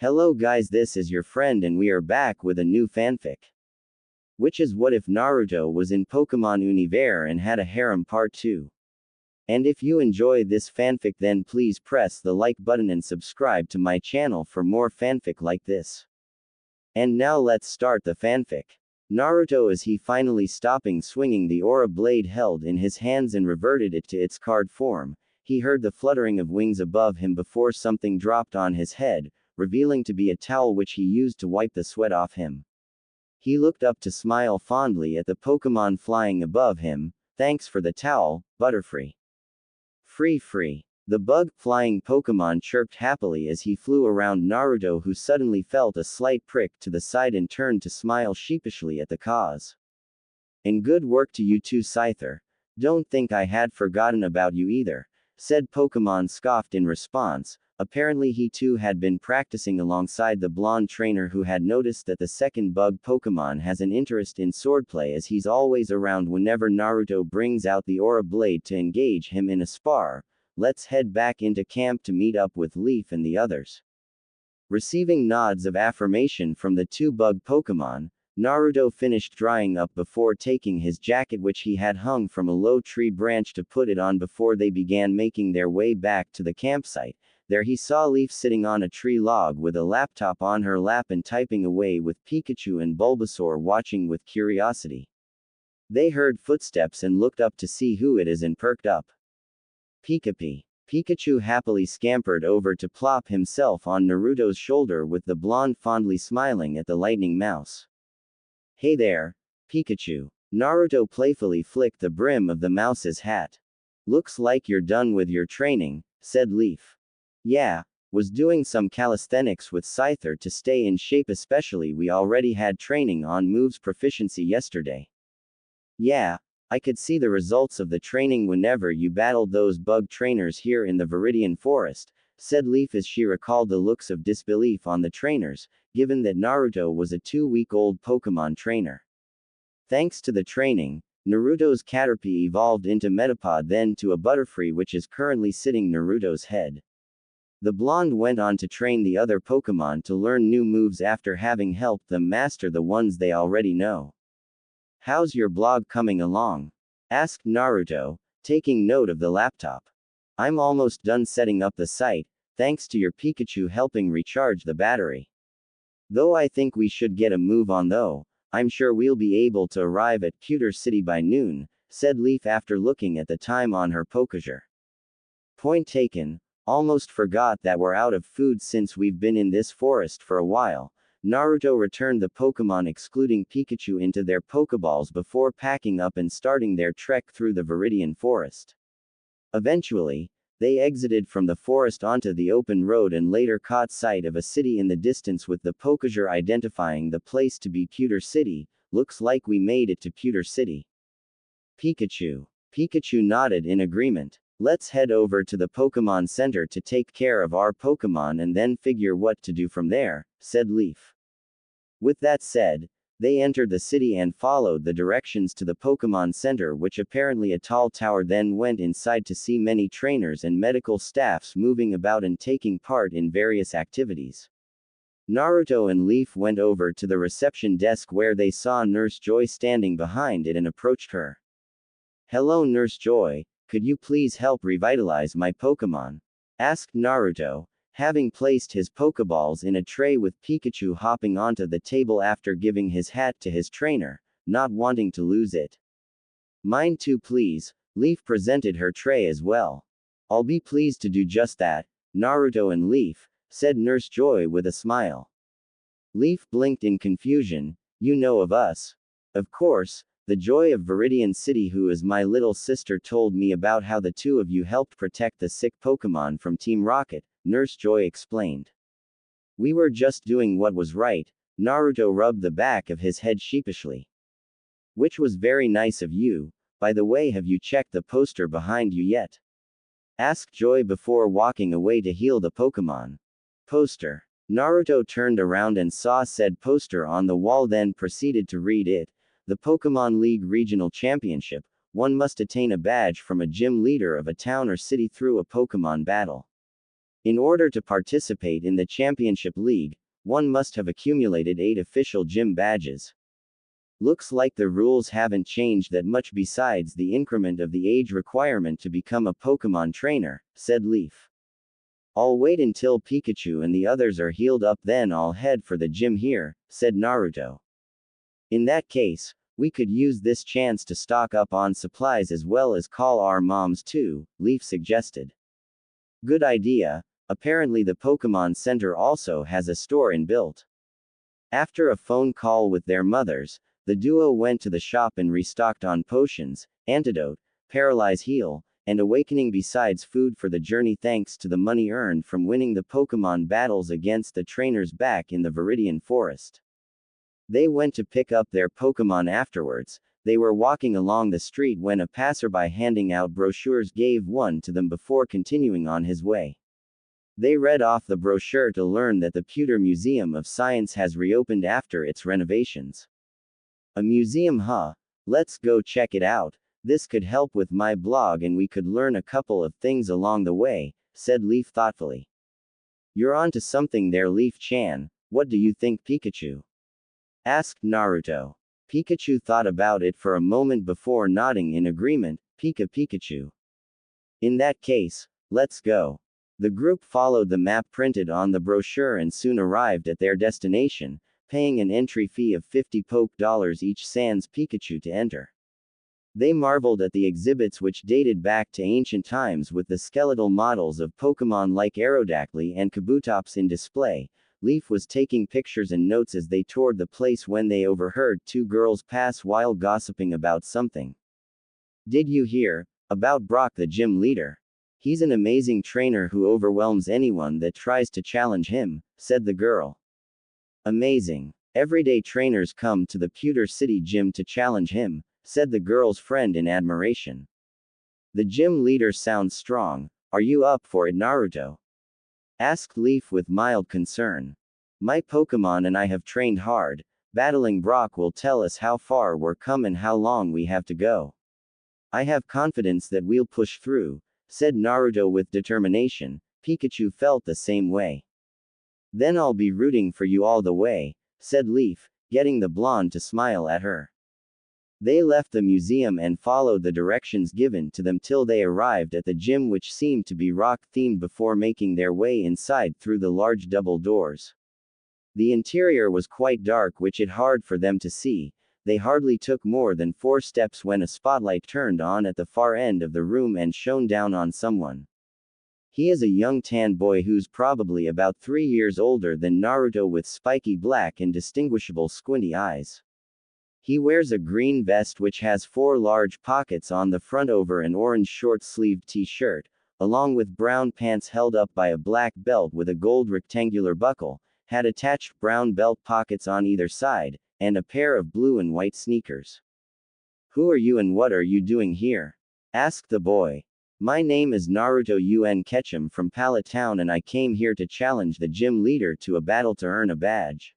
Hello guys, this is your friend and we are back with a new fanfic. Which is what if Naruto was in Pokémon Univers and had a harem part 2. And if you enjoy this fanfic then please press the like button and subscribe to my channel for more fanfic like this. And now let's start the fanfic. Naruto as he finally stopping swinging the aura blade held in his hands and reverted it to its card form, he heard the fluttering of wings above him before something dropped on his head, revealing to be a towel which he used to wipe the sweat off him. He looked up to smile fondly at the Pokémon flying above him. Thanks for the towel, Butterfree. Free. The bug flying Pokémon chirped happily as he flew around Naruto, who suddenly felt a slight prick to the side and turned to smile sheepishly at the cause. And good work to you too, Scyther. Don't think I had forgotten about you either, said Pokémon scoffed in response. Apparently he too had been practicing alongside the blonde trainer who had noticed that the second bug Pokémon has an interest in swordplay as he's always around whenever Naruto brings out the aura blade to engage him in a spar. Let's head back into camp to meet up with Leaf and the others. Receiving nods of affirmation from the two bug Pokémon, Naruto finished drying up before taking his jacket which he had hung from a low tree branch to put it on before they began making their way back to the campsite. There he saw Leaf sitting on a tree log with a laptop on her lap and typing away with Pikachu and Bulbasaur watching with curiosity. They heard footsteps and looked up to see who it is and perked up. Pikachu happily scampered over to plop himself on Naruto's shoulder with the blonde fondly smiling at the lightning mouse. Hey there, Pikachu. Naruto playfully flicked the brim of the mouse's hat. Looks like you're done with your training, said Leaf. Yeah, was doing some calisthenics with Scyther to stay in shape, especially we already had training on moves proficiency yesterday. Yeah, I could see the results of the training whenever you battled those bug trainers here in the Viridian Forest, said Leaf as she recalled the looks of disbelief on the trainers, given that Naruto was a 2-week-old Pokémon trainer. Thanks to the training, Naruto's Caterpie evolved into Metapod, then to a Butterfree which is currently sitting Naruto's head. The blonde went on to train the other Pokémon to learn new moves after having helped them master the ones they already know. How's your blog coming along? Asked Naruto, taking note of the laptop. I'm almost done setting up the site, thanks to your Pikachu helping recharge the battery. Though I think we should get a move on though, I'm sure we'll be able to arrive at Pewter City by noon, said Leaf after looking at the time on her Pokéjar. Point taken. Almost forgot that we're out of food since we've been in this forest for a while. Naruto returned the Pokémon excluding Pikachu into their Pokeballs before packing up and starting their trek through the Viridian Forest. Eventually, they exited from the forest onto the open road and later caught sight of a city in the distance with the Pokéjar identifying the place to be Pewter City. Looks like we made it to Pewter City. Pikachu nodded in agreement. Let's head over to the Pokémon Center to take care of our Pokémon and then figure what to do from there, said Leaf. With that said, they entered the city and followed the directions to the Pokémon Center, which apparently a tall tower. Then went inside to see many trainers and medical staffs moving about and taking part in various activities. Naruto and Leaf went over to the reception desk where they saw Nurse Joy standing behind it and approached her. Hello Nurse Joy. Could you please help revitalize my Pokémon? Asked Naruto, having placed his Pokeballs in a tray with Pikachu hopping onto the table after giving his hat to his trainer, not wanting to lose it. Mine too please, Leaf presented her tray as well. I'll be pleased to do just that, Naruto and Leaf, said Nurse Joy with a smile. Leaf blinked in confusion. You know of us? Of course. The Joy of Viridian City, who is my little sister, told me about how the two of you helped protect the sick Pokémon from Team Rocket, Nurse Joy explained. We were just doing what was right, Naruto rubbed the back of his head sheepishly. Which was very nice of you. By the way, have you checked the poster behind you yet? Asked Joy before walking away to heal the Pokémon. Poster. Naruto turned around and saw said poster on the wall, then proceeded to read it. The Pokémon League Regional Championship. One must attain a badge from a gym leader of a town or city through a Pokémon battle. In order to participate in the Championship League, one must have accumulated 8 official gym badges. Looks like the rules haven't changed that much besides the increment of the age requirement to become a Pokémon trainer, said Leaf. I'll wait until Pikachu and the others are healed up, then I'll head for the gym here, said Naruto. In that case, we could use this chance to stock up on supplies as well as call our moms too, Leaf suggested. Good idea. Apparently the Pokémon Center also has a store inbuilt. After a phone call with their mothers, the duo went to the shop and restocked on potions, antidote, paralyze heal, and awakening besides food for the journey thanks to the money earned from winning the Pokémon battles against the trainers back in the Viridian Forest. They went to pick up their Pokémon afterwards. They were walking along the street when a passerby handing out brochures gave one to them before continuing on his way. They read off the brochure to learn that the Pewter Museum of Science has reopened after its renovations. A museum, huh? Let's go check it out. This could help with my blog and we could learn a couple of things along the way, said Leaf thoughtfully. You're onto something there, Leaf-chan. What do you think, Pikachu? Asked Naruto. Pikachu thought about it for a moment before nodding in agreement. Pikachu. In that case, let's go. The group followed the map printed on the brochure and soon arrived at their destination, paying an entry fee of 50 Poke dollars each sans Pikachu to enter. They marveled at the exhibits which dated back to ancient times with the skeletal models of Pokémon like Aerodactyl and Kabutops in display. Leaf was taking pictures and notes as they toured the place when they overheard two girls pass while gossiping about something. Did you hear about Brock, the gym leader? He's an amazing trainer who overwhelms anyone that tries to challenge him, said the girl. Amazing. Everyday trainers come to the Pewter City gym to challenge him, said the girl's friend in admiration. The gym leader sounds strong. Are you up for it, Naruto? Asked Leaf with mild concern. My Pokémon and I have trained hard. Battling Brock will tell us how far we're come and how long we have to go. I have confidence that we'll push through, said Naruto with determination. Pikachu felt the same way. Then I'll be rooting for you all the way, said Leaf, getting the blonde to smile at her. They left the museum and followed the directions given to them till they arrived at the gym, which seemed to be rock-themed, before making their way inside through the large double doors. The interior was quite dark, which it hard for them to see. They hardly took more than 4 steps when a spotlight turned on at the far end of the room and shone down on someone. He is a young tan boy who's probably about 3 years older than Naruto, with spiky black and distinguishable squinty eyes. He wears a green vest which has 4 large pockets on the front over an orange short-sleeved t-shirt, along with brown pants held up by a black belt with a gold rectangular buckle, had attached brown belt pockets on either side, and a pair of blue and white sneakers. Who are you and what are you doing here? Asked the boy. My name is Naruto Un Ketchum from Pallet Town and I came here to challenge the gym leader to a battle to earn a badge.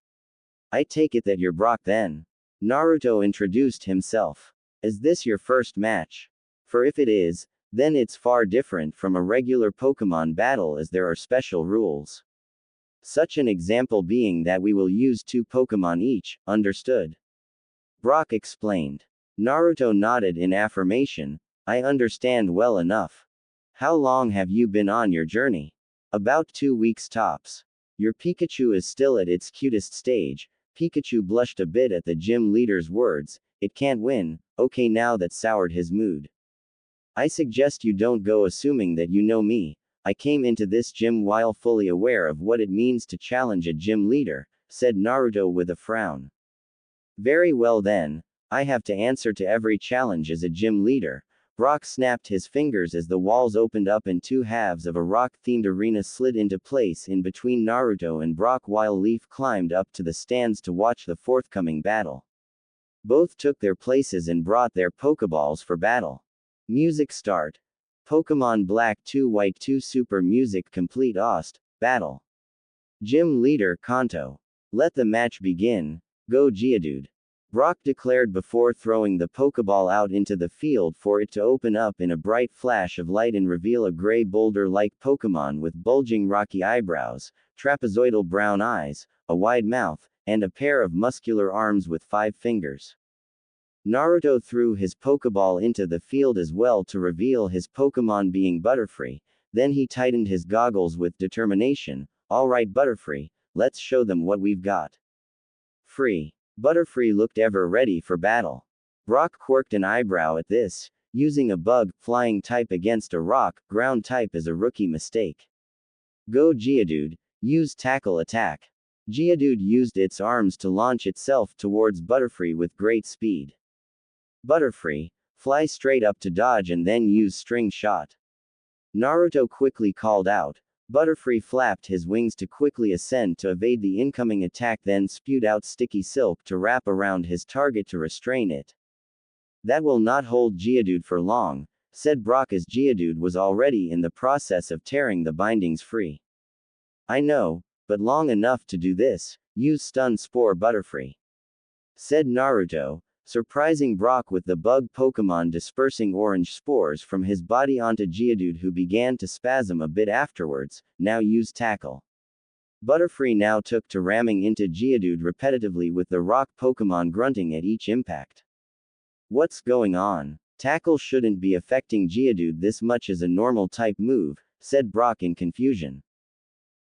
I take it that you're Brock then? Naruto introduced himself. Is this your first match? For if it is, then it's far different from a regular Pokémon battle as there are special rules. Such an example being that we will use 2 Pokémon each, understood? Brock explained. Naruto nodded in affirmation. I understand well enough. How long have you been on your journey? About 2 weeks tops. Your Pikachu is still at its cutest stage. Pikachu blushed a bit at the gym leader's words. It can't win. Okay, now that soured his mood. I suggest you don't go assuming that you know me. I came into this gym while fully aware of what it means to challenge a gym leader, said Naruto with a frown. Very well then. I have to answer to every challenge as a gym leader. Brock snapped his fingers as the walls opened up and 2 halves of a rock-themed arena slid into place in between Naruto and Brock while Leaf climbed up to the stands to watch the forthcoming battle. Both took their places and brought their Pokeballs for battle. Music start. Pokémon Black 2 White 2 Super Music Complete Ost, Battle. Gym Leader Kanto. Let the match begin. Go Geodude. Brock declared before throwing the Pokeball out into the field for it to open up in a bright flash of light and reveal a gray boulder-like Pokemon with bulging rocky eyebrows, trapezoidal brown eyes, a wide mouth, and a pair of muscular arms with 5 fingers. Naruto threw his Pokeball into the field as well to reveal his Pokemon being Butterfree, then he tightened his goggles with determination. Alright Butterfree, let's show them what we've got. Free. Butterfree looked ever ready for battle. Brock quirked an eyebrow at this, using a bug, flying type against a rock, ground type is a rookie mistake. Go Geodude, use tackle attack. Geodude used its arms to launch itself towards Butterfree with great speed. Butterfree, fly straight up to dodge and then use string shot. Naruto quickly called out. Butterfree flapped his wings to quickly ascend to evade the incoming attack, then spewed out sticky silk to wrap around his target to restrain it. That will not hold Geodude for long, said Brock as Geodude was already in the process of tearing the bindings free. I know, but long enough to do this. Use Stun Spore Butterfree, said Naruto, surprising Brock with the bug Pokemon dispersing orange spores from his body onto Geodude, who began to spasm a bit afterwards. Now use Tackle. Butterfree now took to ramming into Geodude repetitively with the rock Pokemon grunting at each impact. What's going on? Tackle shouldn't be affecting Geodude this much as a normal type move, said Brock in confusion.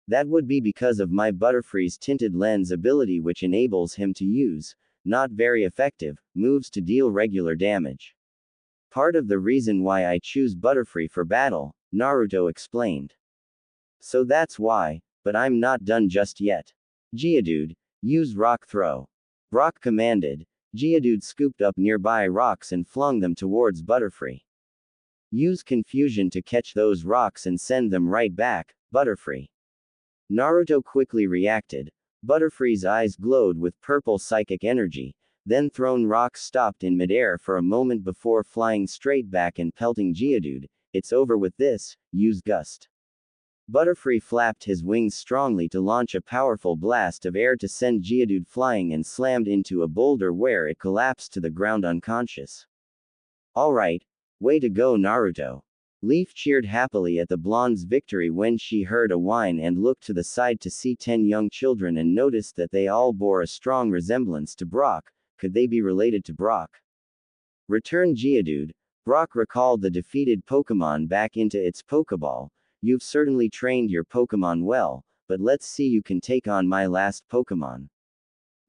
That would be because of my Butterfree's tinted lens ability, which enables him to use not very effective moves to deal regular damage. Part of the reason why I choose Butterfree for battle, Naruto explained. So that's why, but I'm not done just yet. Geodude, use Rock Throw. Brock commanded. Geodude scooped up nearby rocks and flung them towards Butterfree. Use Confusion to catch those rocks and send them right back, Butterfree. Naruto quickly reacted. Butterfree's eyes glowed with purple psychic energy, then thrown rocks stopped in midair for a moment before flying straight back and pelting Geodude. It's over with this, use Gust. Butterfree flapped his wings strongly to launch a powerful blast of air to send Geodude flying and slammed into a boulder where it collapsed to the ground unconscious. Alright, way to go Naruto. Leaf cheered happily at the blonde's victory when she heard a whine and looked to the side to see 10 young children and noticed that they all bore a strong resemblance to Brock. Could they be related to Brock? Return Geodude. Brock recalled the defeated Pokemon back into its Pokeball. You've certainly trained your Pokemon well, but let's see you can take on my last Pokemon.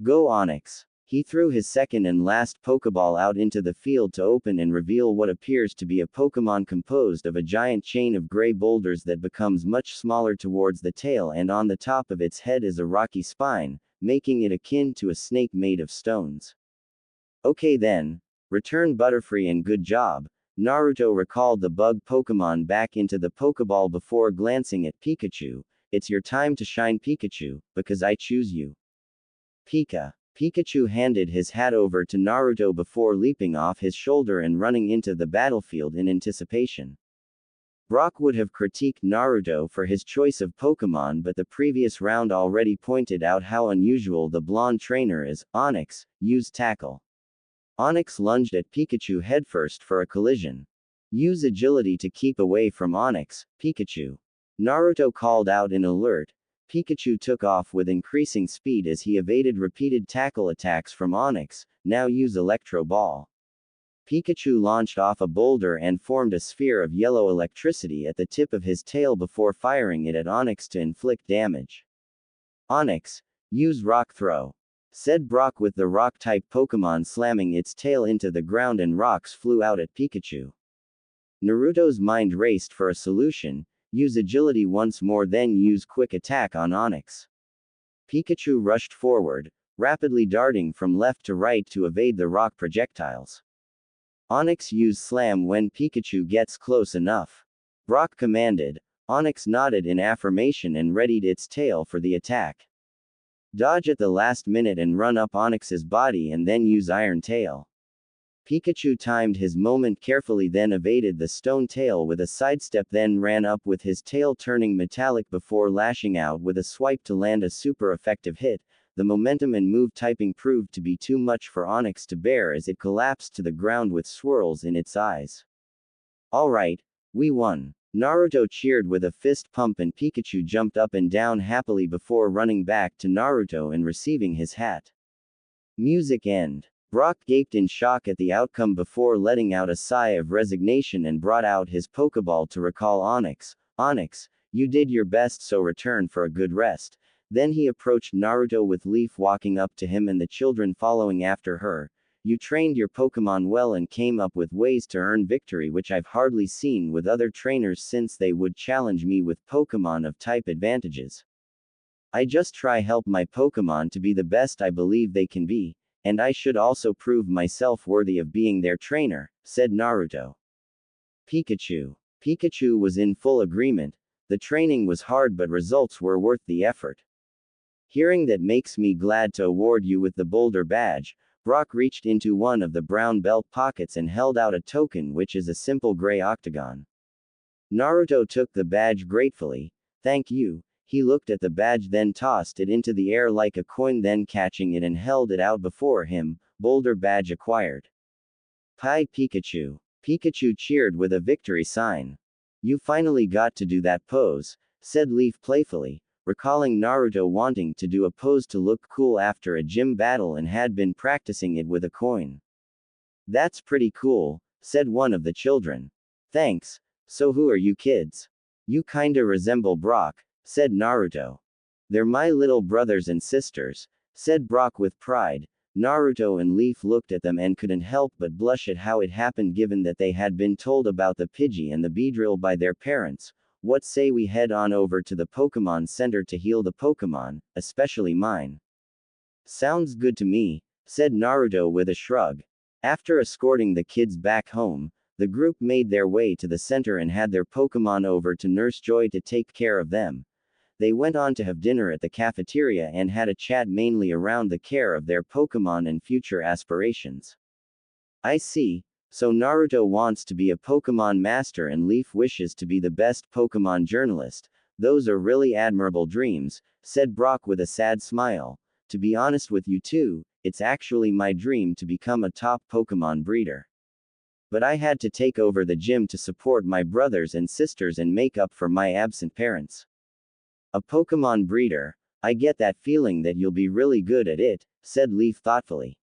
Go Onix. He threw his second and last Pokeball out into the field to open and reveal what appears to be a Pokemon composed of a giant chain of gray boulders that becomes much smaller towards the tail, and on the top of its head is a rocky spine, making it akin to a snake made of stones. Okay then. Return Butterfree and good job. Naruto recalled the bug Pokemon back into the Pokeball before glancing at Pikachu. It's your time to shine Pikachu, because I choose you. Pikachu handed his hat over to Naruto before leaping off his shoulder and running into the battlefield in anticipation. Brock would have critiqued Naruto for his choice of Pokemon, but the previous round already pointed out how unusual the blonde trainer is. Onix, use Tackle. Onix lunged at Pikachu headfirst for a collision. Use Agility to keep away from Onix, Pikachu. Naruto called out in alert. Pikachu took off with increasing speed as he evaded repeated tackle attacks from Onix. Now use Electro Ball. Pikachu launched off a boulder and formed a sphere of yellow electricity at the tip of his tail before firing it at Onix to inflict damage. Onix, use Rock Throw, said Brock with the rock-type Pokemon slamming its tail into the ground and rocks flew out at Pikachu. Naruto's mind raced for a solution. Use Agility once more, then use Quick Attack on Onix. Pikachu rushed forward, rapidly darting from left to right to evade the rock projectiles. Onix use Slam when Pikachu gets close enough. Brock commanded. Onix nodded in affirmation and readied its tail for the attack. Dodge at the last minute and run up Onix's body and then use Iron Tail. Pikachu timed his moment carefully, then evaded the stone tail with a sidestep, then ran up with his tail turning metallic before lashing out with a swipe to land a super effective hit. the momentum and move typing proved to be too much for Onyx to bear as it collapsed to the ground with swirls in its eyes. Alright, we won. Naruto cheered with a fist pump and Pikachu jumped up and down happily before running back to Naruto and receiving his hat. Music end. Brock gaped in shock at the outcome before letting out a sigh of resignation and brought out his Pokeball to recall Onyx. Onyx, you did your best, so return for a good rest. Then he approached Naruto with Leaf walking up to him and the children following after her. You trained your Pokemon well and came up with ways to earn victory which I've hardly seen with other trainers since they would challenge me with Pokemon of type advantages. I just try help my Pokemon to be the best I believe they can be, and I should also prove myself worthy of being their trainer, said Naruto. Pikachu. Pikachu was in full agreement. The training was hard but results were worth the effort. Hearing that makes me glad to award you with the Boulder Badge. Brock reached into one of the brown belt pockets and held out a token which is a simple gray octagon. Naruto took the badge gratefully. Thank you. He looked at the badge then tossed it into the air like a coin then catching it and held it out before him. Boulder Badge acquired. Pi Pikachu. Pikachu cheered with a victory sign. You finally got to do that pose, said Leaf playfully, recalling Naruto wanting to do a pose to look cool after a gym battle and had been practicing it with a coin. That's pretty cool, said one of the children. Thanks. So who are you kids? You kinda resemble Brock, said Naruto. They're my little brothers and sisters, said Brock with pride. Naruto and Leaf looked at them and couldn't help but blush at how it happened given that they had been told about the Pidgey and the Beedrill by their parents. What say we head on over to the Pokemon Center to heal the Pokemon, especially mine? Sounds good to me, said Naruto with a shrug. After escorting the kids back home, the group made their way to the center and had their Pokemon over to Nurse Joy to take care of them. They went on to have dinner at the cafeteria and had a chat mainly around the care of their Pokemon and future aspirations. I see. So Naruto wants to be a Pokemon master and Leaf wishes to be the best Pokemon journalist. Those are really admirable dreams, said Brock with a sad smile. To be honest with you too, it's actually my dream to become a top Pokemon breeder. But I had to take over the gym to support my brothers and sisters and make up for my absent parents. A Pokemon breeder. I get that feeling that you'll be really good at it, said Leaf thoughtfully.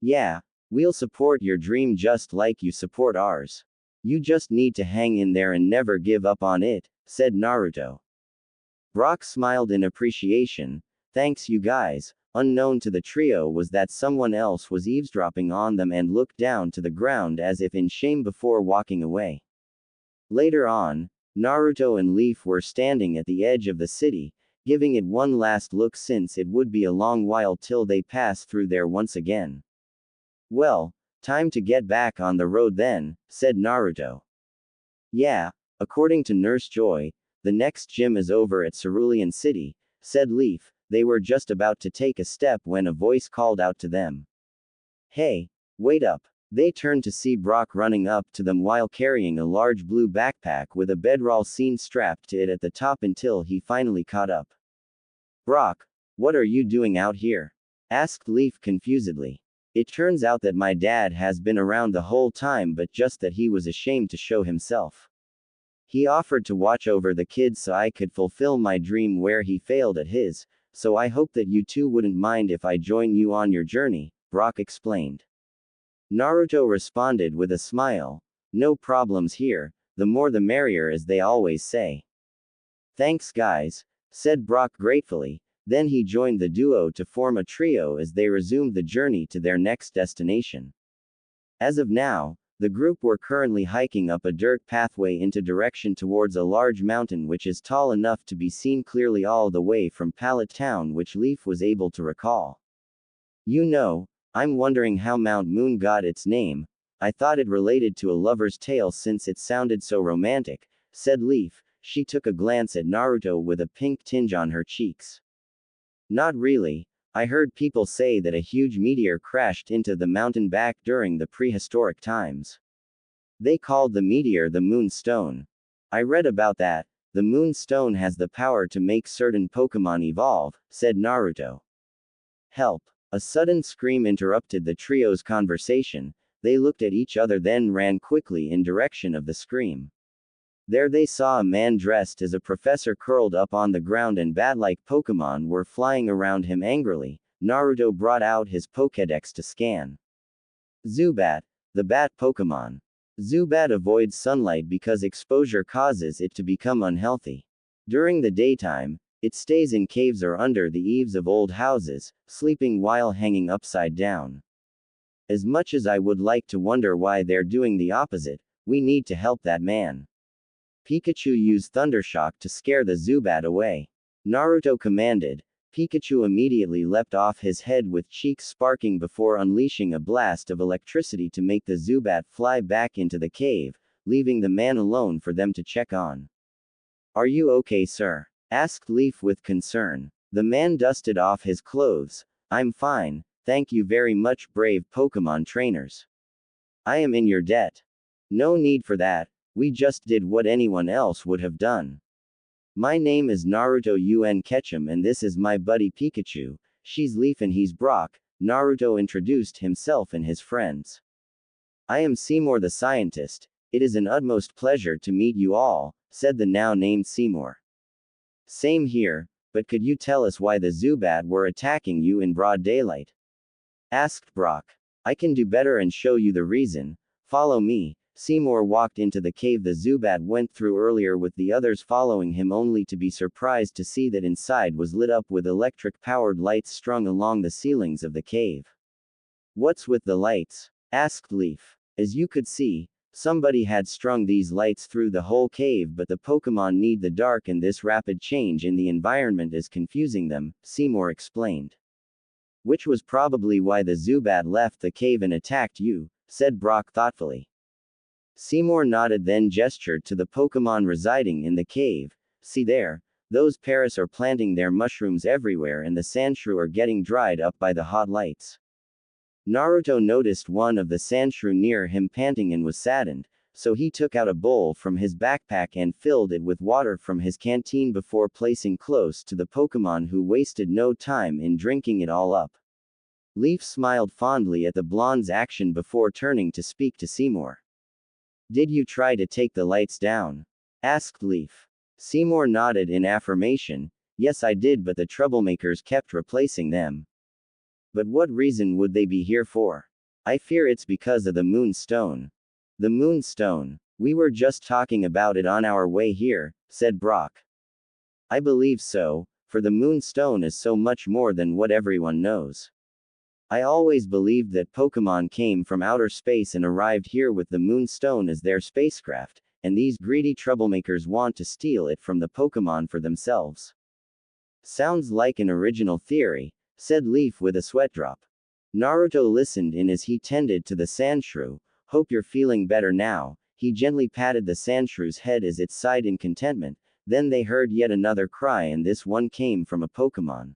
Yeah. We'll support your dream just like you support ours. You just need to hang in there and never give up on it, said Naruto. Brock smiled in appreciation. Thanks you guys. Unknown to the trio was that someone else was eavesdropping on them and looked down to the ground as if in shame before walking away. Later on, Naruto and Leaf were standing at the edge of the city, giving it one last look since it would be a long while till they passed through there once again. Well, time to get back on the road then, said Naruto. Yeah, according to Nurse Joy, the next gym is over at Cerulean City, said Leaf. They were just about to take a step when a voice called out to them. Hey, wait up. They turned to see Brock running up to them while carrying a large blue backpack with a bedroll scene strapped to it at the top until he finally caught up. Brock, what are you doing out here? Asked Leaf confusedly. It turns out that my dad has been around the whole time but just that he was ashamed to show himself. He offered to watch over the kids so I could fulfill my dream where he failed at his, so I hope that you two wouldn't mind if I join you on your journey, Brock explained. Naruto responded with a smile. No problems here, the more the merrier as they always say. Thanks guys, said Brock gratefully. Then he joined the duo to form a trio as they resumed the journey to their next destination. As of now, the group were currently hiking up a dirt pathway into direction towards a large mountain which is tall enough to be seen clearly all the way from Pallet Town, which Leaf was able to recall. You know, I'm wondering how Mount Moon got its name. I thought it related to a lover's tale since it sounded so romantic, said Leaf. She took a glance at Naruto with a pink tinge on her cheeks. Not really. I heard people say that a huge meteor crashed into the mountain back during the prehistoric times. They called the meteor the Moon Stone. I read about that. The Moon Stone has the power to make certain Pokemon evolve, said Naruto. Help! A sudden scream interrupted the trio's conversation. They looked at each other then ran quickly in direction of the scream. There they saw a man dressed as a professor curled up on the ground and bat-like Pokémon were flying around him angrily. Naruto brought out his Pokédex to scan. Zubat, the bat Pokémon. Zubat avoids sunlight because exposure causes it to become unhealthy. During the daytime, it stays in caves or under the eaves of old houses, sleeping while hanging upside down. As much as I would like to wonder why they're doing the opposite, we need to help that man. Pikachu used Thundershock to scare the Zubat away. Naruto commanded. Pikachu immediately leapt off his head with cheeks sparking before unleashing a blast of electricity to make the Zubat fly back into the cave, leaving the man alone for them to check on. Are you okay, sir? Asked Leaf with concern. The man dusted off his clothes. I'm fine, thank you very much, brave Pokémon trainers. I am in your debt. No need for that. We just did what anyone else would have done. My name is Naruto Ketchum and this is my buddy Pikachu, she's Leaf and he's Brock. Naruto introduced himself and his friends. I am Seymour the scientist. It is an utmost pleasure to meet you all, said the now named Seymour. Same here, but could you tell us why the Zubat were attacking you in broad daylight? Asked Brock. I can do better and show you the reason. Follow me. Seymour walked into the cave the Zubat went through earlier with the others following him only to be surprised to see that inside was lit up with electric-powered lights strung along the ceilings of the cave. What's with the lights? Asked Leaf. As you could see, somebody had strung these lights through the whole cave but the Pokémon need the dark and this rapid change in the environment is confusing them, Seymour explained. Which was probably why the Zubat left the cave and attacked you, said Brock thoughtfully. Seymour nodded then gestured to the Pokémon residing in the cave. See there, those Paras are planting their mushrooms everywhere and the Sandshrew are getting dried up by the hot lights. Naruto noticed one of the Sandshrew near him panting and was saddened, so he took out a bowl from his backpack and filled it with water from his canteen before placing close to the Pokémon who wasted no time in drinking it all up. Leaf smiled fondly at the blonde's action before turning to speak to Seymour. Did you try to take the lights down? Asked Leaf. Seymour nodded in affirmation. Yes, I did, but the troublemakers kept replacing them. But what reason would they be here for? I fear it's because of the Moonstone. The Moonstone. We were just talking about it on our way here, said Brock. I believe so, for the Moonstone is so much more than what everyone knows. I always believed that Pokémon came from outer space and arrived here with the Moonstone as their spacecraft, and these greedy troublemakers want to steal it from the Pokémon for themselves. Sounds like an original theory, said Leaf with a sweat drop. Naruto listened in as he tended to the Sandshrew. Hope you're feeling better now. He gently patted the Sandshrew's head as it sighed in contentment. Then they heard yet another cry and this one came from a Pokémon.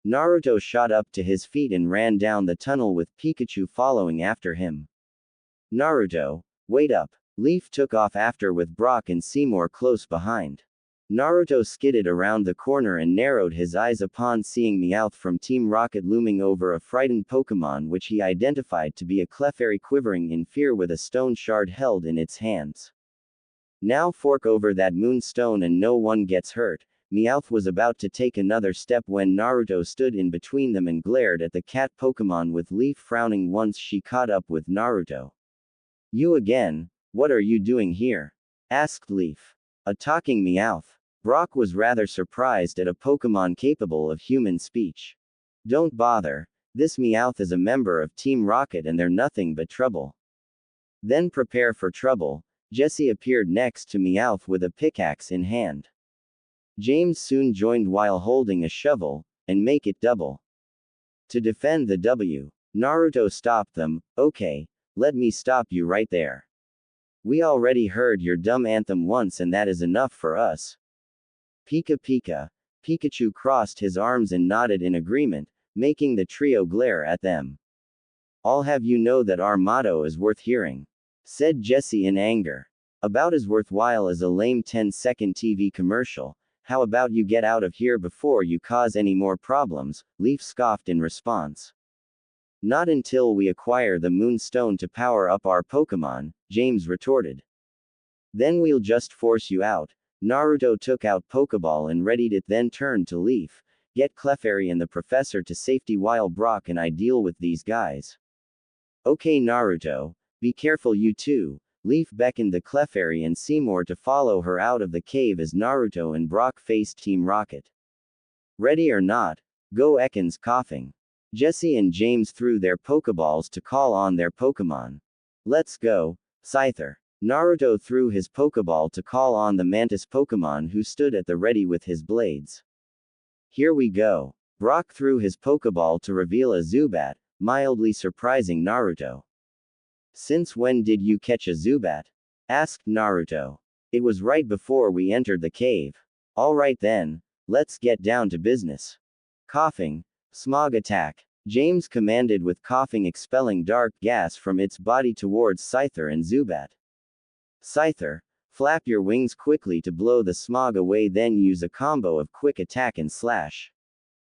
Naruto shot up to his feet and ran down the tunnel with Pikachu following after him. Naruto, wait up. Leaf took off after with Brock and Seymour close behind. Naruto skidded around the corner and narrowed his eyes upon seeing Meowth from Team Rocket looming over a frightened Pokémon which he identified to be a Clefairy quivering in fear with a stone shard held in its hands. Now fork over that Moonstone and no one gets hurt. Meowth was about to take another step when Naruto stood in between them and glared at the cat Pokémon with Leaf frowning once she caught up with Naruto. You again? What are you doing here? Asked Leaf. A talking Meowth. Brock was rather surprised at a Pokémon capable of human speech. Don't bother. This Meowth is a member of Team Rocket and they're nothing but trouble. Then prepare for trouble. Jessie appeared next to Meowth with a pickaxe in hand. James soon joined while holding a shovel, and make it double. To defend the W. Naruto stopped them. Okay, let me stop you right there. We already heard your dumb anthem once and that is enough for us. Pika Pika. Pikachu crossed his arms and nodded in agreement, making the trio glare at them. I'll have you know that our motto is worth hearing, said Jessie in anger. About as worthwhile as a lame 10-second TV commercial. How about you get out of here before you cause any more problems? Leaf scoffed in response. Not until we acquire the Moonstone to power up our Pokémon, James retorted. Then we'll just force you out. Naruto took out Pokeball and readied it, then turned to Leaf. Get Clefairy and the professor to safety while Brock and I deal with these guys. Okay Naruto, be careful you two. Leaf beckoned the Clefairy and Seymour to follow her out of the cave as Naruto and Brock faced Team Rocket. Ready or not, go Ekans coughing. Jesse and James threw their Pokeballs to call on their Pokemon. Let's go, Scyther. Naruto threw his Pokeball to call on the Mantis Pokemon who stood at the ready with his blades. Here we go. Brock threw his Pokeball to reveal a Zubat, mildly surprising Naruto. Since when did you catch a Zubat? Asked Naruto. It was right before we entered the cave. Alright then, let's get down to business. Coughing. Smog attack. James commanded with coughing, expelling dark gas from its body towards Scyther and Zubat. Scyther, flap your wings quickly to blow the smog away, then use a combo of quick attack and slash.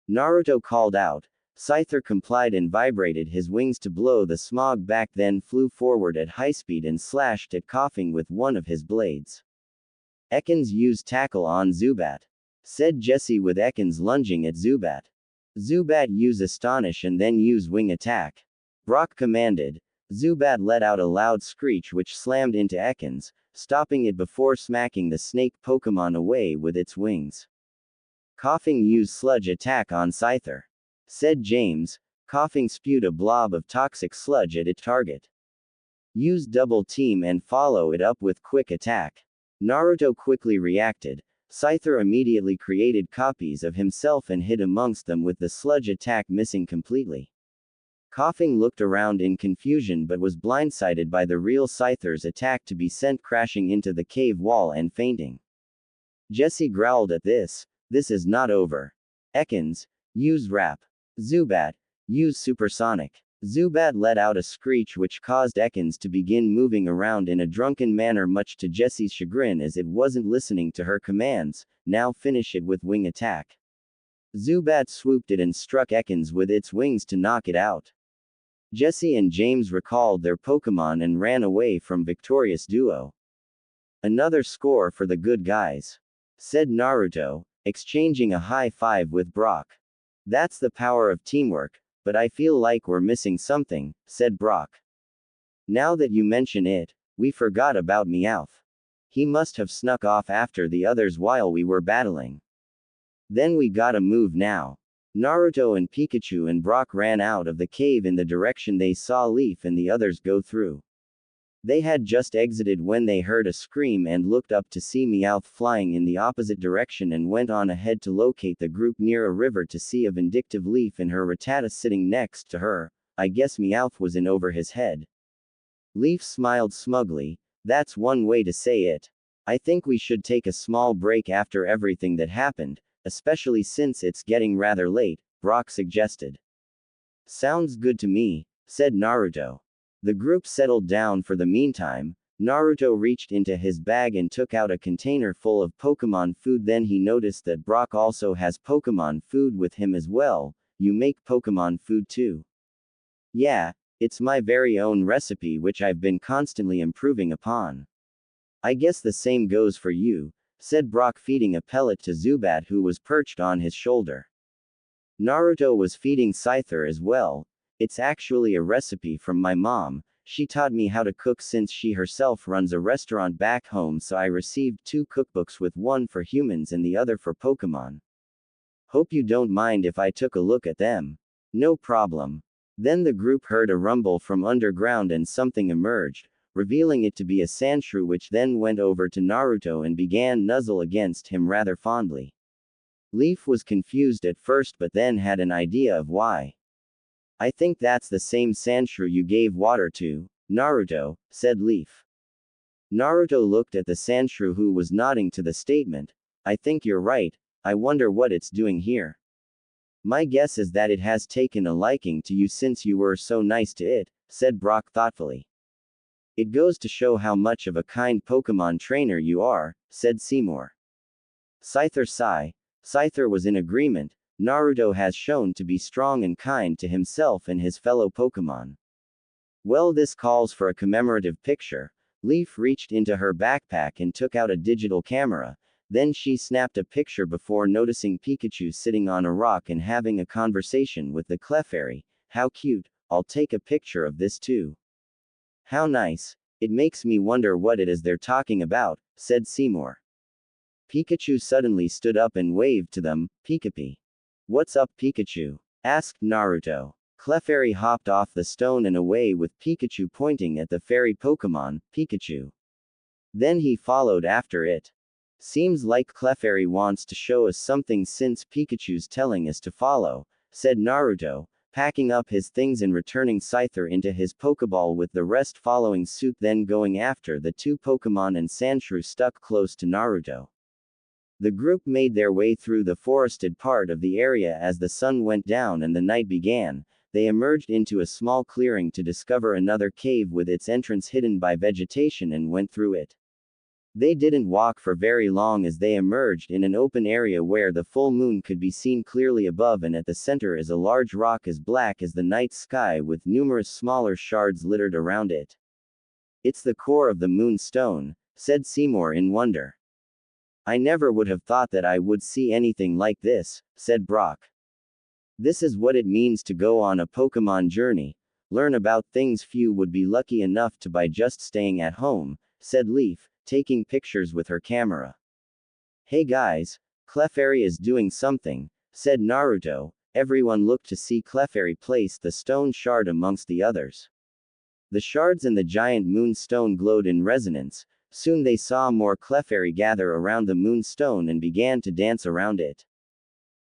Naruto called out. Scyther complied and vibrated his wings to blow the smog back, then flew forward at high speed and slashed at coughing with one of his blades. Ekans use tackle on Zubat, said Jesse with Ekans lunging at Zubat. Zubat use astonish and then use wing attack. Brock commanded. Zubat let out a loud screech which slammed into Ekans, stopping it before smacking the snake Pokemon away with its wings. Coughing use sludge attack on Scyther, said James. Coughing spewed a blob of toxic sludge at its target. Use double team and follow it up with quick attack. Naruto quickly reacted. Scyther immediately created copies of himself and hid amongst them with the sludge attack missing completely. Coughing looked around in confusion but was blindsided by the real Scyther's attack to be sent crashing into the cave wall and fainting. Jesse growled at this. This is not over. Ekans, use Wrap. Zubat, use Supersonic. Zubat let out a screech which caused Ekans to begin moving around in a drunken manner, much to Jesse's chagrin as it wasn't listening to her commands. Now finish it with wing attack. Zubat swooped it and struck Ekans with its wings to knock it out. Jesse and James recalled their Pokemon and ran away from victorious duo. Another score for the good guys, said Naruto, exchanging a high five with Brock. That's the power of teamwork, but I feel like we're missing something, said Brock. Now that you mention it, we forgot about Meowth. He must have snuck off after the others while we were battling. Then we gotta move now. Naruto and Pikachu and Brock ran out of the cave in the direction they saw Leaf and the others go through. They had just exited when they heard a scream and looked up to see Meowth flying in the opposite direction and went on ahead to locate the group near a river to see a vindictive Leaf and her Rattata sitting next to her. I guess Meowth was in over his head. Leaf smiled smugly. That's one way to say it. I think we should take a small break after everything that happened, especially since it's getting rather late, Brock suggested. Sounds good to me, said Naruto. The group settled down for the meantime. Naruto reached into his bag and took out a container full of Pokemon food. Then he noticed that Brock also has Pokemon food with him as well. You make Pokemon food too? Yeah, it's my very own recipe which I've been constantly improving upon. I guess the same goes for you, said Brock, feeding a pellet to Zubat who was perched on his shoulder. Naruto was feeding Scyther as well. It's actually a recipe from my mom. She taught me how to cook since she herself runs a restaurant back home, so I received 2 cookbooks with one for humans and the other for Pokemon. Hope you don't mind if I took a look at them. No problem. Then the group heard a rumble from underground and something emerged, revealing it to be a Sandshrew, which then went over to Naruto and began nuzzle against him rather fondly. Leaf was confused at first but then had an idea of why. I think that's the same Sandshrew you gave water to, Naruto, said Leaf. Naruto looked at the Sandshrew who was nodding to the statement. I think you're right, I wonder what it's doing here. My guess is that it has taken a liking to you since you were so nice to it, said Brock thoughtfully. It goes to show how much of a kind Pokemon trainer you are, said Seymour. Scyther was in agreement. Naruto has shown to be strong and kind to himself and his fellow Pokémon. Well, this calls for a commemorative picture. Leaf reached into her backpack and took out a digital camera. Then she snapped a picture before noticing Pikachu sitting on a rock and having a conversation with the Clefairy. How cute, I'll take a picture of this too. How nice. It makes me wonder what it is they're talking about, said Seymour. Pikachu suddenly stood up and waved to them. Pikapi. What's up, Pikachu? Asked Naruto. Clefairy hopped off the stone and away with Pikachu pointing at the fairy Pokémon, Pikachu. Then he followed after it. Seems like Clefairy wants to show us something since Pikachu's telling us to follow, said Naruto, packing up his things and returning Scyther into his Pokeball with the rest following suit, then going after the two Pokémon and Sandshrew stuck close to Naruto. The group made their way through the forested part of the area as the sun went down and the night began. They emerged into a small clearing to discover another cave with its entrance hidden by vegetation and went through it. They didn't walk for very long as they emerged in an open area where the full moon could be seen clearly above, and at the center is a large rock as black as the night sky with numerous smaller shards littered around it. It's the core of the moonstone, said Seymour in wonder. I never would have thought that I would see anything like this, said Brock. This is what it means to go on a Pokemon journey, learn about things few would be lucky enough to by just staying at home, said Leaf, taking pictures with her camera. Hey guys, Clefairy is doing something, said Naruto. Everyone looked to see Clefairy place the stone shard amongst the others. The shards and the giant moonstone glowed in resonance. Soon they saw more Clefairy gather around the moonstone and began to dance around it.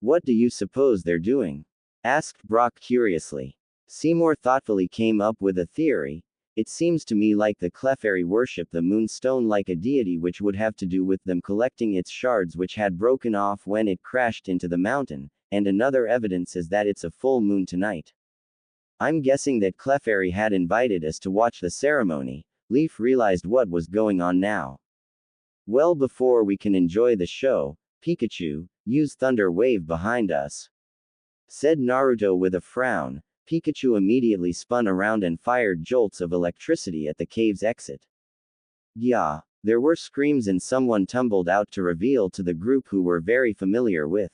What do you suppose they're doing? Asked Brock curiously. Seymour thoughtfully came up with a theory. It seems to me like the Clefairy worship the moonstone like a deity, which would have to do with them collecting its shards which had broken off when it crashed into the mountain, and another evidence is that it's a full moon tonight. I'm guessing that Clefairy had invited us to watch the ceremony. Leaf realized what was going on now. Well, before we can enjoy the show, Pikachu, use Thunder Wave behind us, said Naruto with a frown. Pikachu immediately spun around and fired jolts of electricity at the cave's exit. Yeah, there were screams and someone tumbled out to reveal to the group who were very familiar with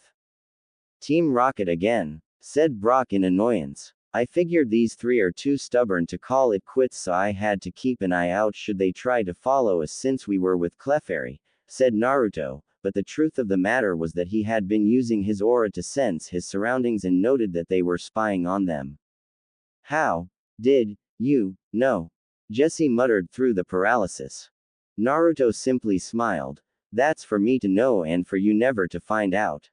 Team Rocket again, said Brock in annoyance. I figured these three are too stubborn to call it quits, so I had to keep an eye out should they try to follow us since we were with Clefairy, said Naruto, but the truth of the matter was that he had been using his aura to sense his surroundings and noted that they were spying on them. How did you know? Jessie muttered through the paralysis. Naruto simply smiled. That's for me to know and for you never to find out.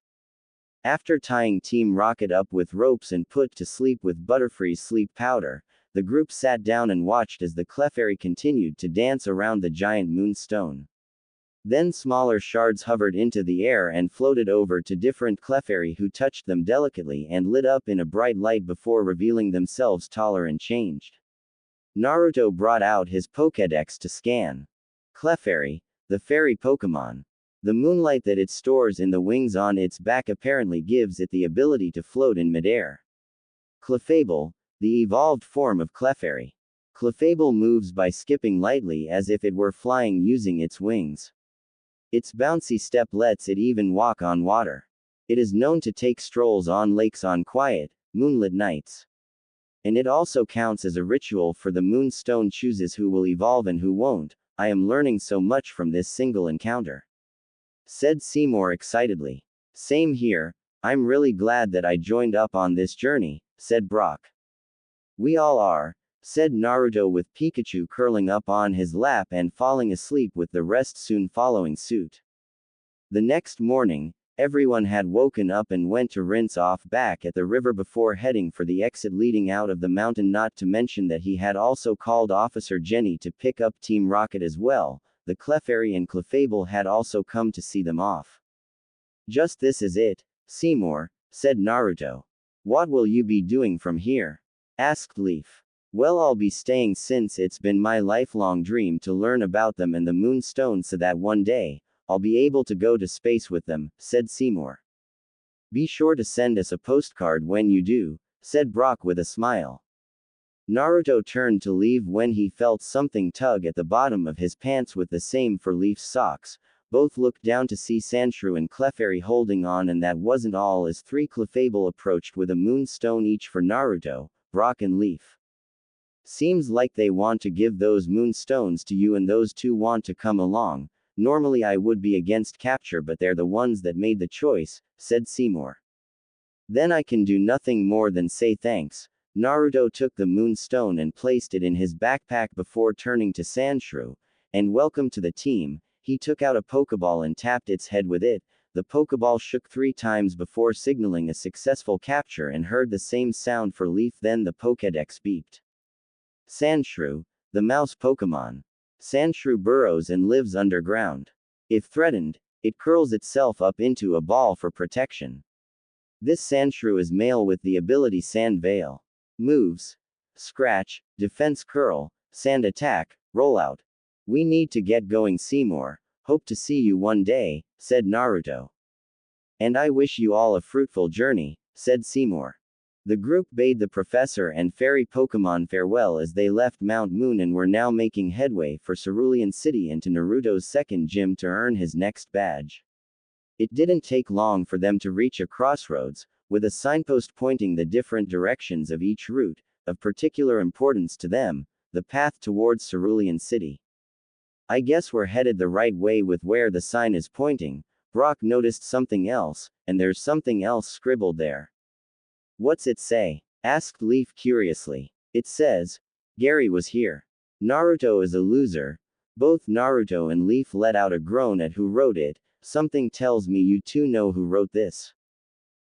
After tying Team Rocket up with ropes and put to sleep with Butterfree's sleep powder, the group sat down and watched as the Clefairy continued to dance around the giant moonstone. Then smaller shards hovered into the air and floated over to different Clefairy who touched them delicately and lit up in a bright light before revealing themselves taller and changed. Naruto brought out his Pokédex to scan. Clefairy, the fairy Pokémon. The moonlight that it stores in the wings on its back apparently gives it the ability to float in midair. Clefable, the evolved form of Clefairy. Clefable moves by skipping lightly as if it were flying using its wings. Its bouncy step lets it even walk on water. It is known to take strolls on lakes on quiet, moonlit nights. And it also counts as a ritual for the moonstone chooses who will evolve and who won't. I am learning so much from this single encounter, said Seymour excitedly. Same here, I'm really glad that I joined up on this journey, said Brock. We all are, said Naruto with Pikachu curling up on his lap and falling asleep with the rest soon following suit. The next morning, everyone had woken up and went to rinse off back at the river before heading for the exit leading out of the mountain, not to mention that he had also called Officer Jenny to pick up Team Rocket as well. The Clefairy and Clefable had also come to see them off. Just this is it, Seymour, said Naruto. What will you be doing from here? Asked Leaf. Well, I'll be staying since it's been my lifelong dream to learn about them and the moonstone so that one day, I'll be able to go to space with them, said Seymour. Be sure to send us a postcard when you do, said Brock with a smile. Naruto turned to leave when he felt something tug at the bottom of his pants with the same for Leaf's socks. Both looked down to see Sandshrew and Clefairy holding on, and that wasn't all as three Clefable approached with a moonstone each for Naruto, Brock and Leaf. Seems like they want to give those moonstones to you and those two want to come along. Normally I would be against capture, but they're the ones that made the choice, said Seymour. Then I can do nothing more than say thanks. Naruto took the moonstone and placed it in his backpack before turning to Sandshrew, and welcome to the team. He took out a Pokeball and tapped its head with it. The Pokeball shook 3 times before signaling a successful capture and heard the same sound for Leaf. Then the Pokédex beeped. Sandshrew, the mouse Pokémon. Sandshrew burrows and lives underground. If threatened, it curls itself up into a ball for protection. This Sandshrew is male with the ability Sand Veil. Moves: Scratch, Defense Curl, Sand Attack, Rollout. We need to get going, Seymour. Hope to see you one day, said Naruto. And I wish you all a fruitful journey, said Seymour. The group bade the professor and fairy Pokemon farewell as they left Mount Moon and were now making headway for Cerulean City and to Naruto's second gym to earn his next badge. It didn't take long for them to reach a crossroads, with a signpost pointing the different directions of each route. Of particular importance to them, the path towards Cerulean City. I guess we're headed the right way with where the sign is pointing. Brock noticed something else, and there's something else scribbled there. What's it say? Asked Leaf curiously. It says, Gary was here. Naruto is a loser. Both Naruto and Leaf let out a groan at who wrote it. Something tells me you two know who wrote this.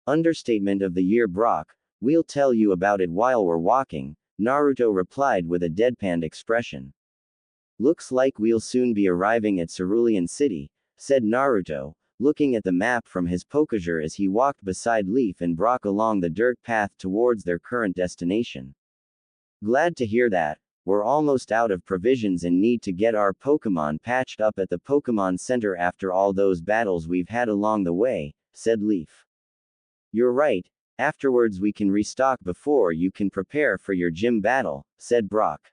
Understatement of the year, Brock. We'll tell you about it while we're walking, Naruto replied with a deadpanned expression. Looks like we'll soon be arriving at Cerulean City, said Naruto, looking at the map from his Pokéjar as he walked beside Leaf and Brock along the dirt path towards their current destination. Glad to hear that. We're almost out of provisions and need to get our Pokémon patched up at the Pokémon Center after all those battles we've had along the way, said Leaf. You're right. Afterwards we can restock before you can prepare for your gym battle, said Brock.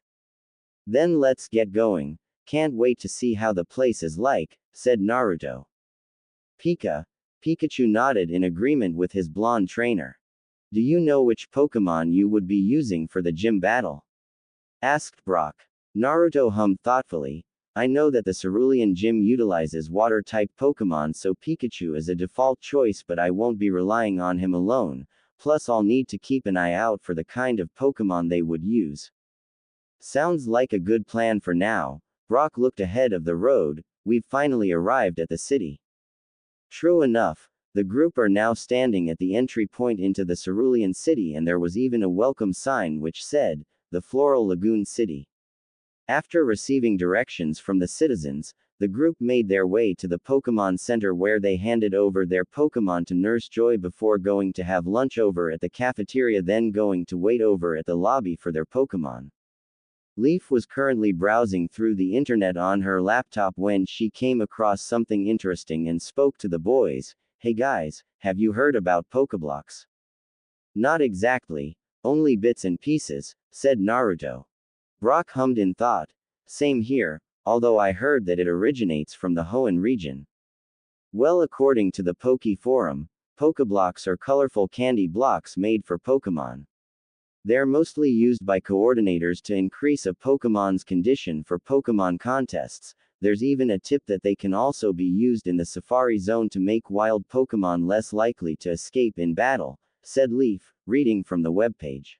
Then let's get going. Can't wait to see how the place is like, said Naruto. Pikachu nodded in agreement with his blonde trainer. Do you know which Pokémon you would be using for the gym battle? Asked Brock. Naruto hummed thoughtfully. I know that the Cerulean Gym utilizes water-type Pokémon, so Pikachu is a default choice, but I won't be relying on him alone. Plus I'll need to keep an eye out for the kind of Pokémon they would use. Sounds like a good plan for now. Brock looked ahead of the road. We've finally arrived at the city. True enough, the group are now standing at the entry point into the Cerulean City, and there was even a welcome sign which said, the Floral Lagoon City. After receiving directions from the citizens, the group made their way to the Pokémon Center where they handed over their Pokémon to Nurse Joy before going to have lunch over at the cafeteria, then going to wait over at the lobby for their Pokémon. Leaf was currently browsing through the internet on her laptop when she came across something interesting and spoke to the boys. Hey guys, have you heard about Pokeblocks? Not exactly, only bits and pieces, said Naruto. Brock hummed in thought. Same here, although I heard that it originates from the Hoenn region. Well, according to the Poke Forum, Pokeblocks are colorful candy blocks made for Pokemon. They're mostly used by coordinators to increase a Pokemon's condition for Pokemon contests. There's even a tip that they can also be used in the Safari Zone to make wild Pokemon less likely to escape in battle, said Leaf, reading from the webpage.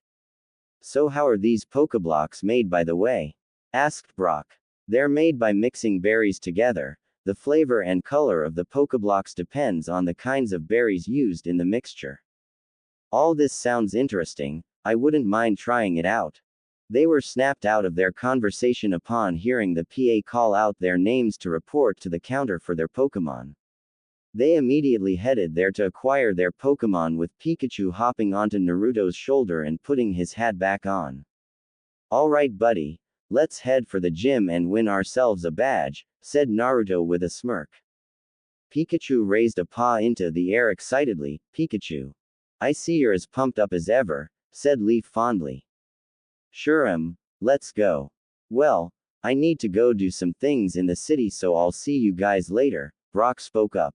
So how are these Pokeblocks made, by the way? Asked Brock. They're made by mixing berries together. The flavor and color of the Pokeblocks depends on the kinds of berries used in the mixture. All this sounds interesting. I wouldn't mind trying it out. They were snapped out of their conversation upon hearing the PA call out their names to report to the counter for their Pokemon. They immediately headed there to acquire their Pokemon, with Pikachu hopping onto Naruto's shoulder and putting his hat back on. Alright buddy, let's head for the gym and win ourselves a badge, said Naruto with a smirk. Pikachu raised a paw into the air excitedly. Pikachu. I see you're as pumped up as ever, said Leaf fondly. Sure am, let's go. Well, I need to go do some things in the city, so I'll see you guys later, Brock spoke up.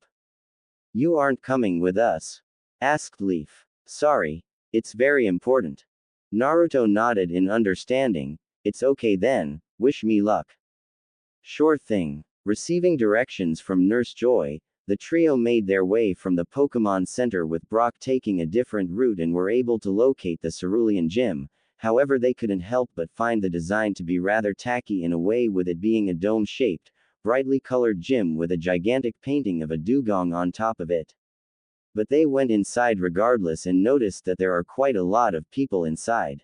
You aren't coming with us? Asked Leaf. Sorry, it's very important. Naruto nodded in understanding. It's okay then, wish me luck. Sure thing. Receiving directions from Nurse Joy, the trio made their way from the Pokémon Center with Brock taking a different route and were able to locate the Cerulean Gym. However, they couldn't help but find the design to be rather tacky in a way, with it being a dome-shaped, brightly colored gym with a gigantic painting of a dugong on top of it. But they went inside regardless and noticed that there are quite a lot of people inside.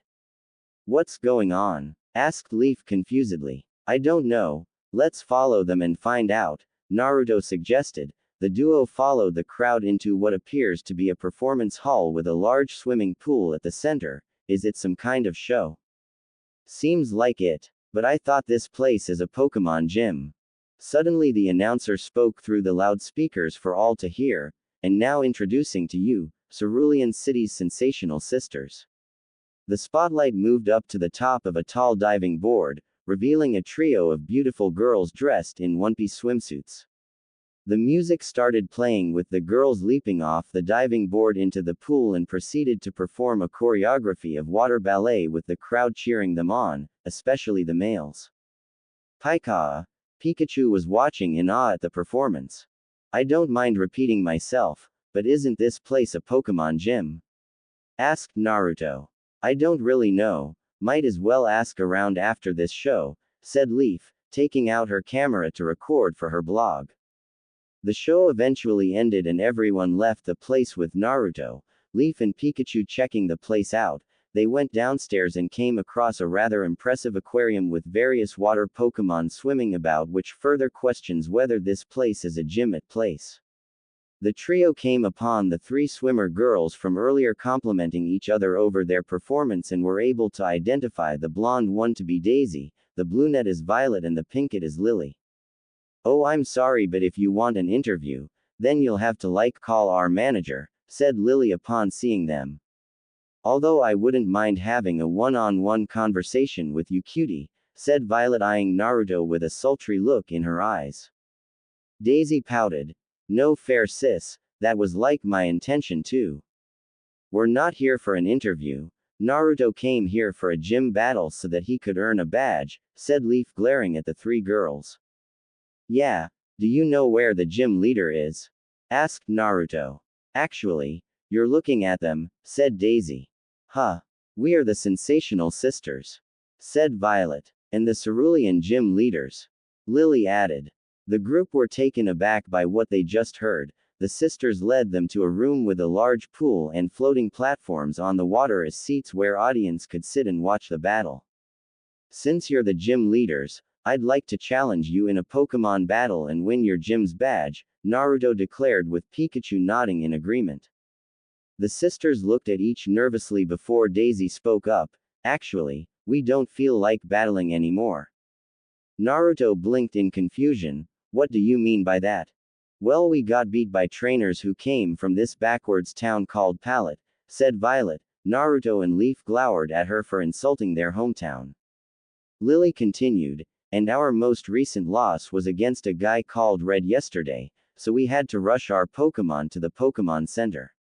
What's going on? Asked Leaf confusedly. I don't know. Let's follow them and find out, Naruto suggested. The duo followed the crowd into what appears to be a performance hall with a large swimming pool at the center. Is it some kind of show? Seems like it. But I thought this place is a Pokémon gym. Suddenly the announcer spoke through the loudspeakers for all to hear. And now introducing to you, Cerulean City's sensational sisters. The spotlight moved up to the top of a tall diving board, revealing a trio of beautiful girls dressed in one-piece swimsuits. The music started playing with the girls leaping off the diving board into the pool and proceeded to perform a choreography of water ballet with the crowd cheering them on, especially the males. Pikachu was watching in awe at the performance. I don't mind repeating myself, but isn't this place a Pokémon gym? Asked Naruto. I don't really know, might as well ask around after this show, said Leaf, taking out her camera to record for her blog. The show eventually ended and everyone left the place with Naruto, Leaf and Pikachu checking the place out. They went downstairs and came across a rather impressive aquarium with various water Pokémon swimming about, which further questions whether this place is a gym at place. The trio came upon the three swimmer girls from earlier complimenting each other over their performance and were able to identify the blonde one to be Daisy, the brunette is Violet and the pinkette is Lily. Oh, I'm sorry, but if you want an interview, then you'll have to call our manager, said Lily upon seeing them. Although I wouldn't mind having a one-on-one conversation with you, cutie, said Violet, eyeing Naruto with a sultry look in her eyes. Daisy pouted. No fair, sis, that was my intention too. We're not here for an interview. Naruto came here for a gym battle so that he could earn a badge, said Leaf, glaring at the three girls. Yeah, do you know where the gym leader is? Asked Naruto. Actually, you're looking at them, said Daisy. Huh. We are the sensational sisters, said Violet. And the Cerulean gym leaders, Lily added. The group were taken aback by what they just heard. The sisters led them to a room with a large pool and floating platforms on the water as seats where audience could sit and watch the battle. Since you're the gym leaders, I'd like to challenge you in a Pokémon battle and win your gym's badge, Naruto declared, with Pikachu nodding in agreement. The sisters looked at each nervously before Daisy spoke up. Actually, we don't feel like battling anymore. Naruto blinked in confusion. What do you mean by that? Well, we got beat by trainers who came from this backwards town called Pallet, said Violet. Naruto and Leaf glowered at her for insulting their hometown. Lily continued. And our most recent loss was against a guy called Red yesterday, so we had to rush our Pokémon to the Pokémon Center.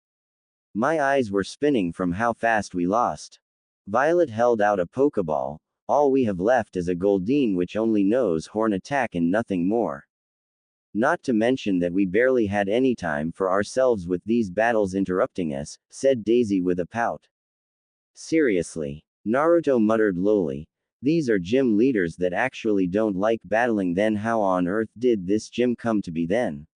My eyes were spinning from how fast we lost. Violet held out a Pokeball. All we have left is a Goldeen which only knows Horn Attack and nothing more. Not to mention that we barely had any time for ourselves with these battles interrupting us, said Daisy with a pout. Seriously, Naruto muttered lowly. These are gym leaders that actually don't like battling. Then how on earth did this gym come to be then?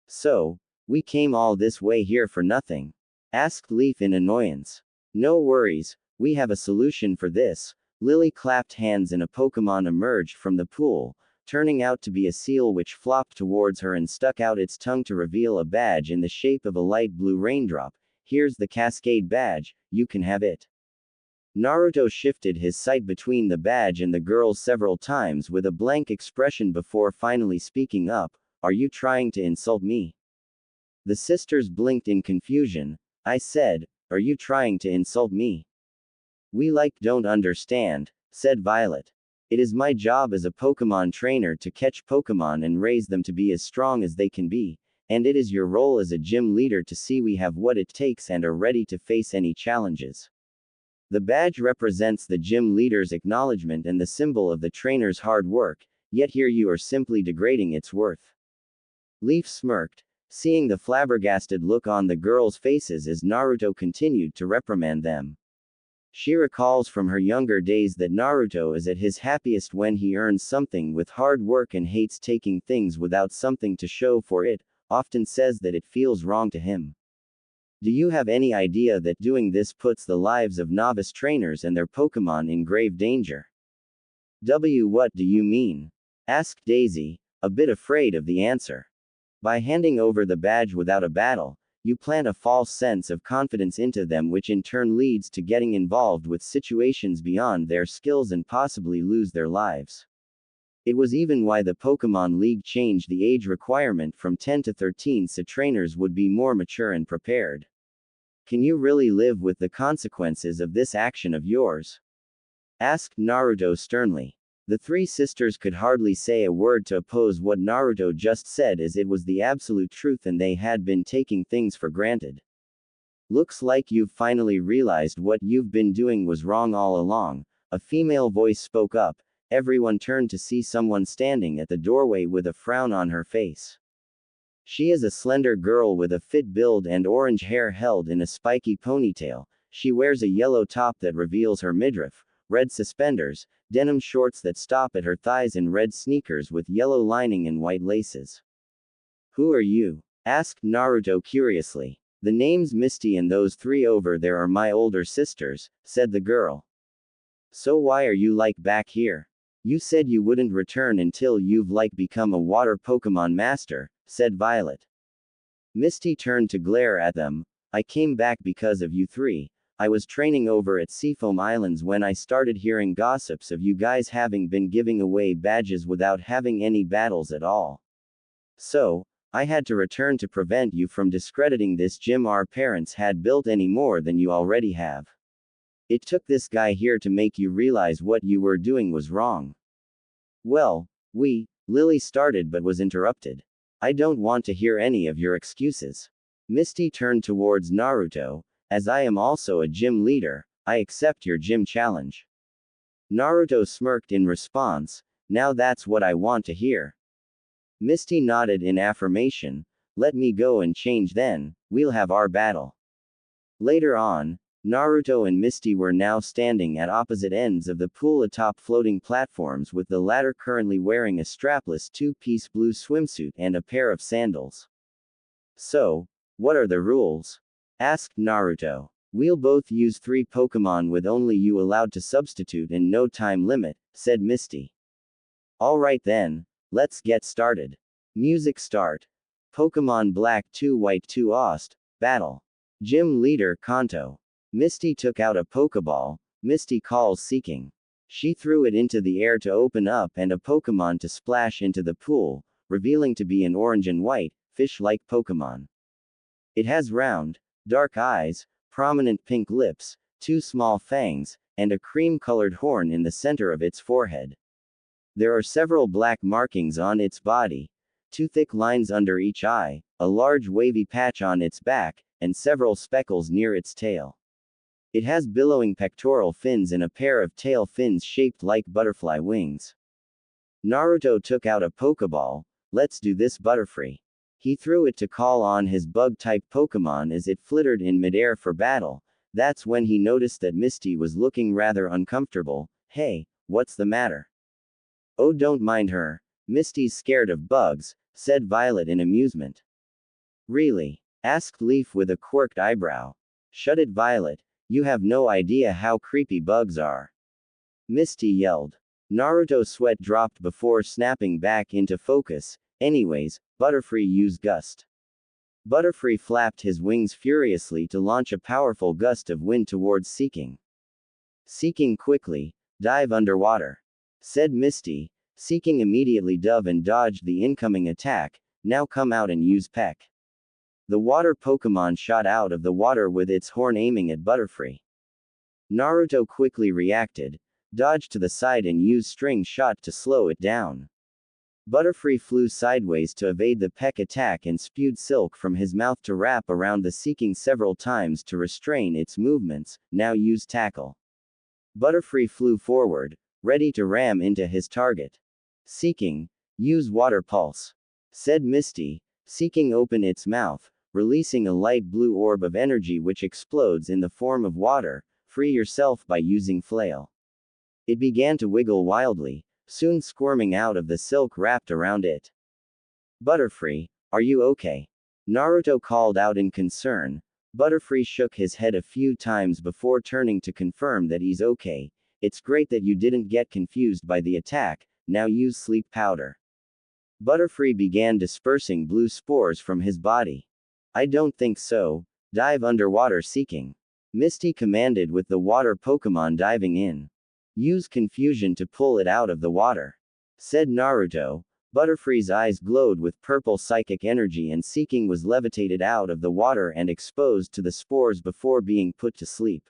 So, we came all this way here for nothing? Asked Leaf in annoyance. No worries, we have a solution for this. Lily clapped hands and a Pokémon emerged from the pool, turning out to be a seal which flopped towards her and stuck out its tongue to reveal a badge in the shape of a light blue raindrop. Here's the Cascade badge, you can have it. Naruto shifted his sight between the badge and the girls several times with a blank expression before finally speaking up. Are you trying to insult me? The sisters blinked in confusion. I said, are you trying to insult me? We don't understand, said Violet. It is my job as a Pokémon trainer to catch Pokémon and raise them to be as strong as they can be, and it is your role as a gym leader to see we have what it takes and are ready to face any challenges. The badge represents the gym leader's acknowledgement and the symbol of the trainer's hard work, yet here you are simply degrading its worth. Leaf smirked, seeing the flabbergasted look on the girls' faces as Naruto continued to reprimand them. She recalls from her younger days that Naruto is at his happiest when he earns something with hard work and hates taking things without something to show for it, often says that it feels wrong to him. Do you have any idea that doing this puts the lives of novice trainers and their Pokémon in grave danger? What do you mean? Asked Daisy, a bit afraid of the answer. By handing over the badge without a battle, you plant a false sense of confidence into them, which in turn leads to getting involved with situations beyond their skills and possibly lose their lives. It was even why the Pokémon League changed the age requirement from 10 to 13 so trainers would be more mature and prepared. Can you really live with the consequences of this action of yours? Asked Naruto sternly. The three sisters could hardly say a word to oppose what Naruto just said, as it was the absolute truth and they had been taking things for granted. Looks like you've finally realized what you've been doing was wrong all along, a female voice spoke up. Everyone turned to see someone standing at the doorway with a frown on her face. She is a slender girl with a fit build and orange hair held in a spiky ponytail. She wears a yellow top that reveals her midriff, red suspenders, denim shorts that stop at her thighs, and red sneakers with yellow lining and white laces. Who are you? Asked Naruto curiously. The name's Misty and those three over there are my older sisters, said the girl. So why are you back here? You said you wouldn't return until you've become a water Pokémon master, said Violet. Misty turned to glare at them. I came back because of you three. I was training over at Seafoam Islands when I started hearing gossips of you guys having been giving away badges without having any battles at all. So, I had to return to prevent you from discrediting this gym our parents had built any more than you already have. It took this guy here to make you realize what you were doing was wrong. Well, Lily started but was interrupted. I don't want to hear any of your excuses. Misty turned towards Naruto. As I am also a gym leader, I accept your gym challenge. Naruto smirked in response. Now that's what I want to hear. Misty nodded in affirmation. Let me go and change then, we'll have our battle. Later on, Naruto and Misty were now standing at opposite ends of the pool atop floating platforms, with the latter currently wearing a strapless two-piece blue swimsuit and a pair of sandals. So, what are the rules? Asked Naruto. We'll both use 3 Pokémon with only you allowed to substitute and no time limit, said Misty. Alright then, let's get started. Music start. Pokémon Black 2 White 2 Ost, battle. Gym leader Kanto. Misty took out a Pokéball. Misty calls seeking. She threw it into the air to open up and a Pokémon to splash into the pool, revealing to be an orange and white, fish-like Pokémon. It has round, dark eyes, prominent pink lips, 2 small fangs, and a cream-colored horn in the center of its forehead. There are several black markings on its body, 2 thick lines under each eye, a large wavy patch on its back, and several speckles near its tail. It has billowing pectoral fins and a pair of tail fins shaped like butterfly wings. Naruto took out a Pokéball. Let's do this, Butterfree. He threw it to call on his bug-type Pokémon as it flittered in midair for battle. That's when he noticed that Misty was looking rather uncomfortable. Hey, what's the matter? Oh, don't mind her. Misty's scared of bugs, said Violet in amusement. Really? Asked Leaf with a quirked eyebrow. Shut it, Violet. You have no idea how creepy bugs are. Misty yelled. Naruto's sweat dropped before snapping back into focus. Anyways, Butterfree used Gust. Butterfree flapped his wings furiously to launch a powerful gust of wind towards Seeking. Seeking quickly, dive underwater, said Misty. Seeking immediately dove and dodged the incoming attack. Now come out and use Peck. The water Pokemon shot out of the water with its horn aiming at Butterfree. Naruto quickly reacted, dodged to the side and used String Shot to slow it down. Butterfree flew sideways to evade the Peck attack and spewed silk from his mouth to wrap around the Seeking several times to restrain its movements. Now use Tackle. Butterfree flew forward, ready to ram into his target. Seeking, use Water Pulse, said Misty. Seeking open its mouth, releasing a light blue orb of energy which explodes in the form of water. Free yourself by using Flail. It began to wiggle wildly, soon squirming out of the silk wrapped around it. Butterfree, are you okay? Naruto called out in concern. Butterfree shook his head a few times before turning to confirm that he's okay. It's great that you didn't get confused by the attack. Now use Sleep Powder. Butterfree began dispersing blue spores from his body. I don't think so. Dive underwater. Seeking. Misty commanded with the water Pokemon diving in. Use Confusion to pull it out of the water, said Naruto. Butterfree's eyes glowed with purple psychic energy and Seeking was levitated out of the water and exposed to the spores before being put to sleep.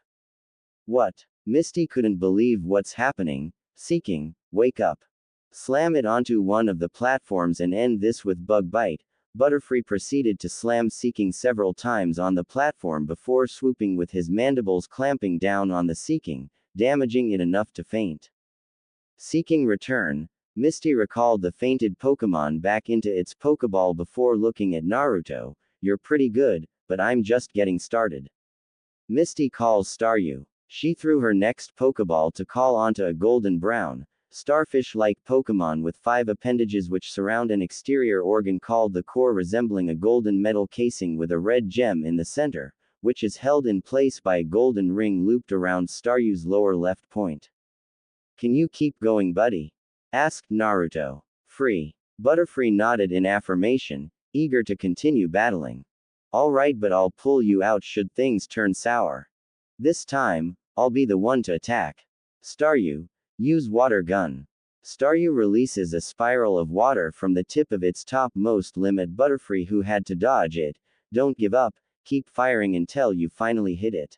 What? Misty couldn't believe what's happening. Seeking, wake up. Slam it onto one of the platforms and end this with Bug Bite. Butterfree proceeded to slam Seeking several times on the platform before swooping with his mandibles clamping down on the Seeking, damaging it enough to faint. Seeking return. Misty recalled the fainted Pokemon back into its Pokeball before looking at Naruto. You're pretty good, but I'm just getting started. Misty calls Staryu. She threw her next Pokeball to call onto a golden brown, starfish-like Pokemon with 5 appendages which surround an exterior organ called the core resembling a golden metal casing with a red gem in the center, which is held in place by a golden ring looped around Staryu's lower left point. Can you keep going, buddy? Asked Naruto. Free. Butterfree nodded in affirmation, eager to continue battling. Alright, but I'll pull you out should things turn sour. This time, I'll be the one to attack. Staryu, use Water Gun. Staryu releases a spiral of water from the tip of its topmost limb at Butterfree, who had to dodge it. Don't give up, keep firing until you finally hit it.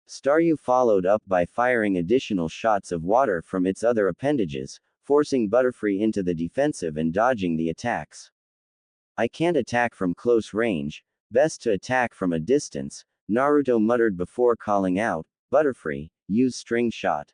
Staryu followed up by firing additional shots of water from its other appendages, forcing Butterfree into the defensive and dodging the attacks. I can't attack from close range, best to attack from a distance, Naruto muttered before calling out, Butterfree, use String Shot.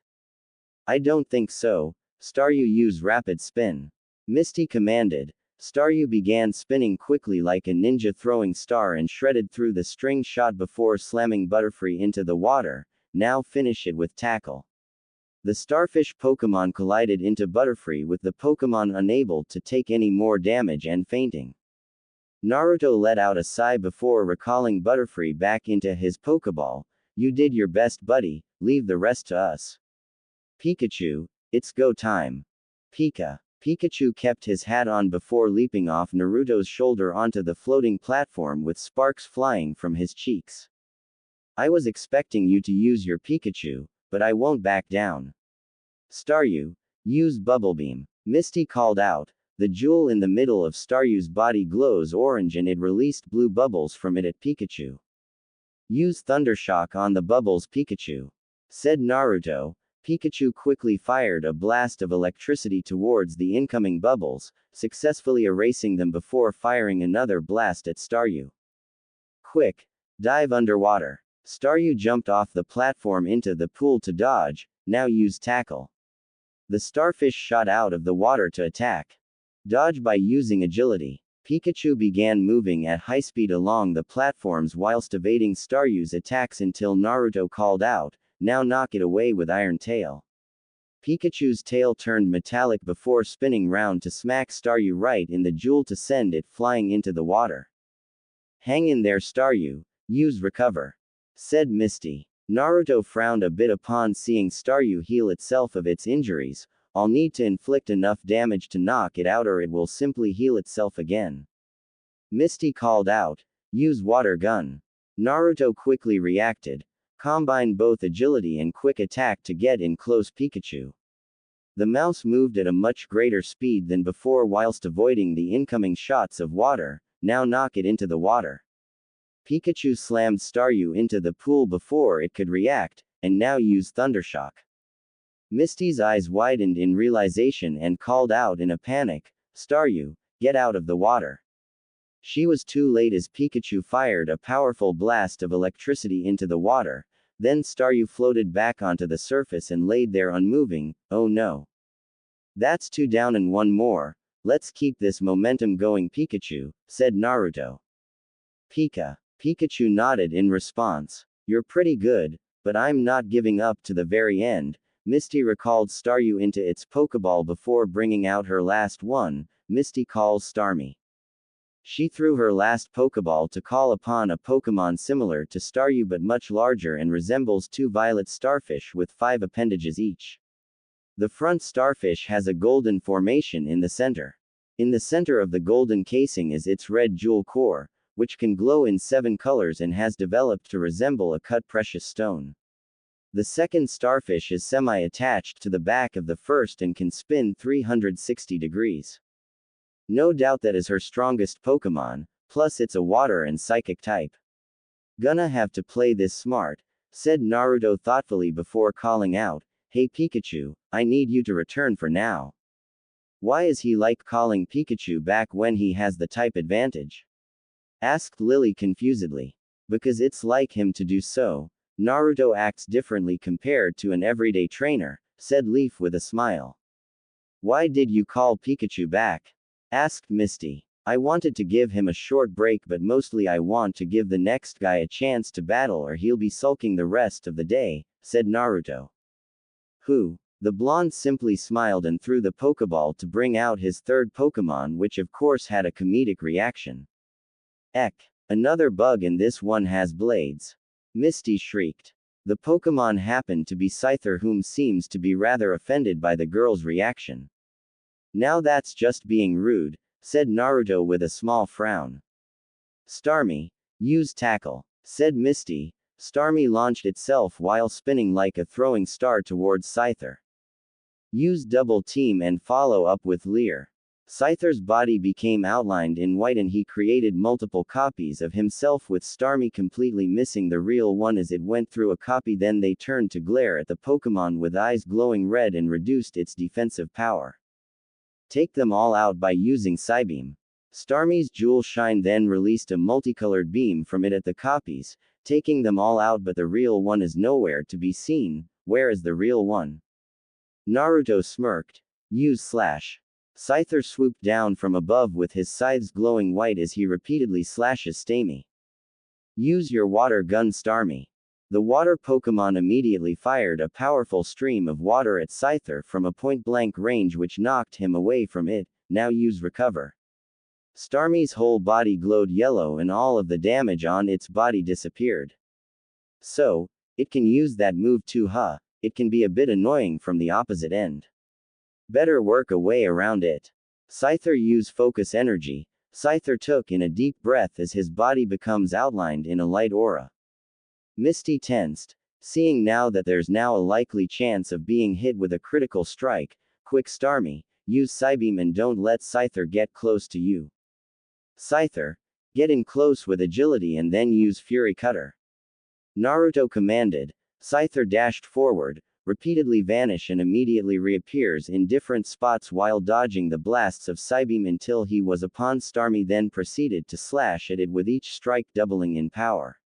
I don't think so. Staryu, use Rapid Spin. Misty commanded. Staryu began spinning quickly like a ninja throwing star and shredded through the String Shot before slamming Butterfree into the water. Now finish it with Tackle. The starfish Pokemon collided into Butterfree with the Pokemon unable to take any more damage and fainting. Naruto let out a sigh before recalling Butterfree back into his Pokeball. You did your best, buddy, leave the rest to us. Pikachu, it's go time. Pikachu kept his hat on before leaping off Naruto's shoulder onto the floating platform with sparks flying from his cheeks. I was expecting you to use your Pikachu, but I won't back down. Staryu, use Bubble Beam. Misty called out. The jewel in the middle of Staryu's body glows orange and it released blue bubbles from it at Pikachu. Use Thundershock on the bubbles, Pikachu, said Naruto. Pikachu quickly fired a blast of electricity towards the incoming bubbles, successfully erasing them before firing another blast at Staryu. Quick! Dive underwater. Staryu jumped off the platform into the pool to dodge. Now use Tackle. The starfish shot out of the water to attack. Dodge by using Agility. Pikachu began moving at high speed along the platforms whilst evading Staryu's attacks until Naruto called out, now knock it away with Iron Tail. Pikachu's tail turned metallic before spinning round to smack Staryu right in the jewel to send it flying into the water. Hang in there, Staryu, use Recover, said Misty. Naruto frowned a bit upon seeing Staryu heal itself of its injuries. I'll need to inflict enough damage to knock it out or it will simply heal itself again. Misty called out, use Water Gun. Naruto quickly reacted. Combine both agility and quick attack to get in close Pikachu. The mouse moved at a much greater speed than before whilst avoiding the incoming shots of water. Now knock it into the water. Pikachu slammed Staryu into the pool before it could react, and now used Thundershock. Misty's eyes widened in realization and called out in a panic, "Staryu, get out of the water." She was too late as Pikachu fired a powerful blast of electricity into the water. Then Staryu floated back onto the surface and laid there unmoving. "Oh no. That's 2 down and 1 more. Let's keep this momentum going, Pikachu," said Naruto. Pikachu nodded in response. "You're pretty good, but I'm not giving up to the very end." Misty recalled Staryu into its Pokeball before bringing out her last one. Misty calls Starmie. She threw her last Pokeball to call upon a Pokémon similar to Staryu but much larger and resembles 2 violet starfish with 5 appendages each. The front starfish has a golden formation in the center. In the center of the golden casing is its red jewel core, which can glow in 7 colors and has developed to resemble a cut precious stone. The second starfish is semi-attached to the back of the first and can spin 360 degrees. No doubt that is her strongest Pokemon, plus it's a water and psychic type. "Gonna have to play this smart," said Naruto thoughtfully before calling out, "Hey Pikachu, I need you to return for now." Why is he like calling Pikachu back when he has the type advantage? Asked Lily confusedly. Because it's like him to do so. Naruto acts differently compared to an everyday trainer, said Leaf with a smile. "Why did you call Pikachu back?" asked Misty. "I wanted to give him a short break, but mostly I want to give the next guy a chance to battle or he'll be sulking the rest of the day," said Naruto. "Who?" The blonde simply smiled and threw the Pokeball to bring out his third Pokemon, which of course had a comedic reaction. "Eck! Another bug, and this one has blades!" Misty shrieked. The Pokemon happened to be Scyther, whom seems to be rather offended by the girl's reaction. "Now that's just being rude," said Naruto with a small frown. "Starmie, use Tackle," said Misty. Starmie launched itself while spinning like a throwing star towards Scyther. "Use Double Team and follow up with Leer." Scyther's body became outlined in white and he created multiple copies of himself with Starmie completely missing the real one as it went through a copy. Then they turned to glare at the Pokemon with eyes glowing red and reduced its defensive power. "Take them all out by using Psybeam." Starmie's Jewel Shine then released a multicolored beam from it at the copies, taking them all out, but the real one is nowhere to be seen. "Where is the real one?" Naruto smirked. "Use Slash." Scyther swooped down from above with his scythes glowing white as he repeatedly slashes Starmie. "Use your water gun, Starmie." The water Pokemon immediately fired a powerful stream of water at Scyther from a point-blank range which knocked him away from it. "Now use Recover." Starmie's whole body glowed yellow and all of the damage on its body disappeared. "So, it can use that move too, huh? It can be a bit annoying from the opposite end. Better work a way around it." Scyther use Focus Energy. Scyther took in a deep breath as his body becomes outlined in a light aura. Misty tensed, seeing now that there's now a likely chance of being hit with a critical strike. "Quick Starmie, use Psybeam and don't let Scyther get close to you." "Scyther, get in close with agility and then use Fury Cutter." Naruto commanded. Scyther dashed forward, repeatedly vanish and immediately reappears in different spots while dodging the blasts of Psybeam until he was upon Starmie, then proceeded to slash at it with each strike doubling in power.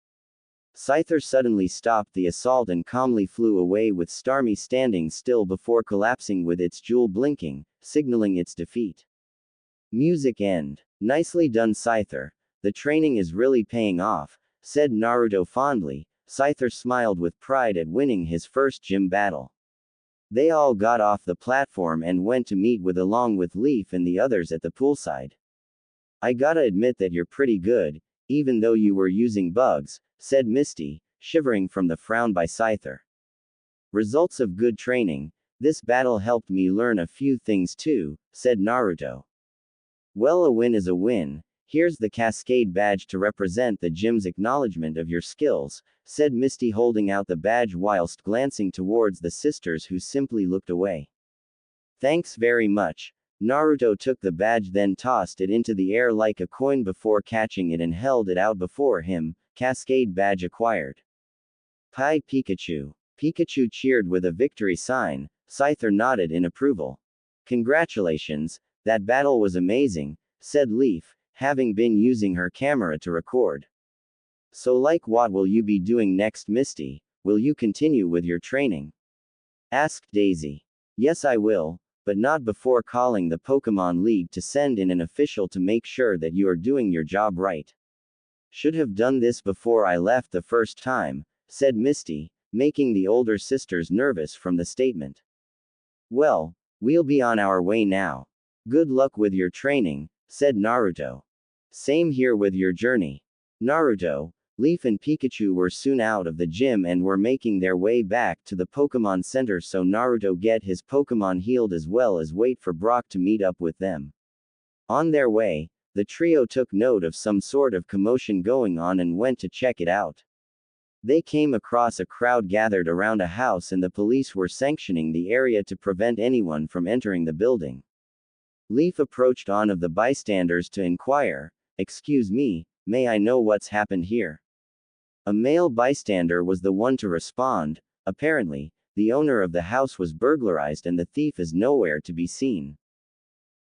Scyther suddenly stopped the assault and calmly flew away with Starmie standing still before collapsing with its jewel blinking, signaling its defeat. Music end. "Nicely done, Scyther. The training is really paying off," said Naruto fondly. Scyther smiled with pride at winning his first gym battle. They all got off the platform and went to meet with along with Leaf and the others at the poolside. "I gotta admit that you're pretty good, even though you were using bugs," said Misty, shivering from the frown by Scyther. "Results of good training. This battle helped me learn a few things too," said Naruto. "Well, a win is a win. Here's the Cascade badge to represent the gym's acknowledgement of your skills," said Misty, holding out the badge whilst glancing towards the sisters who simply looked away. Thanks very much. Naruto took the badge, then tossed it into the air like a coin before catching it and held it out before him. Cascade badge acquired. Pi Pikachu. Pikachu cheered with a victory sign. Scyther nodded in approval. Congratulations, that battle was amazing, said Leaf, having been using her camera to record. So like what will you be doing next, Misty? Will you continue with your training? Asked Daisy. Yes, I will, but not before calling the Pokémon League to send in an official to make sure that you are doing your job right. Should have done this before I left the first time, said Misty, making the older sisters nervous from the statement. Well, we'll be on our way now. Good luck with your training, said Naruto. Same here with your journey. Naruto, Leaf and Pikachu were soon out of the gym and were making their way back to the Pokémon Center so Naruto get his Pokémon healed as well as wait for Brock to meet up with them. On their way, the trio took note of some sort of commotion going on and went to check it out. They came across a crowd gathered around a house and the police were sanctioning the area to prevent anyone from entering the building. Leaf approached one of the bystanders to inquire, "Excuse me, may I know what's happened here?" A male bystander was the one to respond. Apparently, the owner of the house was burglarized and the thief is nowhere to be seen.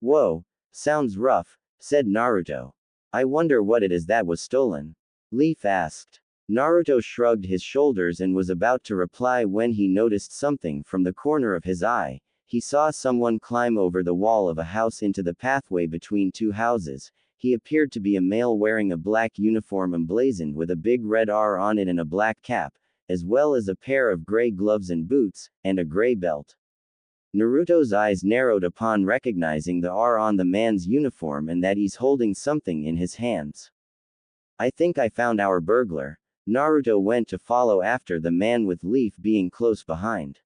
Whoa, sounds rough, said Naruto. I wonder what it is that was stolen. Leaf asked. Naruto shrugged his shoulders and was about to reply when he noticed something from the corner of his eye. He saw someone climb over the wall of a house into the pathway between two houses. He appeared to be a male wearing a black uniform emblazoned with a big red R on it and a black cap, as well as a pair of gray gloves and boots, and a gray belt. Naruto's eyes narrowed upon recognizing the R on the man's uniform and that he's holding something in his hands. I think I found our burglar. Naruto went to follow after the man with Leaf being close behind.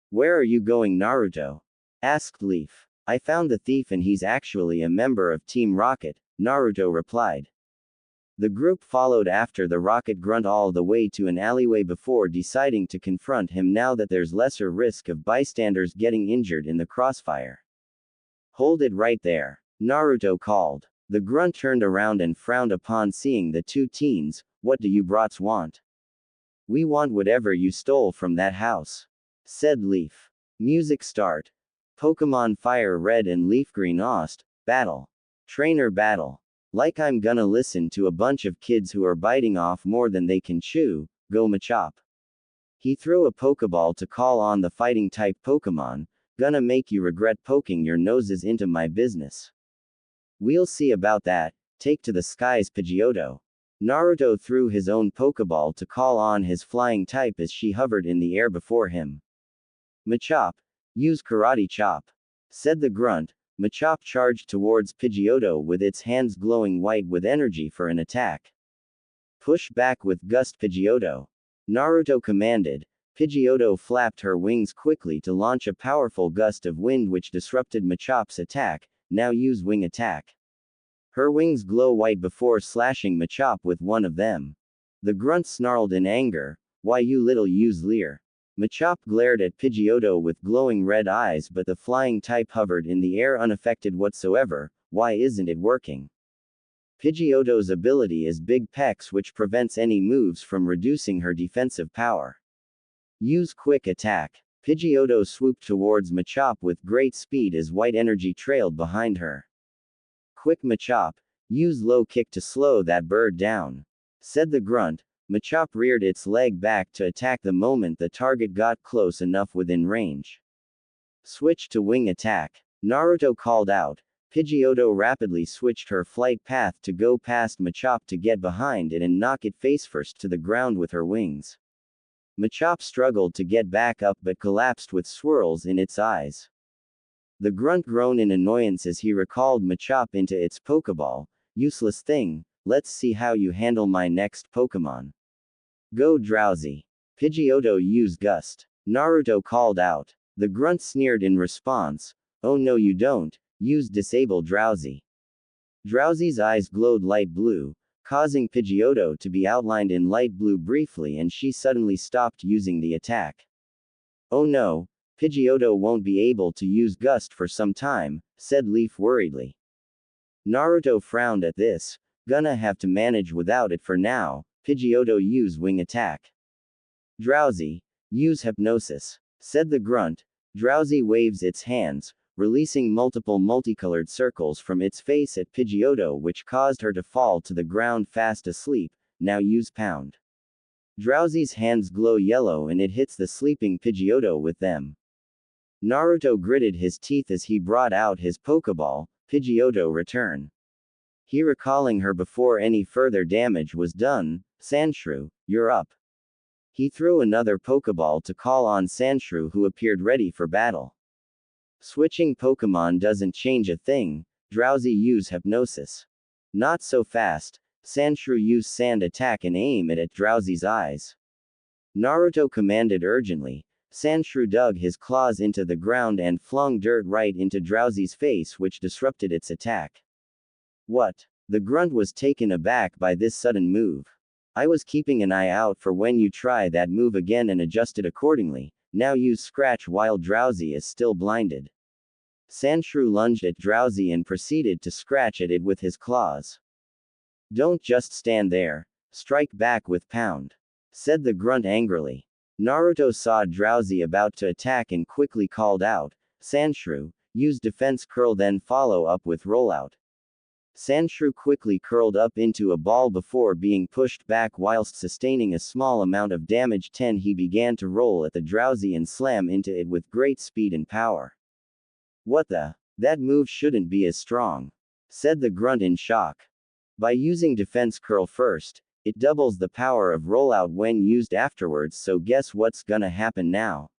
Where are you going, Naruto? Asked Leaf. I found the thief and he's actually a member of Team Rocket, Naruto replied. The group followed after the Rocket Grunt all the way to an alleyway before deciding to confront him now that there's lesser risk of bystanders getting injured in the crossfire. Hold it right there, Naruto called. The grunt turned around and frowned upon seeing the two teens. What do you brats want? We want whatever you stole from that house, said Leaf. Music start. Pokémon Fire Red and Leaf Green Ost, battle. Trainer battle. Like I'm gonna listen to a bunch of kids who are biting off more than they can chew, go Machop. He threw a Pokeball to call on the fighting type Pokémon, gonna make you regret poking your noses into my business. We'll see about that, take to the skies Pidgeotto. Naruto threw his own Pokeball to call on his flying type as she hovered in the air before him. Machop, use Karate Chop, said the grunt. Machop charged towards Pidgeotto with its hands glowing white with energy for an attack. Push back with Gust Pidgeotto, Naruto commanded. Pidgeotto flapped her wings quickly to launch a powerful gust of wind which disrupted Machop's attack. Now use Wing Attack. Her wings glow white before slashing Machop with one of them. The grunt snarled in anger, why you little use Leer. Machop glared at Pidgeotto with glowing red eyes but the flying type hovered in the air unaffected whatsoever. Why isn't it working? Pidgeotto's ability is Big Pecs which prevents any moves from reducing her defensive power. Use Quick Attack. Pidgeotto swooped towards Machop with great speed as white energy trailed behind her. Quick Machop, use Low Kick to slow that bird down, said the grunt. Machop reared its leg back to attack the moment the target got close enough within range. Switch to Wing Attack, Naruto called out. Pidgeotto rapidly switched her flight path to go past Machop to get behind it and knock it face-first to the ground with her wings. Machop struggled to get back up but collapsed with swirls in its eyes. The grunt groaned in annoyance as he recalled Machop into its Pokeball. Useless thing, let's see how you handle my next Pokemon. Go Drowsy. Pidgeotto use Gust, Naruto called out. The grunt sneered in response. Oh no you don't, use Disable Drowsy. Drowsy's eyes glowed light blue, causing Pidgeotto to be outlined in light blue briefly and she suddenly stopped using the attack. Oh no, Pidgeotto won't be able to use Gust for some time, said Leaf worriedly. Naruto frowned at this. Gonna have to manage without it for now. Pidgeotto use Wing Attack. Drowsy, use Hypnosis, said the grunt. Drowsy waves its hands, releasing multiple multicolored circles from its face at Pidgeotto, which caused her to fall to the ground fast asleep. Now use Pound. Drowsy's hands glow yellow and it hits the sleeping Pidgeotto with them. Naruto gritted his teeth as he brought out his Pokeball. Pidgeotto return. He recalling her before any further damage was done. Sandshrew, you're up. He threw another Pokeball to call on Sandshrew, who appeared ready for battle. Switching Pokemon doesn't change a thing. Drowsy use Hypnosis. Not so fast. Sandshrew use Sand Attack and aim it at Drowsy's eyes. Naruto commanded urgently. Sandshrew dug his claws into the ground and flung dirt right into Drowsy's face, which disrupted its attack. What? The grunt was taken aback by this sudden move. I was keeping an eye out for when you try that move again and adjusted accordingly. Now use Scratch while Drowsy is still blinded. Sandshrew lunged at Drowsy and proceeded to scratch at it with his claws. Don't just stand there. Strike back with Pound, said the grunt angrily. Naruto saw Drowsy about to attack and quickly called out, Sandshrew, use Defense Curl, then follow up with Rollout. Sandshrew quickly curled up into a ball before being pushed back whilst sustaining a small amount of damage. He began to roll at the Drowsy and slam into it with great speed and power. What the? That move shouldn't be as strong, said the grunt in shock. By using Defense Curl first, it doubles the power of Rollout when used afterwards, so guess what's gonna happen now?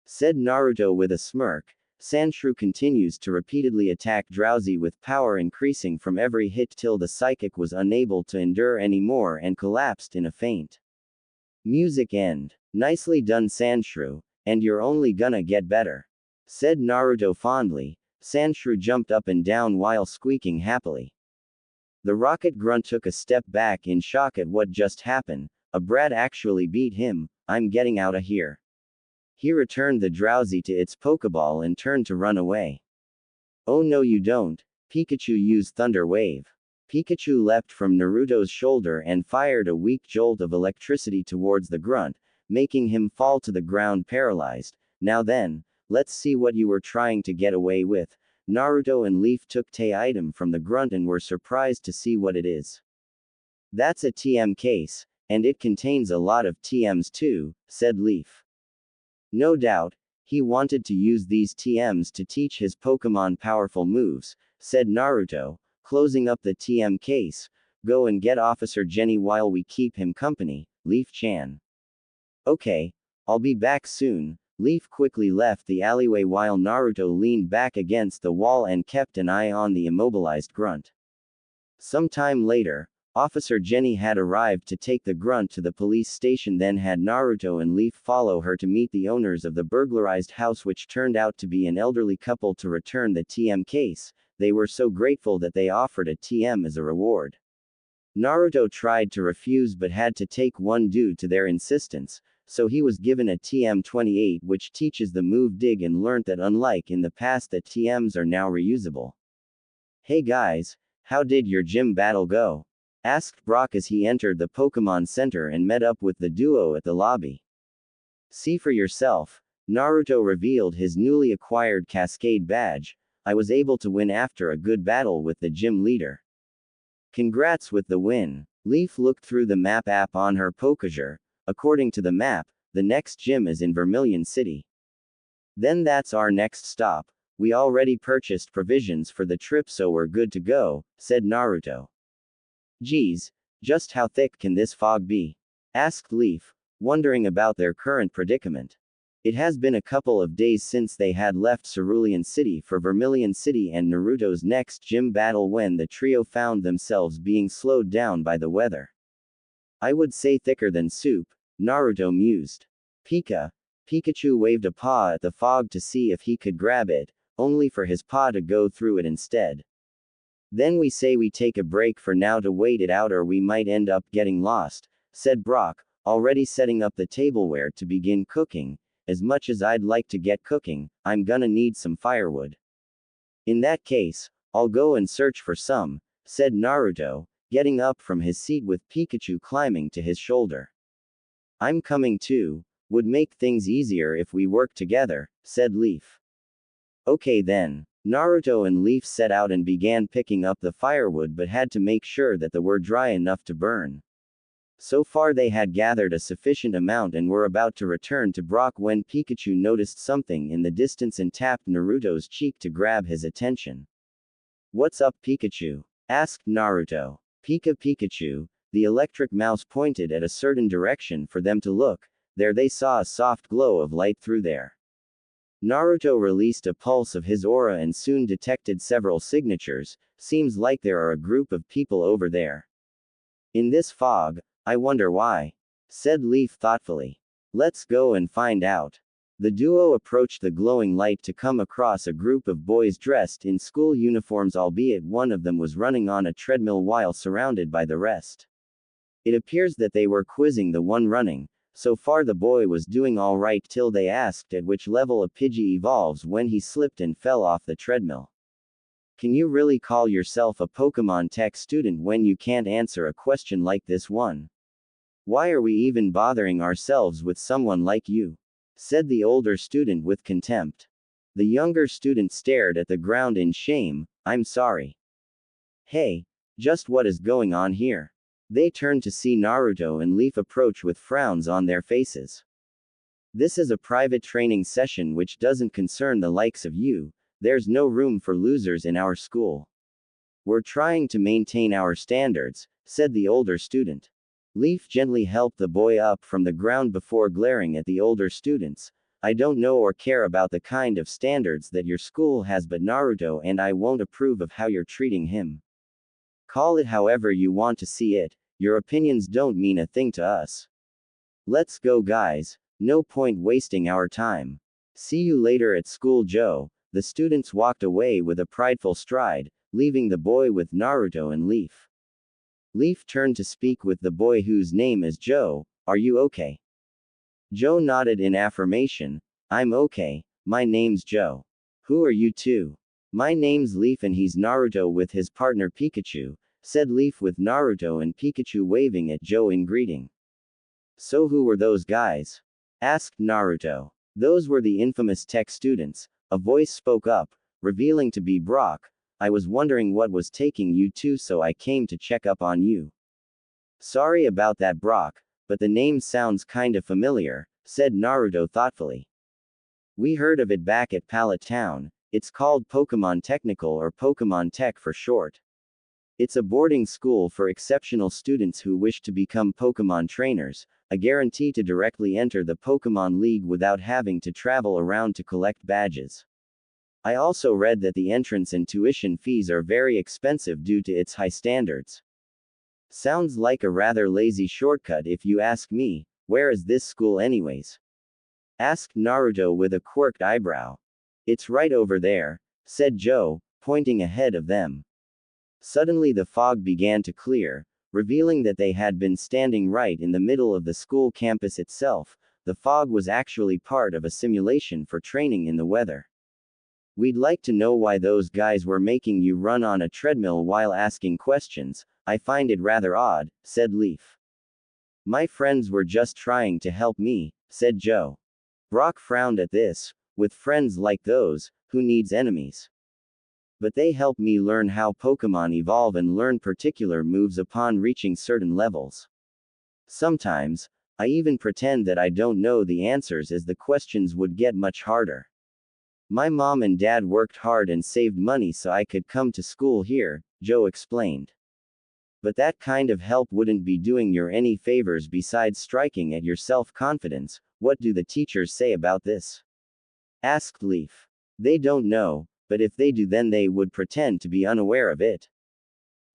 Said Naruto with a smirk. Sandshrew continues to repeatedly attack Drowsy with power increasing from every hit till the psychic was unable to endure anymore and collapsed in a faint. Music end. Nicely done, Sandshrew, and you're only gonna get better, said Naruto fondly. Sandshrew jumped up and down while squeaking happily. The rocket grunt took a step back in shock at what just happened. A brat actually beat him. I'm getting out of here. He returned the Drowsy to its Pokeball and turned to run away. Oh no you don't. Pikachu used Thunder Wave. Pikachu leapt from Naruto's shoulder and fired a weak jolt of electricity towards the grunt, making him fall to the ground paralyzed. Now then, let's see what you were trying to get away with. Naruto and Leaf took the item from the grunt and were surprised to see what it is. That's a TM case, and it contains a lot of TMs too, said Leaf. No doubt, he wanted to use these TMs to teach his Pokemon powerful moves, said Naruto, closing up the TM case. Go and get Officer Jenny while we keep him company, Leaf-chan. Okay, I'll be back soon. Leaf quickly left the alleyway while Naruto leaned back against the wall and kept an eye on the immobilized grunt. Some time later, Officer Jenny had arrived to take the grunt to the police station, then had Naruto and Leaf follow her to meet the owners of the burglarized house, which turned out to be an elderly couple, to return the TM case. They were so grateful that they offered a TM as a reward. Naruto tried to refuse but had to take one due to their insistence, so he was given a TM-28, which teaches the move Dig, and learnt that unlike in the past that TMs are now reusable. Hey guys, how did your gym battle go? Asked Brock as he entered the Pokemon Center and met up with the duo at the lobby. See for yourself. Naruto revealed his newly acquired Cascade badge. I was able to win after a good battle with the gym leader. Congrats with the win. Leaf looked through the map app on her Pokémon. According to the map, the next gym is in Vermilion City. Then that's our next stop. We already purchased provisions for the trip, so we're good to go, said Naruto. Geez, just how thick can this fog be? Asked Leaf, wondering about their current predicament. It has been a couple of days since they had left Cerulean City for Vermilion City and Naruto's next gym battle when the trio found themselves being slowed down by the weather. I would say thicker than soup, Naruto mused. Pikachu waved a paw at the fog to see if he could grab it, only for his paw to go through it instead. Then we say we take a break for now to wait it out, or we might end up getting lost, said Brock, already setting up the tableware to begin cooking. as much as I'd like to get cooking, I'm gonna need some firewood. In that case, I'll go and search for some, said Naruto, getting up from his seat with Pikachu climbing to his shoulder. I'm coming too, would make things easier if we work together, said Leaf. Okay then. Naruto and Leaf set out and began picking up the firewood but had to make sure that they were dry enough to burn. So far they had gathered a sufficient amount and were about to return to Brock when Pikachu noticed something in the distance and tapped Naruto's cheek to grab his attention. What's up, Pikachu? Asked Naruto. Pikachu, the electric mouse pointed at a certain direction for them to look. There they saw a soft glow of light through there. Naruto released a pulse of his aura and soon detected several signatures. Seems like there are a group of people over there. In this fog, I wonder why, said Leaf thoughtfully. Let's go and find out. The duo approached the glowing light to come across a group of boys dressed in school uniforms, albeit one of them was running on a treadmill while surrounded by the rest. It appears that they were quizzing the one running. So far the boy was doing alright till they asked at which level a Pidgey evolves when he slipped and fell off the treadmill. Can you really call yourself a Pokémon tech student when you can't answer a question like this one? Why are we even bothering ourselves with someone like you? Said the older student with contempt. The younger student stared at the ground in shame. I'm sorry. Hey, just what is going on here? They turned to see Naruto and Leaf approach with frowns on their faces. This is a private training session which doesn't concern the likes of you. There's no room for losers in our school. We're trying to maintain our standards, said the older student. Leaf gently helped the boy up from the ground before glaring at the older students. I don't know or care about the kind of standards that your school has, but Naruto and I won't approve of how you're treating him. Call it however you want to see it, your opinions don't mean a thing to us. Let's go, guys, no point wasting our time. See you later at school, Joe. The students walked away with a prideful stride, leaving the boy with Naruto and Leaf. Leaf turned to speak with the boy whose name is Joe. Are you okay? Joe nodded in affirmation. I'm okay, my name's Joe. Who are you two? My name's Leaf and he's Naruto with his partner Pikachu, said Leaf with Naruto and Pikachu waving at Joe in greeting. So who were those guys? Asked Naruto. Those were the infamous tech students, a voice spoke up, revealing to be Brock. I was wondering what was taking you two, so I came to check up on you. Sorry about that, Brock, but the name sounds kinda familiar, said Naruto thoughtfully. We heard of it back at Pallet Town. It's called Pokémon Technical or Pokémon Tech for short. It's a boarding school for exceptional students who wish to become Pokémon trainers, a guarantee to directly enter the Pokémon League without having to travel around to collect badges. I also read that the entrance and tuition fees are very expensive due to its high standards. Sounds like a rather lazy shortcut if you ask me. Where is this school anyways? Asked Naruto with a quirked eyebrow. It's right over there, said Joe, pointing ahead of them. Suddenly the fog began to clear, revealing that they had been standing right in the middle of the school campus itself. The fog was actually part of a simulation for training in the weather. We'd like to know why those guys were making you run on a treadmill while asking questions. I find it rather odd, said Leaf. My friends were just trying to help me, said Joe. Brock frowned at this. With friends like those, who needs enemies? But they help me learn how Pokémon evolve and learn particular moves upon reaching certain levels. Sometimes, I even pretend that I don't know the answers as the questions would get much harder. My mom and dad worked hard and saved money so I could come to school here, Joe explained. But that kind of help wouldn't be doing you any favors besides striking at your self-confidence. What do the teachers say about this? Asked Leaf. They don't know, but if they do then they would pretend to be unaware of it.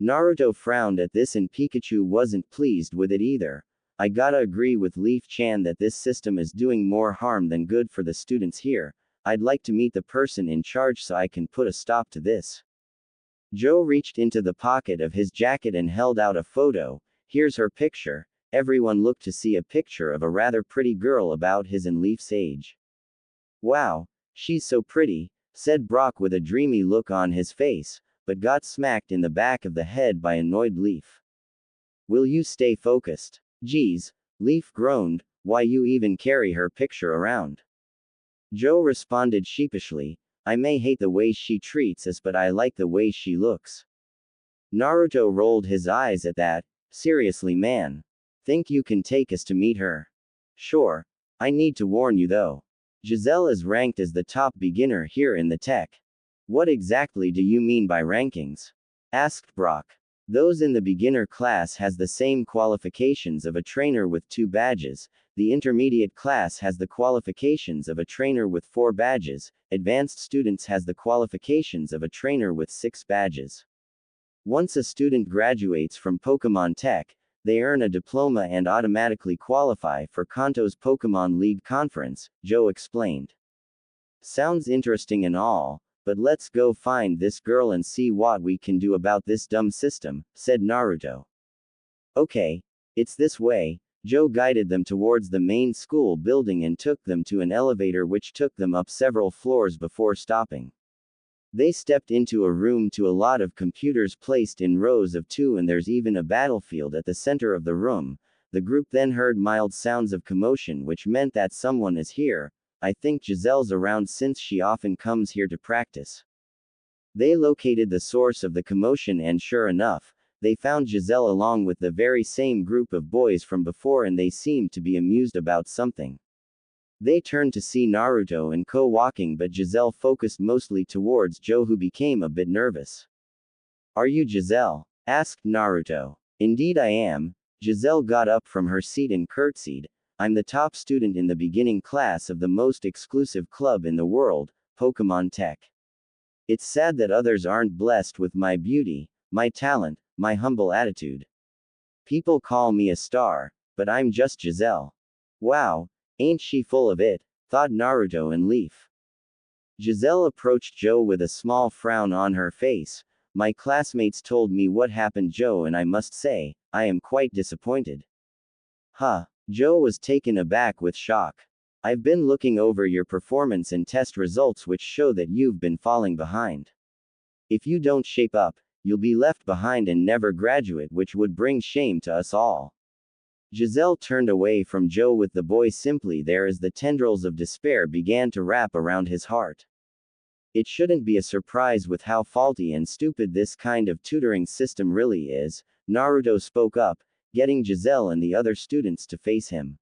Naruto frowned at this and Pikachu wasn't pleased with it either. I gotta agree with Leaf-chan that this system is doing more harm than good for the students here. I'd like to meet the person in charge so I can put a stop to this. Joe reached into the pocket of his jacket and held out a photo. Here's her picture. Everyone looked to see a picture of a rather pretty girl about his and Leaf's age. Wow, she's so pretty, said Brock with a dreamy look on his face, but got smacked in the back of the head by annoyed Leaf. Will you stay focused? Geez, Leaf groaned, why you even carry her picture around? Joe responded sheepishly, I may hate the way she treats us, but I like the way she looks. Naruto rolled his eyes at that. Seriously, man. Think you can take us to meet her? Sure. I need to warn you though. Giselle is ranked as the top beginner here in the tech. What exactly do you mean by rankings? Asked Brock. Those in the beginner class has the same qualifications of a trainer with 2 badges, the intermediate class has the qualifications of a trainer with 4 badges, advanced students has the qualifications of a trainer with 6 badges. Once a student graduates from Pokémon Tech, they earn a diploma and automatically qualify for Kanto's Pokémon League Conference, Joe explained. Sounds interesting and all, but let's go find this girl and see what we can do about this dumb system, said Naruto. Okay, it's this way. Joe guided them towards the main school building and took them to an elevator which took them up several floors before stopping. They stepped into a room to a lot of computers placed in rows of 2 and there's even a battlefield at the center of the room. The group then heard mild sounds of commotion which meant that someone is here. I think Giselle's around since she often comes here to practice. They located the source of the commotion and sure enough, they found Giselle along with the very same group of boys from before and they seemed to be amused about something. They turned to see Naruto and Ko walking but Giselle focused mostly towards Joe who became a bit nervous. Are you Giselle? Asked Naruto. Indeed I am. Giselle got up from her seat and curtsied. I'm the top student in the beginning class of the most exclusive club in the world, Pokémon Tech. It's sad that others aren't blessed with my beauty, my talent, my humble attitude. People call me a star, but I'm just Giselle. Wow, ain't she full of it, thought Naruto and Leaf. Giselle approached Joe with a small frown on her face. My classmates told me what happened, Joe, and I must say, I am quite disappointed. Huh. Joe was taken aback with shock. I've been looking over your performance and test results which show that you've been falling behind. If you don't shape up, you'll be left behind and never graduate, which would bring shame to us all. Giselle turned away from Joe with the boy simply there as the tendrils of despair began to wrap around his heart. It shouldn't be a surprise with how faulty and stupid this kind of tutoring system really is, Naruto spoke up, getting Giselle and the other students to face him.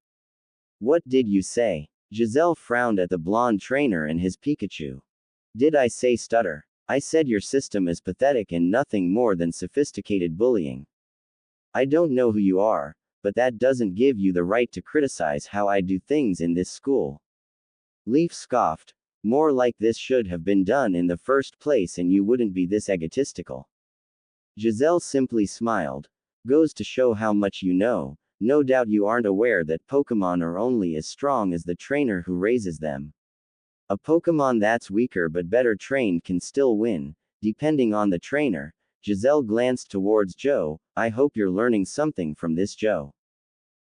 What did you say? Giselle frowned at the blonde trainer and his Pikachu. Did I say stutter? I said your system is pathetic and nothing more than sophisticated bullying. I don't know who you are, but that doesn't give you the right to criticize how I do things in this school. Leaf scoffed. More like this should have been done in the first place and you wouldn't be this egotistical. Giselle simply smiled. Goes to show how much you know. No doubt you aren't aware that Pokémon are only as strong as the trainer who raises them. A Pokémon that's weaker but better trained can still win, depending on the trainer. Giselle glanced towards Joe. I hope you're learning something from this, Joe.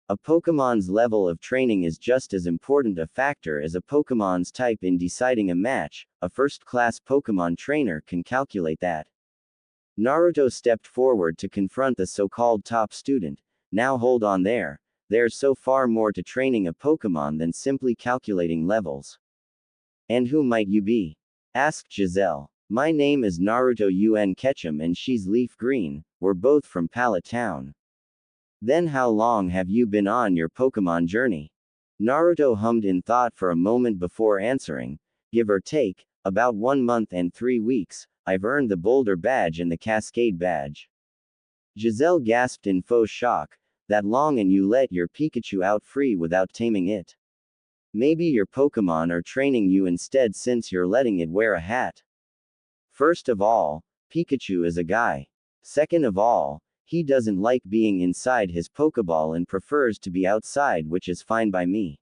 A Pokémon's level of training is just as important a factor as a Pokémon's type in deciding a match. A first-class Pokémon trainer can calculate that. Naruto stepped forward to confront the so-called top student. Now hold on there. There's so far more to training a Pokémon than simply calculating levels. And who might you be? Asked Giselle. My name is Naruto Un Ketchum and she's Leaf Green. We're both from Pallet Town. Then how long have you been on your Pokémon journey? Naruto hummed in thought for a moment before answering. Give or take, about 1 month and 3 weeks. I've earned the Boulder Badge and the Cascade Badge. Giselle gasped in faux shock. That long and you let your Pikachu out free without taming it? Maybe your Pokémon are training you instead since you're letting it wear a hat. First of all, Pikachu is a guy. Second of all, he doesn't like being inside his Pokéball and prefers to be outside, which is fine by me.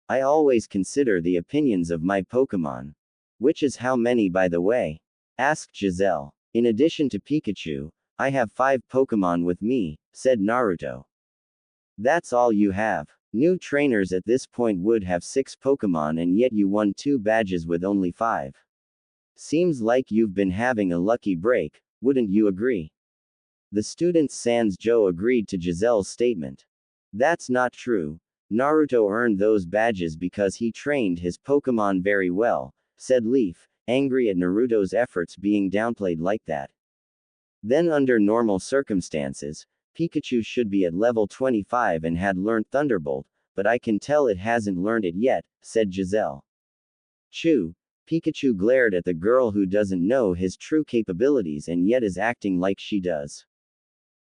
I always consider the opinions of my Pokémon. Which is how many, by the way? Asked Giselle. In addition to Pikachu, I have 5 Pokémon with me, said Naruto. That's all you have? New trainers at this point would have 6 Pokémon and yet you won 2 badges with only 5. Seems like you've been having a lucky break, wouldn't you agree? The student Sans Joe agreed to Giselle's statement. That's not true. Naruto earned those badges because he trained his Pokémon very well, said Leaf, angry at Naruto's efforts being downplayed like that. Then under normal circumstances, Pikachu should be at level 25 and had learned Thunderbolt, but I can tell it hasn't learned it yet, said Giselle. Chew. Pikachu glared at the girl who doesn't know his true capabilities and yet is acting like she does.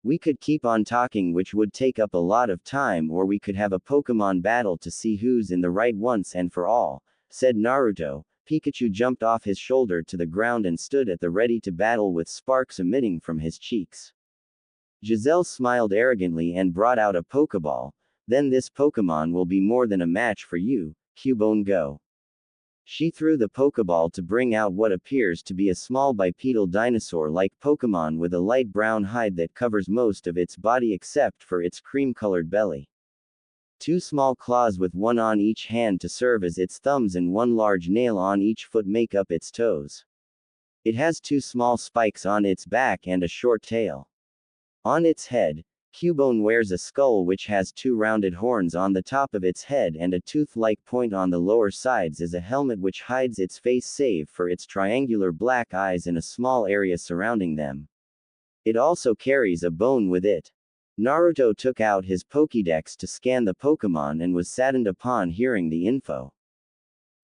We could keep on talking, which would take up a lot of time, or we could have a Pokemon battle to see who's in the right once and for all, said Naruto. Pikachu jumped off his shoulder to the ground and stood at the ready to battle with sparks emitting from his cheeks. Giselle smiled arrogantly and brought out a Pokeball. Then this Pokemon will be more than a match for you, Cubone, go. She threw the Pokeball to bring out what appears to be a small bipedal dinosaur-like Pokemon with a light brown hide that covers most of its body except for its cream-colored belly. 2 small claws with one on each hand to serve as its thumbs and 1 large nail on each foot make up its toes. It has 2 small spikes on its back and a short tail. On its head, Cubone wears a skull which has 2 rounded horns on the top of its head and a tooth-like point on the lower sides as a helmet which hides its face save for its triangular black eyes and a small area surrounding them. It also carries a bone with it. Naruto took out his Pokédex to scan the Pokémon and was saddened upon hearing the info.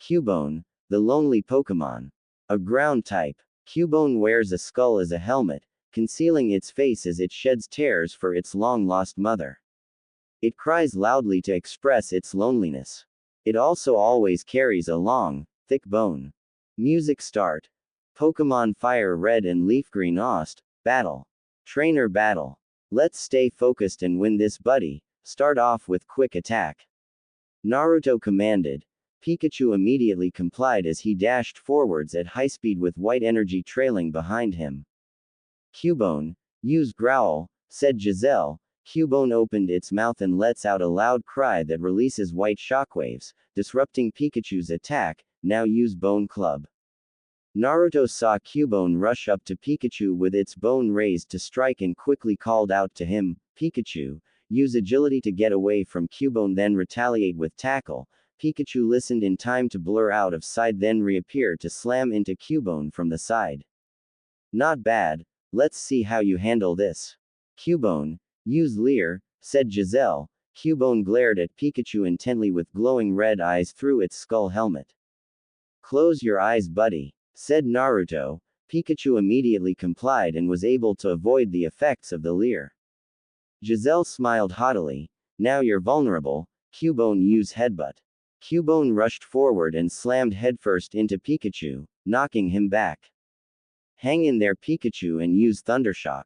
Cubone, the lonely Pokémon. A ground type. Cubone wears a skull as a helmet, concealing its face as it sheds tears for its long-lost mother. It cries loudly to express its loneliness. It also always carries a long, thick bone. Music start. Pokémon Fire Red and Leaf Green Ost, battle. Trainer battle. Let's stay focused and win this, buddy. Start off with quick attack. Naruto commanded. Pikachu immediately complied as he dashed forwards at high speed with white energy trailing behind him. Cubone, use growl, said Giselle. Cubone opened its mouth and lets out a loud cry that releases white shockwaves, disrupting Pikachu's attack. Now use Bone Club. Naruto saw Cubone rush up to Pikachu with its bone raised to strike and quickly called out to him, Pikachu, use agility to get away from Cubone then retaliate with tackle. Pikachu listened in time to blur out of sight then reappear to slam into Cubone from the side. Not bad, let's see how you handle this. Cubone, use Leer, said Giselle. Cubone glared at Pikachu intently with glowing red eyes through its skull helmet. Close your eyes, buddy, said Naruto. Pikachu immediately complied and was able to avoid the effects of the Leer. Giselle smiled haughtily. Now you're vulnerable. Cubone, use Headbutt. Cubone rushed forward and slammed headfirst into Pikachu, knocking him back. Hang in there, Pikachu, and use Thundershock.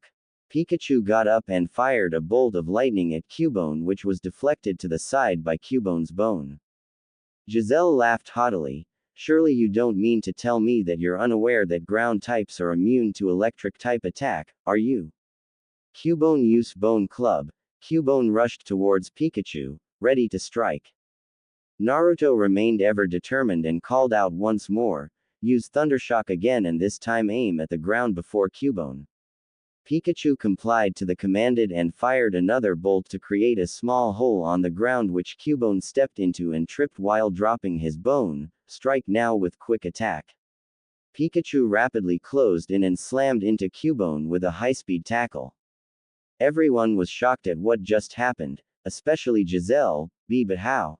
Pikachu got up and fired a bolt of lightning at Cubone which was deflected to the side by Cubone's bone. Giselle laughed haughtily. Surely you don't mean to tell me that you're unaware that ground types are immune to electric type attack, are you? Cubone used Bone Club. Cubone rushed towards Pikachu, ready to strike. Naruto remained ever determined and called out once more, use Thundershock again and this time aim at the ground before Cubone. Pikachu complied to the commanded and fired another bolt to create a small hole on the ground which Cubone stepped into and tripped while dropping his bone. Strike now with quick attack. Pikachu rapidly closed in and slammed into Cubone with a high-speed tackle. Everyone was shocked at what just happened, especially Giselle. But how?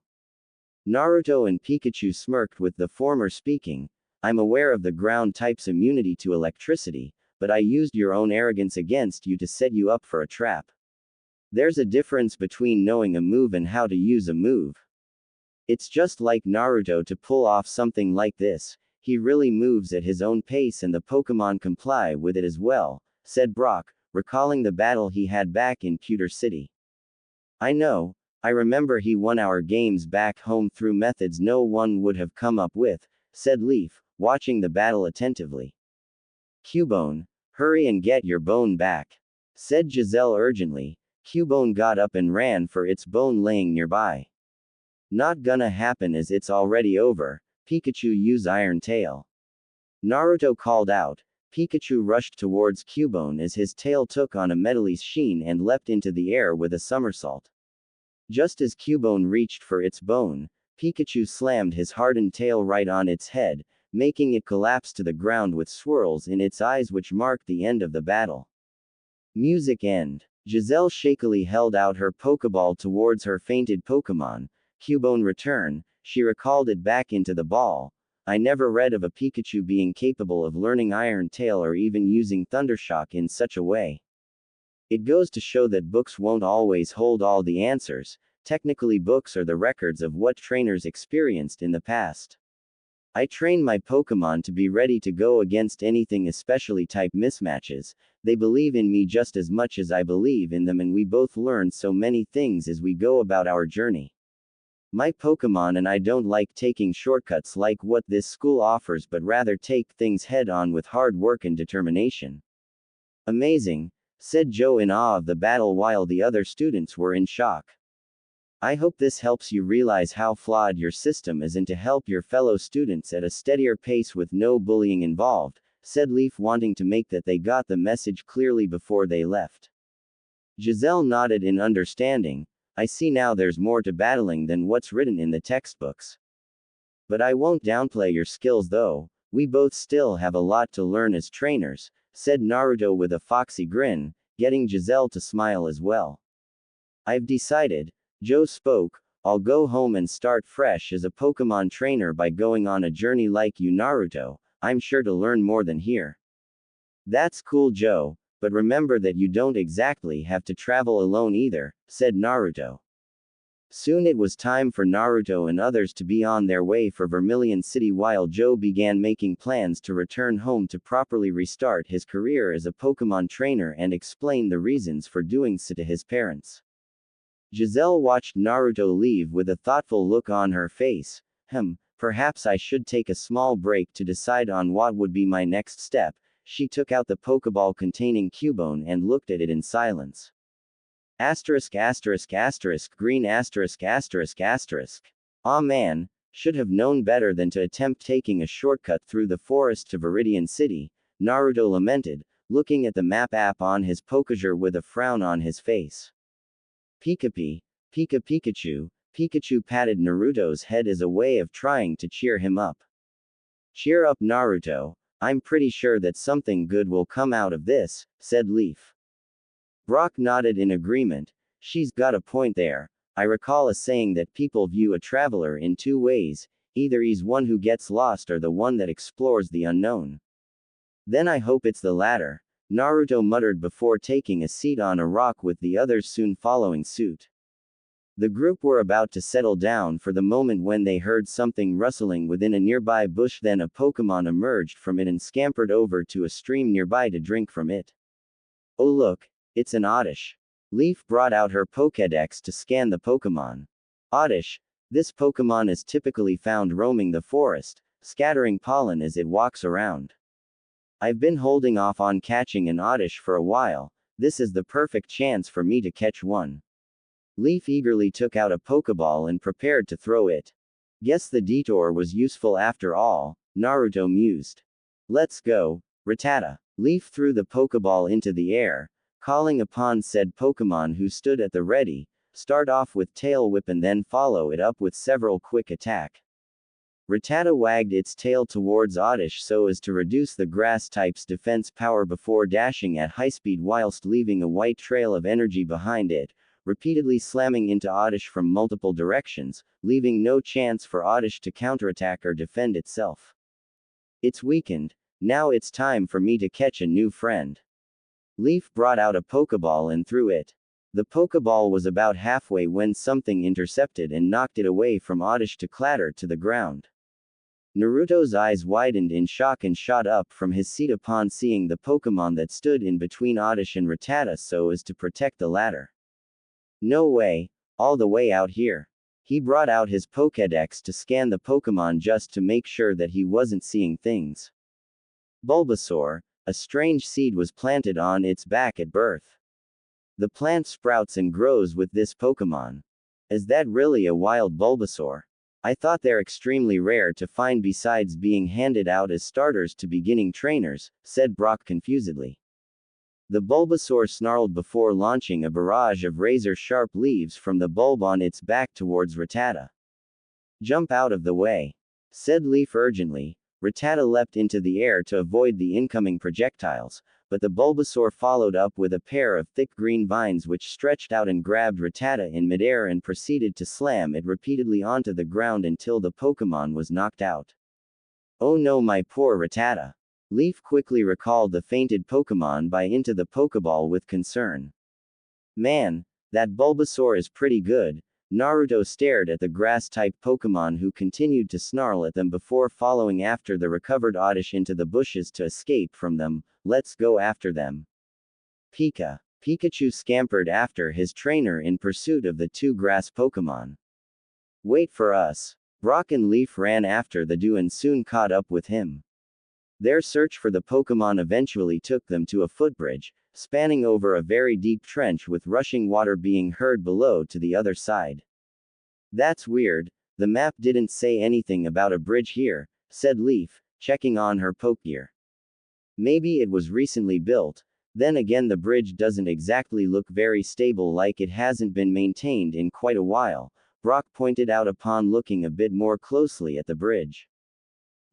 Naruto and Pikachu smirked with the former speaking. I'm aware of the ground type's immunity to electricity, but I used your own arrogance against you to set you up for a trap. There's a difference between knowing a move and how to use a move. It's just like Naruto to pull off something like this. He really moves at his own pace and the Pokemon comply with it as well, said Brock, recalling the battle he had back in Pewter City. I know, I remember he won our games back home through methods no one would have come up with, said Leaf, watching the battle attentively. Cubone, hurry and get your bone back, said Giselle urgently. Cubone got up and ran for its bone laying nearby. Not gonna happen as it's already over. Pikachu use Iron Tail. Naruto called out. Pikachu rushed towards Cubone as his tail took on a metally sheen and leapt into the air with a somersault. Just as Cubone reached for its bone, Pikachu slammed his hardened tail right on its head, making it collapse to the ground with swirls in its eyes which marked the end of the battle. Music end. Giselle shakily held out her Pokeball towards her fainted Pokémon. Cubone return, she recalled it back into the ball. I never read of a Pikachu being capable of learning Iron Tail or even using Thundershock in such a way. It goes to show that books won't always hold all the answers. Technically, books are the records of what trainers experienced in the past. I train my Pokemon to be ready to go against anything, especially type mismatches. They believe in me just as much as I believe in them, and we both learn so many things as we go about our journey. My Pokemon and I don't like taking shortcuts like what this school offers, but rather take things head on with hard work and determination. Amazing, said Joe in awe of the battle while the other students were in shock. I hope this helps you realize how flawed your system is and to help your fellow students at a steadier pace with no bullying involved, said Leaf, wanting to make that they got the message clearly before they left. Giselle nodded in understanding. I see now there's more to battling than what's written in the textbooks. But I won't downplay your skills though, we both still have a lot to learn as trainers, said Naruto with a foxy grin, getting Giselle to smile as well. I've decided, Joe spoke, I'll go home and start fresh as a Pokemon trainer by going on a journey like you, Naruto. I'm sure to learn more than here. That's cool, Joe, but remember that you don't exactly have to travel alone either, said Naruto. Soon it was time for Naruto and others to be on their way for Vermilion City while Joe began making plans to return home to properly restart his career as a Pokemon trainer and explain the reasons for doing so to his parents. Giselle watched Naruto leave with a thoughtful look on her face. Perhaps I should take a small break to decide on what would be my next step. She took out the Pokeball containing Cubone and looked at it in silence. Asterisk asterisk asterisk green asterisk asterisk asterisk. Aw man, should have known better than to attempt taking a shortcut through the forest to Viridian City, Naruto lamented, looking at the map app on his Pokégear with a frown on his face. Pikachu, Pikachu patted Naruto's head as a way of trying to cheer him up. Cheer up, Naruto, I'm pretty sure that something good will come out of this, said Leaf. Brock nodded in agreement. She's got a point there. I recall a saying that people view a traveler in two ways, either he's one who gets lost or the one that explores the unknown. Then I hope it's the latter, Naruto muttered before taking a seat on a rock with the others soon following suit. The group were about to settle down for the moment when they heard something rustling within a nearby bush. Then a Pokemon emerged from it and scampered over to a stream nearby to drink from it. Oh look, it's an Oddish. Leaf brought out her Pokédex to scan the Pokemon. Oddish, this Pokemon is typically found roaming the forest, scattering pollen as it walks around. I've been holding off on catching an Oddish for a while. This is the perfect chance for me to catch one. Leaf eagerly took out a Pokeball and prepared to throw it. Guess the detour was useful after all, Naruto mused. Let's go, Rattata. Leaf threw the Pokeball into the air, calling upon said Pokemon who stood at the ready. Start off with Tail Whip and then follow it up with several quick attack. Rattata wagged its tail towards Oddish so as to reduce the grass type's defense power before dashing at high speed whilst leaving a white trail of energy behind it, repeatedly slamming into Oddish from multiple directions, leaving no chance for Oddish to counterattack or defend itself. It's weakened. Now it's time for me to catch a new friend. Leaf brought out a Pokeball and threw it. The Pokeball was about halfway when something intercepted and knocked it away from Oddish to clatter to the ground. Naruto's eyes widened in shock and shot up from his seat upon seeing the Pokemon that stood in between Oddish and Rattata so as to protect the latter. No way, all the way out here. He brought out his Pokédex to scan the Pokemon just to make sure that he wasn't seeing things. Bulbasaur, a strange seed was planted on its back at birth. The plant sprouts and grows with this Pokemon. Is that really a wild Bulbasaur? I thought they're extremely rare to find besides being handed out as starters to beginning trainers, said Brock confusedly. The Bulbasaur snarled before launching a barrage of razor-sharp leaves from the bulb on its back towards Rattata. Jump out of the way, said Leaf urgently. Rattata leapt into the air to avoid the incoming projectiles, but the Bulbasaur followed up with a pair of thick green vines which stretched out and grabbed Rattata in midair and proceeded to slam it repeatedly onto the ground until the Pokémon was knocked out. Oh no, my poor Rattata. Leaf quickly recalled the fainted Pokémon by into the Pokéball with concern. Man, that Bulbasaur is pretty good. Naruto stared at the grass-type Pokémon who continued to snarl at them before following after the recovered Oddish into the bushes to escape from them. Let's go after them. Pikachu scampered after his trainer in pursuit of the two grass Pokémon. Wait for us. Brock and Leaf ran after the duo and soon caught up with him. Their search for the Pokémon eventually took them to a footbridge, spanning over a very deep trench with rushing water being heard below to the other side. That's weird, the map didn't say anything about a bridge here, said Leaf, checking on her Pokegear. Maybe it was recently built, then again the bridge doesn't exactly look very stable, like it hasn't been maintained in quite a while, Brock pointed out upon looking a bit more closely at the bridge.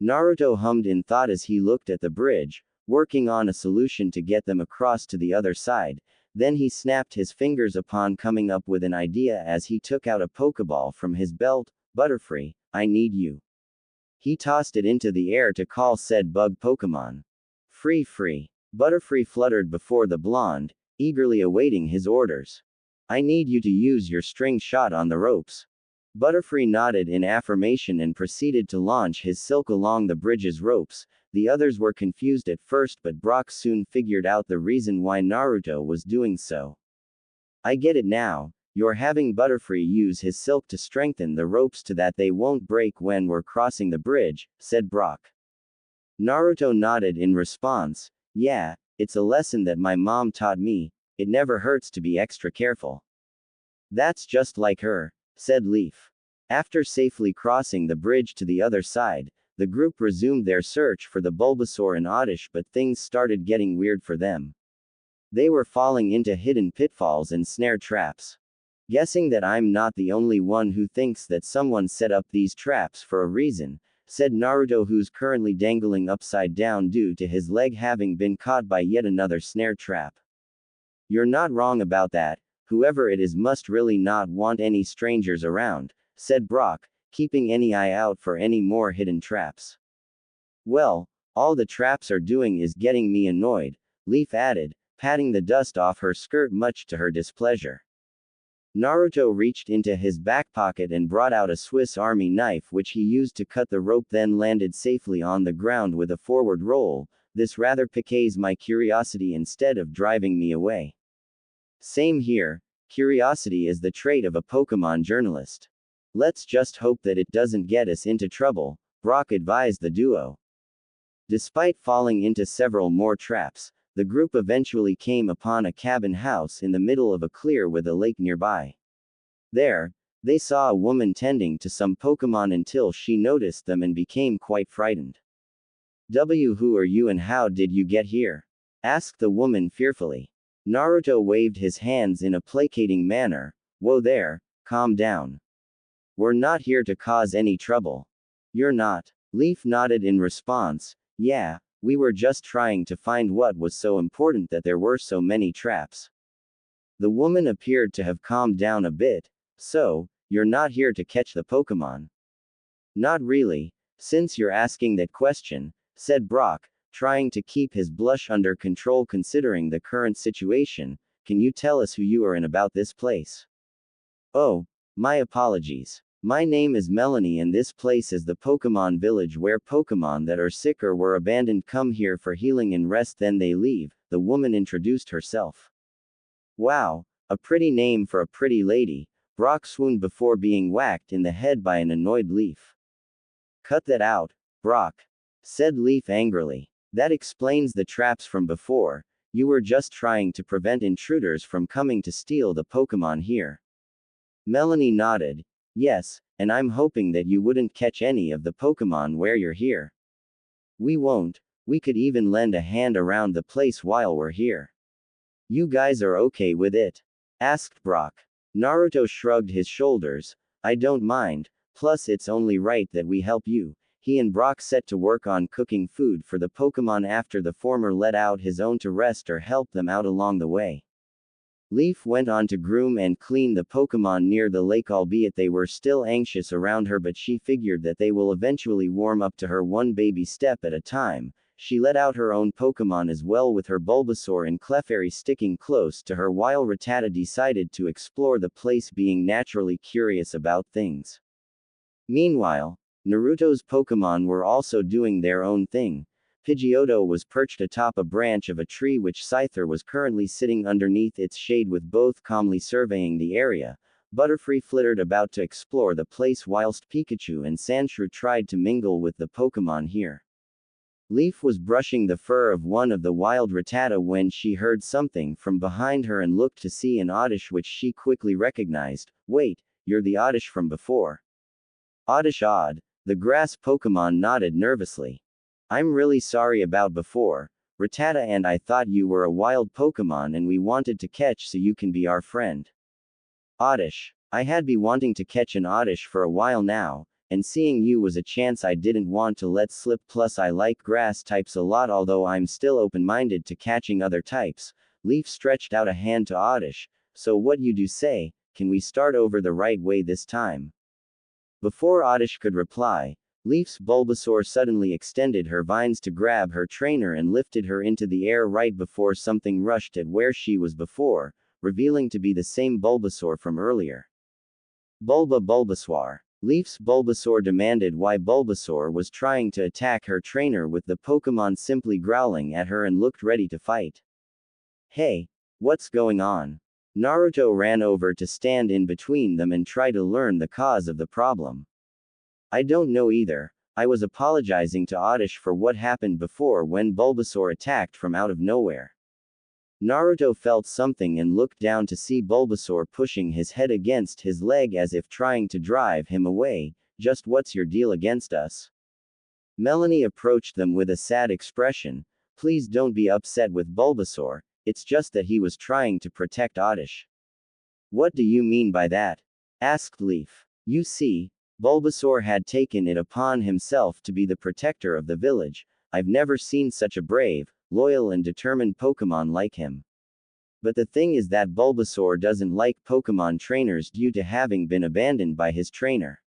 Naruto hummed in thought as he looked at the bridge, working on a solution to get them across to the other side. Then he snapped his fingers upon coming up with an idea as he took out a Pokeball from his belt. Butterfree, I need you. He tossed it into the air to call said bug Pokemon. Free. Butterfree fluttered before the blonde, eagerly awaiting his orders. I need you to use your string shot on the ropes. Butterfree nodded in affirmation and proceeded to launch his silk along the bridge's ropes. The others were confused at first, but Brock soon figured out the reason why Naruto was doing so. I get it now, you're having Butterfree use his silk to strengthen the ropes so that they won't break when we're crossing the bridge, said Brock. Naruto nodded in response. Yeah, it's a lesson that my mom taught me, it never hurts to be extra careful. That's just like her, said Leaf. After safely crossing the bridge to the other side, the group resumed their search for the Bulbasaur and Oddish, but things started getting weird for them. They were falling into hidden pitfalls and snare traps. Guessing that I'm not the only one who thinks that someone set up these traps for a reason, said Naruto, who's currently dangling upside down due to his leg having been caught by yet another snare trap. You're not wrong about that. Whoever it is must really not want any strangers around, said Brock, keeping any eye out for any more hidden traps. Well, all the traps are doing is getting me annoyed, Leaf added, patting the dust off her skirt much to her displeasure. Naruto reached into his back pocket and brought out a Swiss Army knife which he used to cut the rope, then landed safely on the ground with a forward roll. This rather piques my curiosity instead of driving me away. Same here, curiosity is the trait of a Pokémon journalist. Let's just hope that it doesn't get us into trouble, Brock advised the duo. Despite falling into several more traps, the group eventually came upon a cabin house in the middle of a clear with a lake nearby. There, they saw a woman tending to some Pokémon until she noticed them and became quite frightened. Who are you and how did you get here? Asked the woman fearfully. Naruto waved his hands in a placating manner. Whoa there, calm down. We're not here to cause any trouble. You're not. Leaf nodded in response. Yeah, we were just trying to find what was so important that there were so many traps. The woman appeared to have calmed down a bit. So, you're not here to catch the Pokémon? Not really, since you're asking that question, said Brock, trying to keep his blush under control considering the current situation. Can you tell us who you are and about this place? Oh, my apologies. My name is Melanie and this place is the Pokémon village where Pokémon that are sick or were abandoned come here for healing and rest, then they leave, the woman introduced herself. Wow, a pretty name for a pretty lady. Brock swooned before being whacked in the head by an annoyed Leaf. Cut that out, Brock, said Leaf angrily. That explains the traps from before. You were just trying to prevent intruders from coming to steal the Pokémon here. Melanie nodded. Yes, and I'm hoping that you wouldn't catch any of the Pokémon where you're here. We won't. We could even lend a hand around the place while we're here. You guys are okay with it? Asked Brock. Naruto shrugged his shoulders. I don't mind, plus it's only right that we help you. He and Brock set to work on cooking food for the Pokémon after the former let out his own to rest or help them out along the way. Leaf went on to groom and clean the Pokémon near the lake, albeit they were still anxious around her, but she figured that they will eventually warm up to her one baby step at a time. She let out her own Pokémon as well, with her Bulbasaur and Clefairy sticking close to her while Rattata decided to explore the place, being naturally curious about things. Meanwhile, Naruto's Pokémon were also doing their own thing. Pidgeotto was perched atop a branch of a tree which Scyther was currently sitting underneath its shade with both calmly surveying the area. Butterfree flittered about to explore the place whilst Pikachu and Sandshrew tried to mingle with the Pokémon here. Leaf was brushing the fur of one of the wild Rattata when she heard something from behind her and looked to see an Oddish which she quickly recognized. Wait, you're the Oddish from before. Oddish odd. The grass Pokémon nodded nervously. I'm really sorry about before, Rattata, and I thought you were a wild Pokémon and we wanted to catch so you can be our friend. Oddish. I had been wanting to catch an Oddish for a while now, and seeing you was a chance I didn't want to let slip, plus I like grass types a lot, although I'm still open-minded to catching other types. Leaf stretched out a hand to Oddish. So what you do say, can we start over the right way this time? Before Oddish could reply, Leaf's Bulbasaur suddenly extended her vines to grab her trainer and lifted her into the air right before something rushed at where she was before, revealing to be the same Bulbasaur from earlier. Bulbasaur. Leaf's Bulbasaur demanded why Bulbasaur was trying to attack her trainer, with the Pokémon simply growling at her and looked ready to fight. Hey, what's going on? Naruto ran over to stand in between them and try to learn the cause of the problem. I don't know either. I was apologizing to Oddish for what happened before when Bulbasaur attacked from out of nowhere. Naruto felt something and looked down to see Bulbasaur pushing his head against his leg as if trying to drive him away. Just what's your deal against us? Melanie approached them with a sad expression. Please don't be upset with Bulbasaur, it's just that he was trying to protect Oddish. What do you mean by that? Asked Leaf. You see, Bulbasaur had taken it upon himself to be the protector of the village. I've never seen such a brave, loyal and determined Pokémon like him. But the thing is that Bulbasaur doesn't like Pokémon trainers due to having been abandoned by his trainer.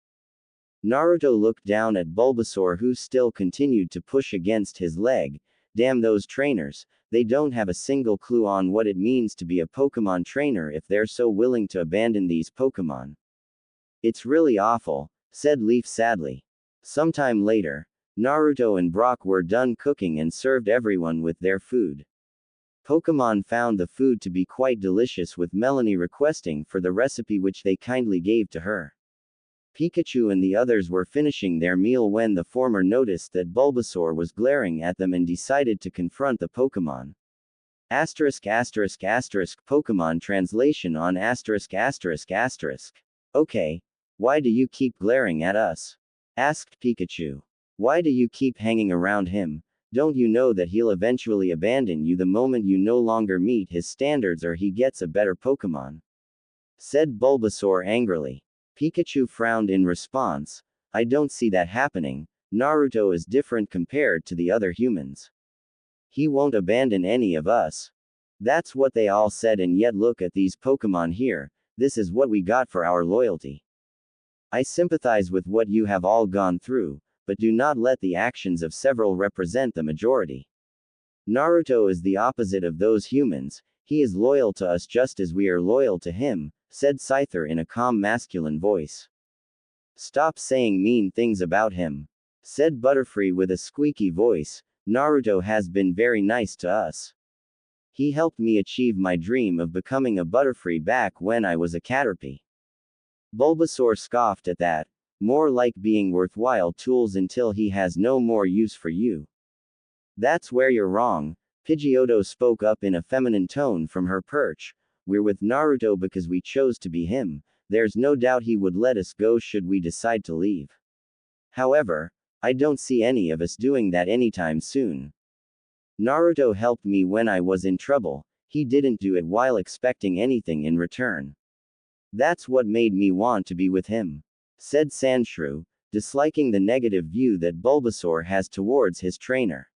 Naruto looked down at Bulbasaur, who still continued to push against his leg. Damn those trainers, they don't have a single clue on what it means to be a Pokémon trainer if they're so willing to abandon these Pokémon. It's really awful, said Leaf sadly. Sometime later, Naruto and Brock were done cooking and served everyone with their food. Pokémon found the food to be quite delicious, with Melanie requesting for the recipe, which they kindly gave to her. Pikachu and the others were finishing their meal when the former noticed that Bulbasaur was glaring at them and decided to confront the Pokémon. Pokémon translation on ****. Okay. Why do you keep glaring at us? Asked Pikachu. Why do you keep hanging around him? Don't you know that he'll eventually abandon you the moment you no longer meet his standards or he gets a better Pokémon? Said Bulbasaur angrily. Pikachu frowned in response. I don't see that happening. Naruto is different compared to the other humans. He won't abandon any of us. That's what they all said, and yet look at these Pokémon here. This is what we got for our loyalty. I sympathize with what you have all gone through, but do not let the actions of several represent the majority. Naruto is the opposite of those humans. He is loyal to us just as we are loyal to him, said Scyther in a calm masculine voice. Stop saying mean things about him, said Butterfree with a squeaky voice. Naruto has been very nice to us. He helped me achieve my dream of becoming a Butterfree back when I was a Caterpie. Bulbasaur scoffed at that. More like being worthwhile tools until he has no more use for you. That's where you're wrong. Pidgeotto spoke up in a feminine tone from her perch. We're with Naruto because we chose to be him, there's no doubt he would let us go should we decide to leave. However, I don't see any of us doing that anytime soon. Naruto helped me when I was in trouble, he didn't do it while expecting anything in return. That's what made me want to be with him, said Sandshrew, disliking the negative view that Bulbasaur has towards his trainer.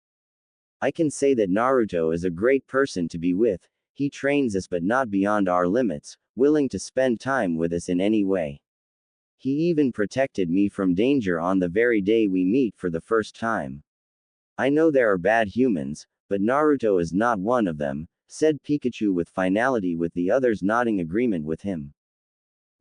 I can say that Naruto is a great person to be with, he trains us but not beyond our limits, willing to spend time with us in any way. He even protected me from danger on the very day we meet for the first time. I know there are bad humans, but Naruto is not one of them, said Pikachu with finality, with the others nodding agreement with him.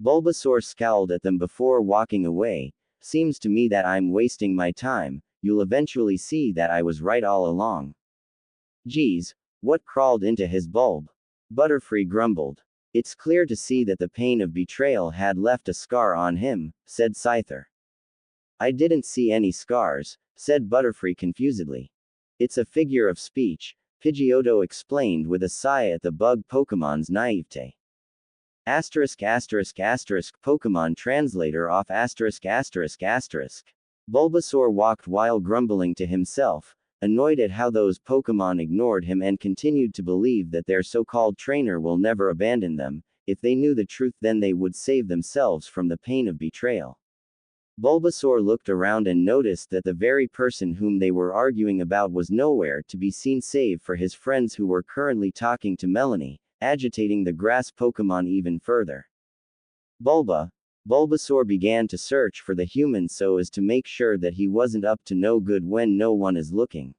Bulbasaur scowled at them before walking away. Seems to me that I'm wasting my time, you'll eventually see that I was right all along. Geez, what crawled into his bulb? Butterfree grumbled. It's clear to see that the pain of betrayal had left a scar on him, said Scyther. I didn't see any scars, said Butterfree confusedly. It's a figure of speech, Pidgeotto explained with a sigh at the bug Pokemon's naivete. Pokemon translator off *****. Bulbasaur walked while grumbling to himself, annoyed at how those Pokemon ignored him and continued to believe that their so-called trainer will never abandon them. If they knew the truth, then they would save themselves from the pain of betrayal. Bulbasaur looked around and noticed that the very person whom they were arguing about was nowhere to be seen save for his friends who were currently talking to Melanie, agitating the grass Pokemon even further. Bulbasaur began to search for the human so as to make sure that he wasn't up to no good when no one is looking.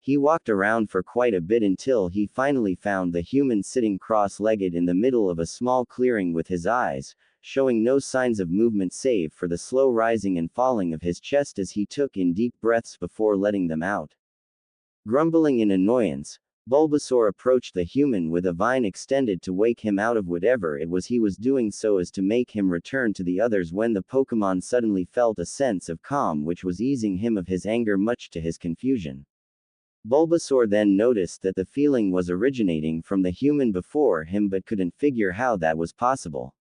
He walked around for quite a bit until he finally found the human sitting cross-legged in the middle of a small clearing with his eyes, showing no signs of movement save for the slow rising and falling of his chest as he took in deep breaths before letting them out. Grumbling in annoyance, Bulbasaur approached the human with a vine extended to wake him out of whatever it was he was doing so as to make him return to the others when the Pokemon suddenly felt a sense of calm which was easing him of his anger much to his confusion. Bulbasaur then noticed that the feeling was originating from the human before him but couldn't figure how that was possible.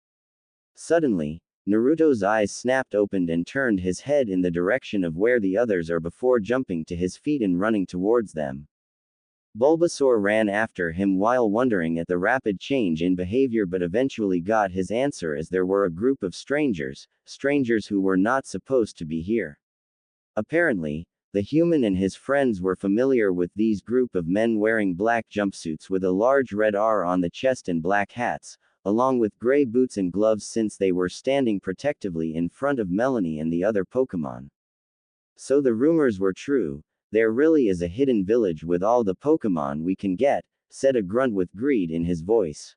Suddenly, Naruto's eyes snapped open and turned his head in the direction of where the others are before jumping to his feet and running towards them. Bulbasaur ran after him while wondering at the rapid change in behavior but eventually got his answer as there were a group of strangers who were not supposed to be here. Apparently, the human and his friends were familiar with these group of men wearing black jumpsuits with a large red R on the chest and black hats, along with gray boots and gloves since they were standing protectively in front of Melanie and the other Pokemon. So the rumors were true. There really is a hidden village with all the Pokemon we can get, said a grunt with greed in his voice.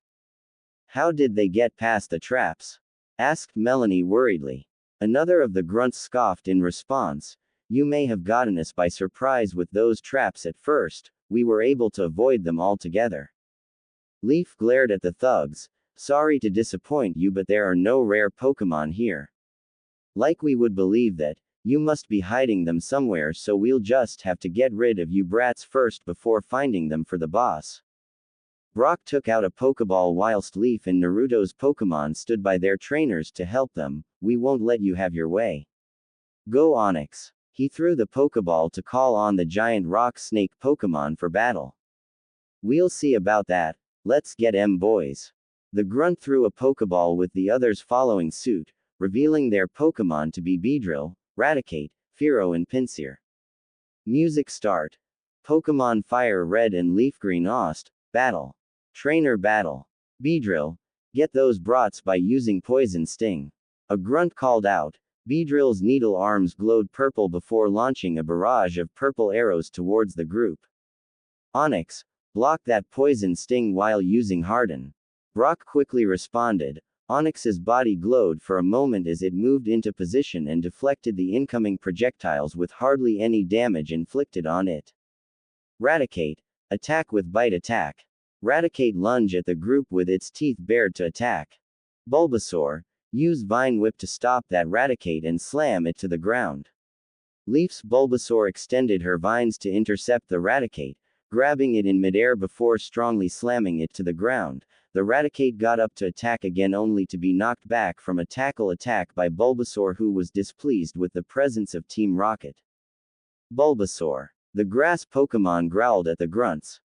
How did they get past the traps? Asked Melanie worriedly. Another of the grunts scoffed in response. You may have gotten us by surprise with those traps at first, we were able to avoid them altogether. Leaf glared at the thugs. Sorry to disappoint you, but there are no rare Pokemon here. Like we would believe that. You must be hiding them somewhere, so we'll just have to get rid of you brats first before finding them for the boss. Brock took out a Pokeball whilst Leaf and Naruto's Pokemon stood by their trainers to help them. We won't let you have your way. Go Onix. He threw the Pokeball to call on the giant rock snake Pokemon for battle. We'll see about that. Let's get 'em boys. The grunt threw a Pokeball with the others following suit, revealing their Pokemon to be Beedrill, Raticate, Fearow and Pinsir. Music start. Pokemon Fire Red and Leaf Green Ost, battle. Trainer battle. Beedrill, get those brats by using Poison Sting. A grunt called out. Beedrill's needle arms glowed purple before launching a barrage of purple arrows towards the group. Onix, block that Poison Sting while using Harden. Brock quickly responded. Onix's body glowed for a moment as it moved into position and deflected the incoming projectiles with hardly any damage inflicted on it. Raticate, attack with bite attack. Raticate lunge at the group with its teeth bared to attack. Bulbasaur, use Vine Whip to stop that Raticate and slam it to the ground. Leaf's Bulbasaur extended her vines to intercept the Raticate, grabbing it in midair before strongly slamming it to the ground. The Raticate got up to attack again only to be knocked back from a tackle attack by Bulbasaur, who was displeased with the presence of Team Rocket. Bulbasaur. The grass Pokémon growled at the grunts.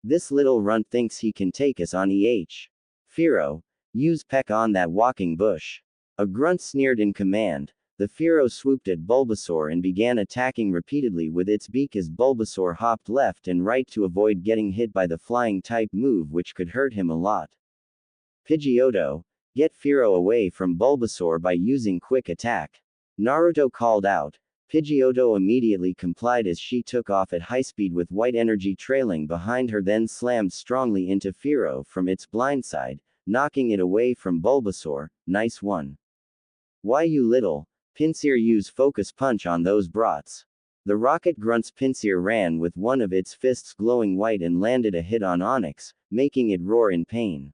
This little runt thinks he can take us on Firo. Use peck on that walking bush. A grunt sneered in command. The Firo swooped at Bulbasaur and began attacking repeatedly with its beak as Bulbasaur hopped left and right to avoid getting hit by the flying type move, which could hurt him a lot. Pidgeotto, get Firo away from Bulbasaur by using quick attack. Naruto called out. Pidgeotto immediately complied as she took off at high speed with white energy trailing behind her, then slammed strongly into Firo from its blind side, knocking it away from Bulbasaur. Nice one. Why you little Pinsir, use focus punch on those brats. The rocket grunt's Pinsir ran with one of its fists glowing white and landed a hit on Onix, making it roar in pain.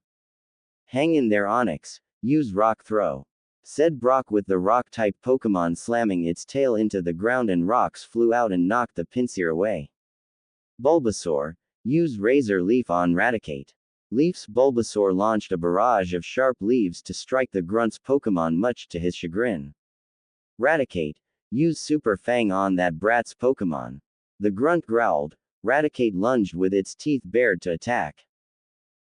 Hang in there, Onix. Use rock throw, said Brock, with the rock-type Pokémon slamming its tail into the ground and rocks flew out and knocked the Pinsir away. Bulbasaur, use Razor Leaf on Raticate. Leaf's Bulbasaur launched a barrage of sharp leaves to strike the grunt's Pokémon, much to his chagrin. Raticate, use Super Fang on that brat's Pokémon. The grunt growled. Raticate lunged with its teeth bared to attack.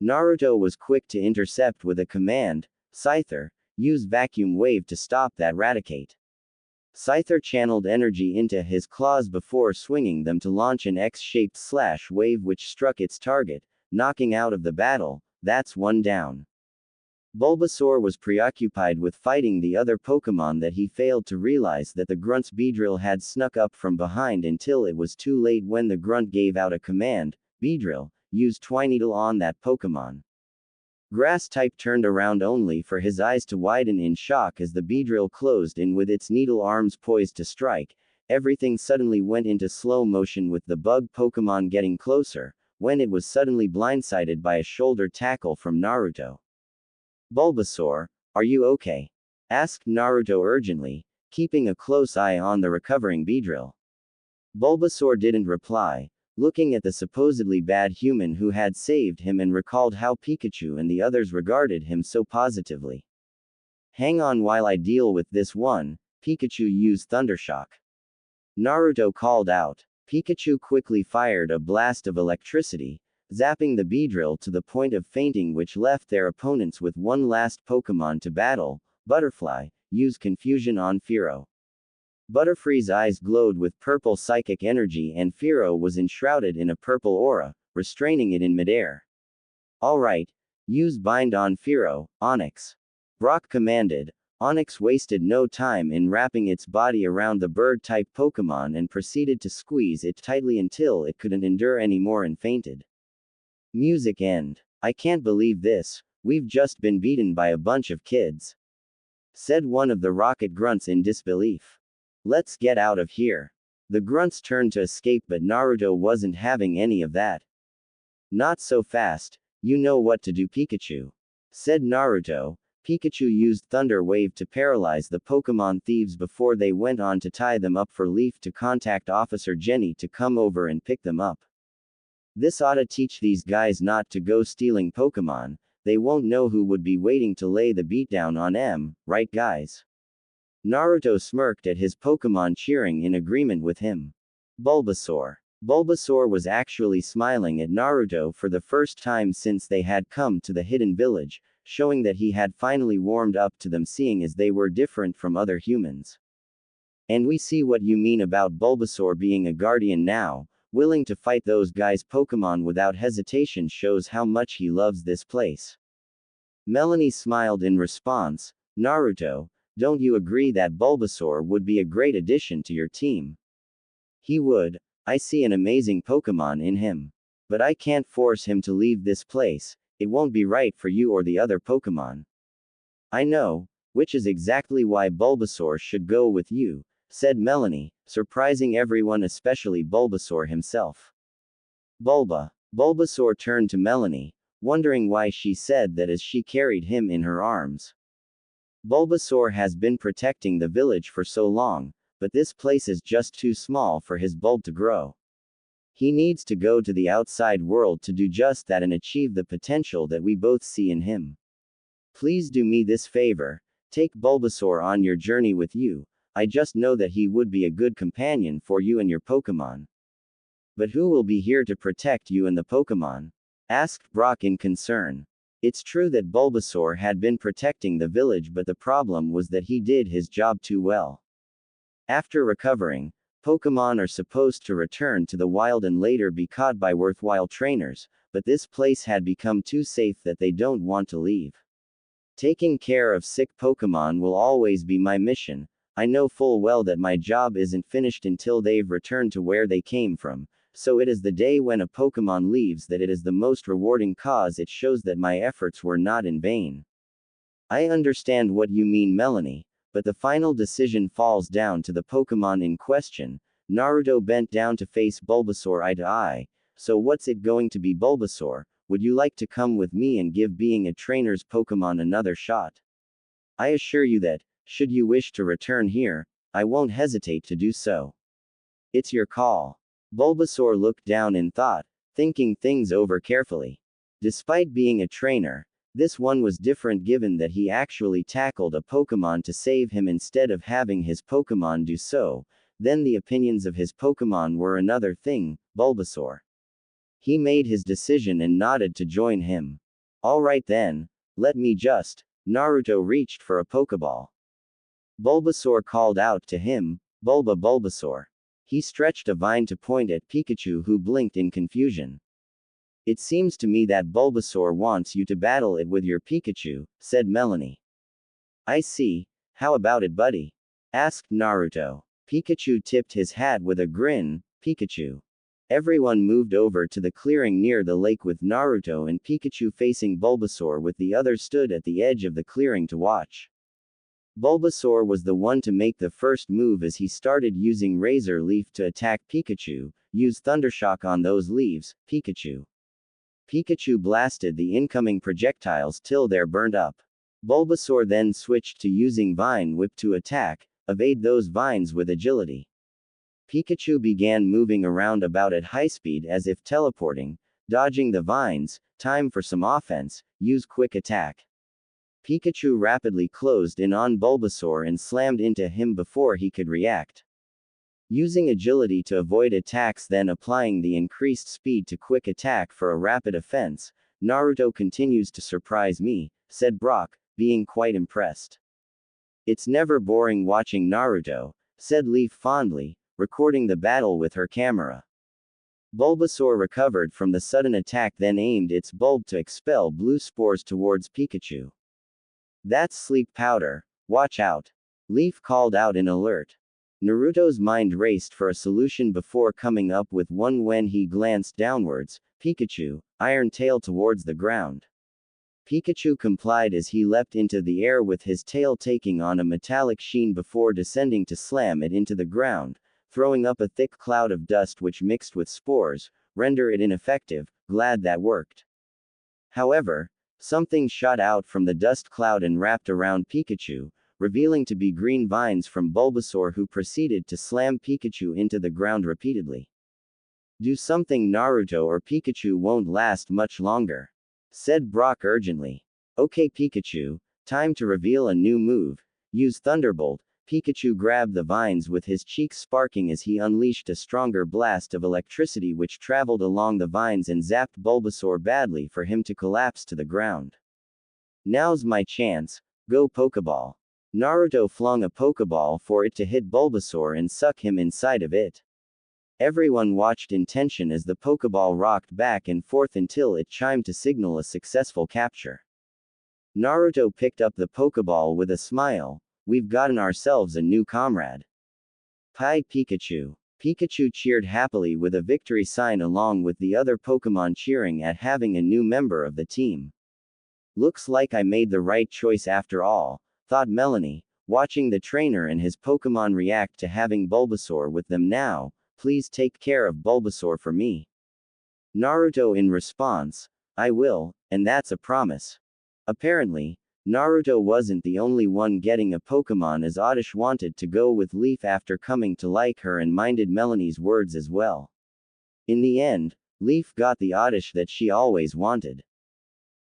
Naruto was quick to intercept with a command. Scyther, use Vacuum Wave to stop that Raticate. Scyther channeled energy into his claws before swinging them to launch an X-shaped slash wave which struck its target, knocking out of the battle. That's one down. Bulbasaur was preoccupied with fighting the other Pokémon that he failed to realize that the grunt's Beedrill had snuck up from behind until it was too late when the grunt gave out a command. Beedrill, use Twineedle on that Pokémon. Grass-type turned around only for his eyes to widen in shock as the Beedrill closed in with its needle arms poised to strike. Everything suddenly went into slow motion with the bug Pokémon getting closer, when it was suddenly blindsided by a shoulder tackle from Naruto. Bulbasaur, are you okay? Asked Naruto urgently, keeping a close eye on the recovering Beedrill. Bulbasaur didn't reply, looking at the supposedly bad human who had saved him and recalled how Pikachu and the others regarded him so positively. Hang on while I deal with this one. Pikachu, use Thundershock. Naruto called out. Pikachu quickly fired a blast of electricity, zapping the Beedrill to the point of fainting, which left their opponents with one last Pokémon to battle. Butterfly, use Confusion on Firo. Butterfree's eyes glowed with purple psychic energy and Firo was enshrouded in a purple aura, restraining it in midair. Alright, use Bind on Firo, Onix. Brock commanded. Onix wasted no time in wrapping its body around the bird-type Pokémon and proceeded to squeeze it tightly until it couldn't endure anymore and fainted. Music end. I can't believe this, we've just been beaten by a bunch of kids, said one of the rocket grunts in disbelief. Let's get out of here. The grunts turned to escape, but Naruto wasn't having any of that. Not so fast, you know what to do, Pikachu, said Naruto. Pikachu used Thunder Wave to paralyze the Pokémon thieves before they went on to tie them up for Leaf to contact Officer Jenny to come over and pick them up. This ought to teach these guys not to go stealing Pokémon. They won't know who would be waiting to lay the beatdown on them, right guys? Naruto smirked at his Pokémon, cheering in agreement with him. Bulbasaur. Bulbasaur was actually smiling at Naruto for the first time since they had come to the hidden village, showing that he had finally warmed up to them, seeing as they were different from other humans. And we see what you mean about Bulbasaur being a guardian now. Willing to fight those guys' Pokémon without hesitation shows how much he loves this place. Melanie smiled in response. Naruto, don't you agree that Bulbasaur would be a great addition to your team? He would. I see an amazing Pokémon in him. But I can't force him to leave this place. It won't be right for you or the other Pokémon. I know, which is exactly why Bulbasaur should go with you, said Melanie, surprising everyone, especially Bulbasaur himself. Bulbasaur turned to Melanie, wondering why she said that as she carried him in her arms. Bulbasaur has been protecting the village for so long, but this place is just too small for his bulb to grow. He needs to go to the outside world to do just that and achieve the potential that we both see in him. Please do me this favor. Take Bulbasaur on your journey with you. I just know that he would be a good companion for you and your Pokémon. But who will be here to protect you and the Pokémon? Asked Brock in concern. It's true that Bulbasaur had been protecting the village, but the problem was that he did his job too well. After recovering, Pokémon are supposed to return to the wild and later be caught by worthwhile trainers, but this place had become too safe that they don't want to leave. Taking care of sick Pokémon will always be my mission. I know full well that my job isn't finished until they've returned to where they came from, so it is the day when a Pokémon leaves that it is the most rewarding, cause it shows that my efforts were not in vain. I understand what you mean, Melanie, but the final decision falls down to the Pokémon in question. Naruto bent down to face Bulbasaur eye to eye. So what's it going to be, Bulbasaur? Would you like to come with me and give being a trainer's Pokémon another shot? I assure you that, should you wish to return here, I won't hesitate to do so. It's your call. Bulbasaur looked down in thought, thinking things over carefully. Despite being a trainer, this one was different given that he actually tackled a Pokémon to save him instead of having his Pokémon do so. Then the opinions of his Pokémon were another thing. Bulbasaur. He made his decision and nodded to join him. Alright then, let me just. Naruto reached for a Pokéball. Bulbasaur called out to him, Bulbasaur. He stretched a vine to point at Pikachu, who blinked in confusion. It seems to me that Bulbasaur wants you to battle it with your Pikachu, said Melanie. I see. How about it, buddy? Asked Naruto. Pikachu tipped his hat with a grin. Pikachu. Everyone moved over to the clearing near the lake with Naruto and Pikachu facing Bulbasaur, with the others stood at the edge of the clearing to watch. Bulbasaur was the one to make the first move as he started using Razor Leaf to attack Pikachu. Use Thundershock on those leaves, Pikachu. Pikachu blasted the incoming projectiles till they're burned up. Bulbasaur then switched to using Vine Whip to attack, evade those vines with agility. Pikachu began moving around about at high speed as if teleporting, dodging the vines. Time for some offense, use Quick Attack. Pikachu rapidly closed in on Bulbasaur and slammed into him before he could react. Using agility to avoid attacks, then applying the increased speed to Quick Attack for a rapid offense. Naruto continues to surprise me, said Brock, being quite impressed. It's never boring watching Naruto, said Leaf fondly, recording the battle with her camera. Bulbasaur recovered from the sudden attack, then aimed its bulb to expel blue spores towards Pikachu. That's sleep powder, watch out. Leaf called out in alert. Naruto's mind raced for a solution before coming up with one when he glanced downwards. Pikachu, Iron Tail towards the ground. Pikachu complied as he leapt into the air with his tail taking on a metallic sheen before descending to slam it into the ground, throwing up a thick cloud of dust which mixed with spores, render it ineffective. Glad that worked. However, something shot out from the dust cloud and wrapped around Pikachu, revealing to be green vines from Bulbasaur, who proceeded to slam Pikachu into the ground repeatedly. Do something, Naruto, or Pikachu won't last much longer, said Brock urgently. Okay Pikachu, time to reveal a new move. Use Thunderbolt. Pikachu grabbed the vines with his cheeks sparking as he unleashed a stronger blast of electricity which traveled along the vines and zapped Bulbasaur badly for him to collapse to the ground. Now's my chance. Go Pokeball. Naruto flung a Pokeball for it to hit Bulbasaur and suck him inside of it. Everyone watched in tension as the Pokeball rocked back and forth until it chimed to signal a successful capture. Naruto picked up the Pokeball with a smile. We've gotten ourselves a new comrade. Hi Pikachu. Pikachu cheered happily with a victory sign along with the other Pokemon cheering at having a new member of the team. Looks like I made the right choice after all, thought Melanie, watching the trainer and his Pokemon react to having Bulbasaur with them now. Please take care of Bulbasaur for me. Naruto in response, I will, and that's a promise. Apparently, Naruto wasn't the only one getting a Pokemon, as Oddish wanted to go with Leaf after coming to like her and minded Melanie's words as well. In the end, Leaf got the oddish that she always wanted.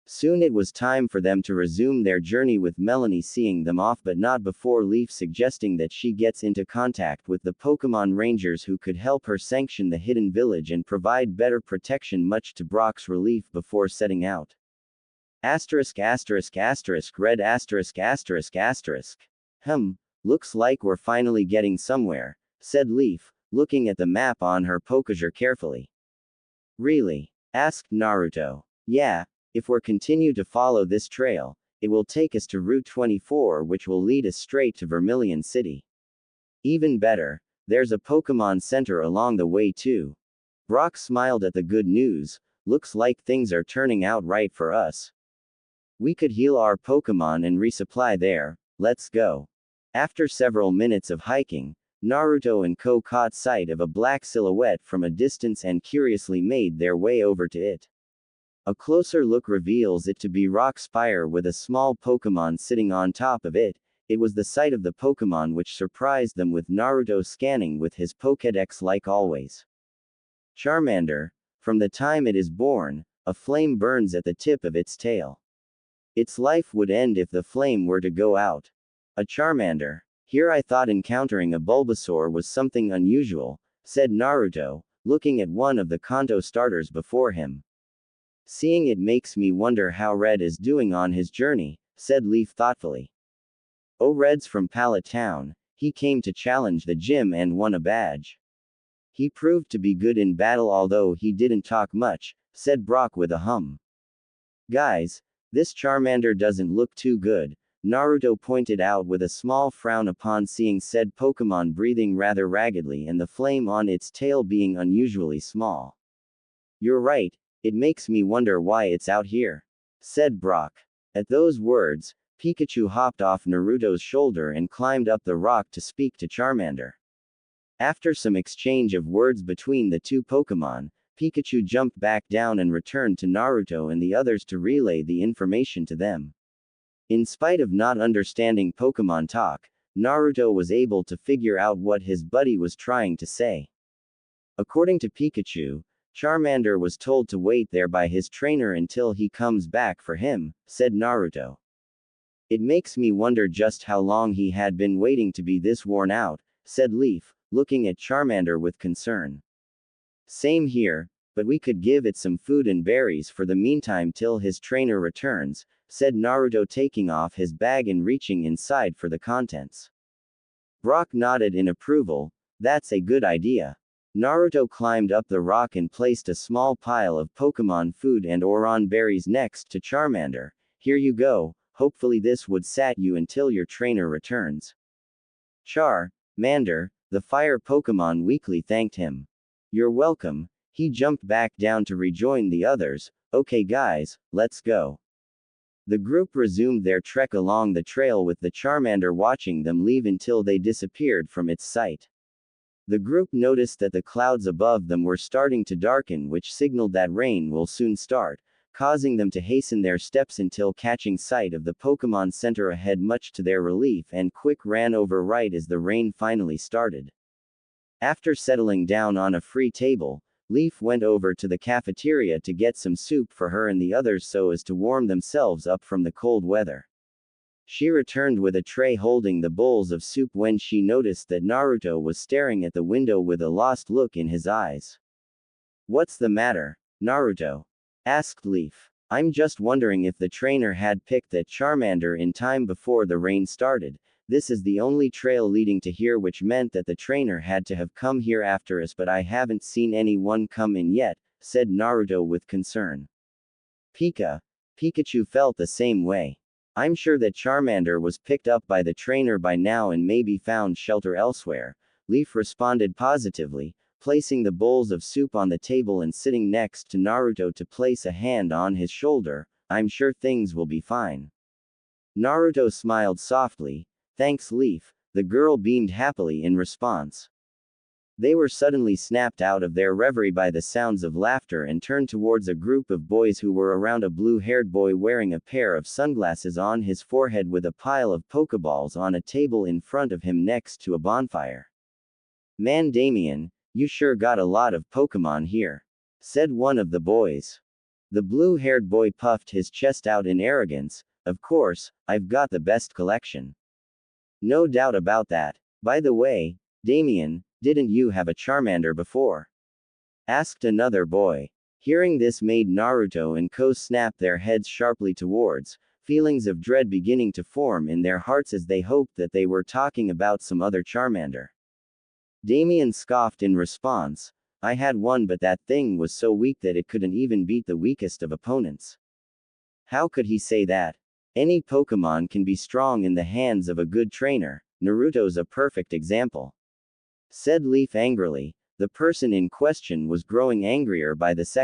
Soon it was time for them to resume their journey, with Melanie seeing them off, but not before Leaf suggesting that she gets into contact with the Pokémon Rangers who could help her sanction the hidden village and provide better protection, much to Brock's relief before setting out. Asterisk asterisk asterisk red asterisk asterisk asterisk. Looks like we're finally getting somewhere, said Leaf, looking at the map on her Pokéjar carefully. Really? Asked Naruto. Yeah. If we continue to follow this trail, it will take us to Route 24, which will lead us straight to Vermilion City. Even better, there's a Pokémon Center along the way too. Brock smiled at the good news. Looks like things are turning out right for us. We could heal our Pokémon and resupply there. Let's go. After several minutes of hiking, Naruto and Ko caught sight of a black silhouette from a distance and curiously made their way over to it. A closer look reveals it to be Rock Spire with a small Pokémon sitting on top of it. It was the sight of the Pokémon which surprised them, with Naruto scanning with his Pokédex like always. Charmander. From the time it is born, a flame burns at the tip of its tail. Its life would end if the flame were to go out. A Charmander. Here I thought encountering a Bulbasaur was something unusual, said Naruto, looking at one of the Kanto starters before him. Seeing it makes me wonder how Red is doing on his journey, said Leaf thoughtfully. Oh, Red's from Pallet Town. He came to challenge the gym and won a badge. He proved to be good in battle, although he didn't talk much, said Brock with a hum. Guys, this Charmander doesn't look too good, Naruto pointed out with a small frown upon seeing said Pokémon breathing rather raggedly and the flame on its tail being unusually small. You're right. It makes me wonder why it's out here, said Brock. At those words, Pikachu hopped off Naruto's shoulder and climbed up the rock to speak to Charmander. After some exchange of words between the two Pokémon, Pikachu jumped back down and returned to Naruto and the others to relay the information to them. In spite of not understanding Pokémon talk, Naruto was able to figure out what his buddy was trying to say. According to Pikachu, Charmander was told to wait there by his trainer until he comes back for him, said Naruto. It makes me wonder just how long he had been waiting to be this worn out, said Leaf, looking at Charmander with concern. Same here, but we could give it some food and berries for the meantime till his trainer returns, said Naruto, taking off his bag and reaching inside for the contents. Brock nodded in approval. That's a good idea. Naruto climbed up the rock and placed a small pile of Pokémon food and Oran berries next to Charmander. Here you go, hopefully this would sat you until your trainer returns. Charmander, the fire Pokémon weakly thanked him. You're welcome. He jumped back down to rejoin the others. Okay guys, let's go. The group resumed their trek along the trail with the Charmander watching them leave until they disappeared from its sight. The group noticed that the clouds above them were starting to darken, which signaled that rain will soon start, causing them to hasten their steps until catching sight of the Pokémon Center ahead, much to their relief, and quick ran over right as the rain finally started. After settling down on a free table, Leaf went over to the cafeteria to get some soup for her and the others so as to warm themselves up from the cold weather. She returned with a tray holding the bowls of soup when she noticed that Naruto was staring at the window with a lost look in his eyes. What's the matter, Naruto? Asked Leaf. I'm just wondering if the trainer had picked that Charmander in time before the rain started. This is the only trail leading to here, which meant that the trainer had to have come here after us, but I haven't seen anyone come in yet, said Naruto with concern. Pikachu felt the same way. I'm sure that Charmander was picked up by the trainer by now and maybe found shelter elsewhere, Leaf responded positively, placing the bowls of soup on the table and sitting next to Naruto to place a hand on his shoulder. I'm sure things will be fine. Naruto smiled softly. Thanks, Leaf, the girl beamed happily in response. They were suddenly snapped out of their reverie by the sounds of laughter and turned towards a group of boys who were around a blue-haired boy wearing a pair of sunglasses on his forehead with a pile of Pokeballs on a table in front of him next to a bonfire. Man, Damien, You sure got a lot of Pokémon here, said one of the boys. The blue-haired boy puffed his chest out in arrogance. Of course, I've got the best collection. No doubt about that. By the way, Damien, didn't you have a Charmander before? Asked another boy. Hearing this made Naruto and Ko snap their heads sharply towards, feelings of dread beginning to form in their hearts as they hoped that they were talking about some other Charmander. Damien scoffed in response. I had one, but that thing was so weak that it couldn't even beat the weakest of opponents. How could he say that? Any Pokémon can be strong in the hands of a good trainer. Naruto's a perfect example, said Leaf angrily. The person in question was growing angrier by the second.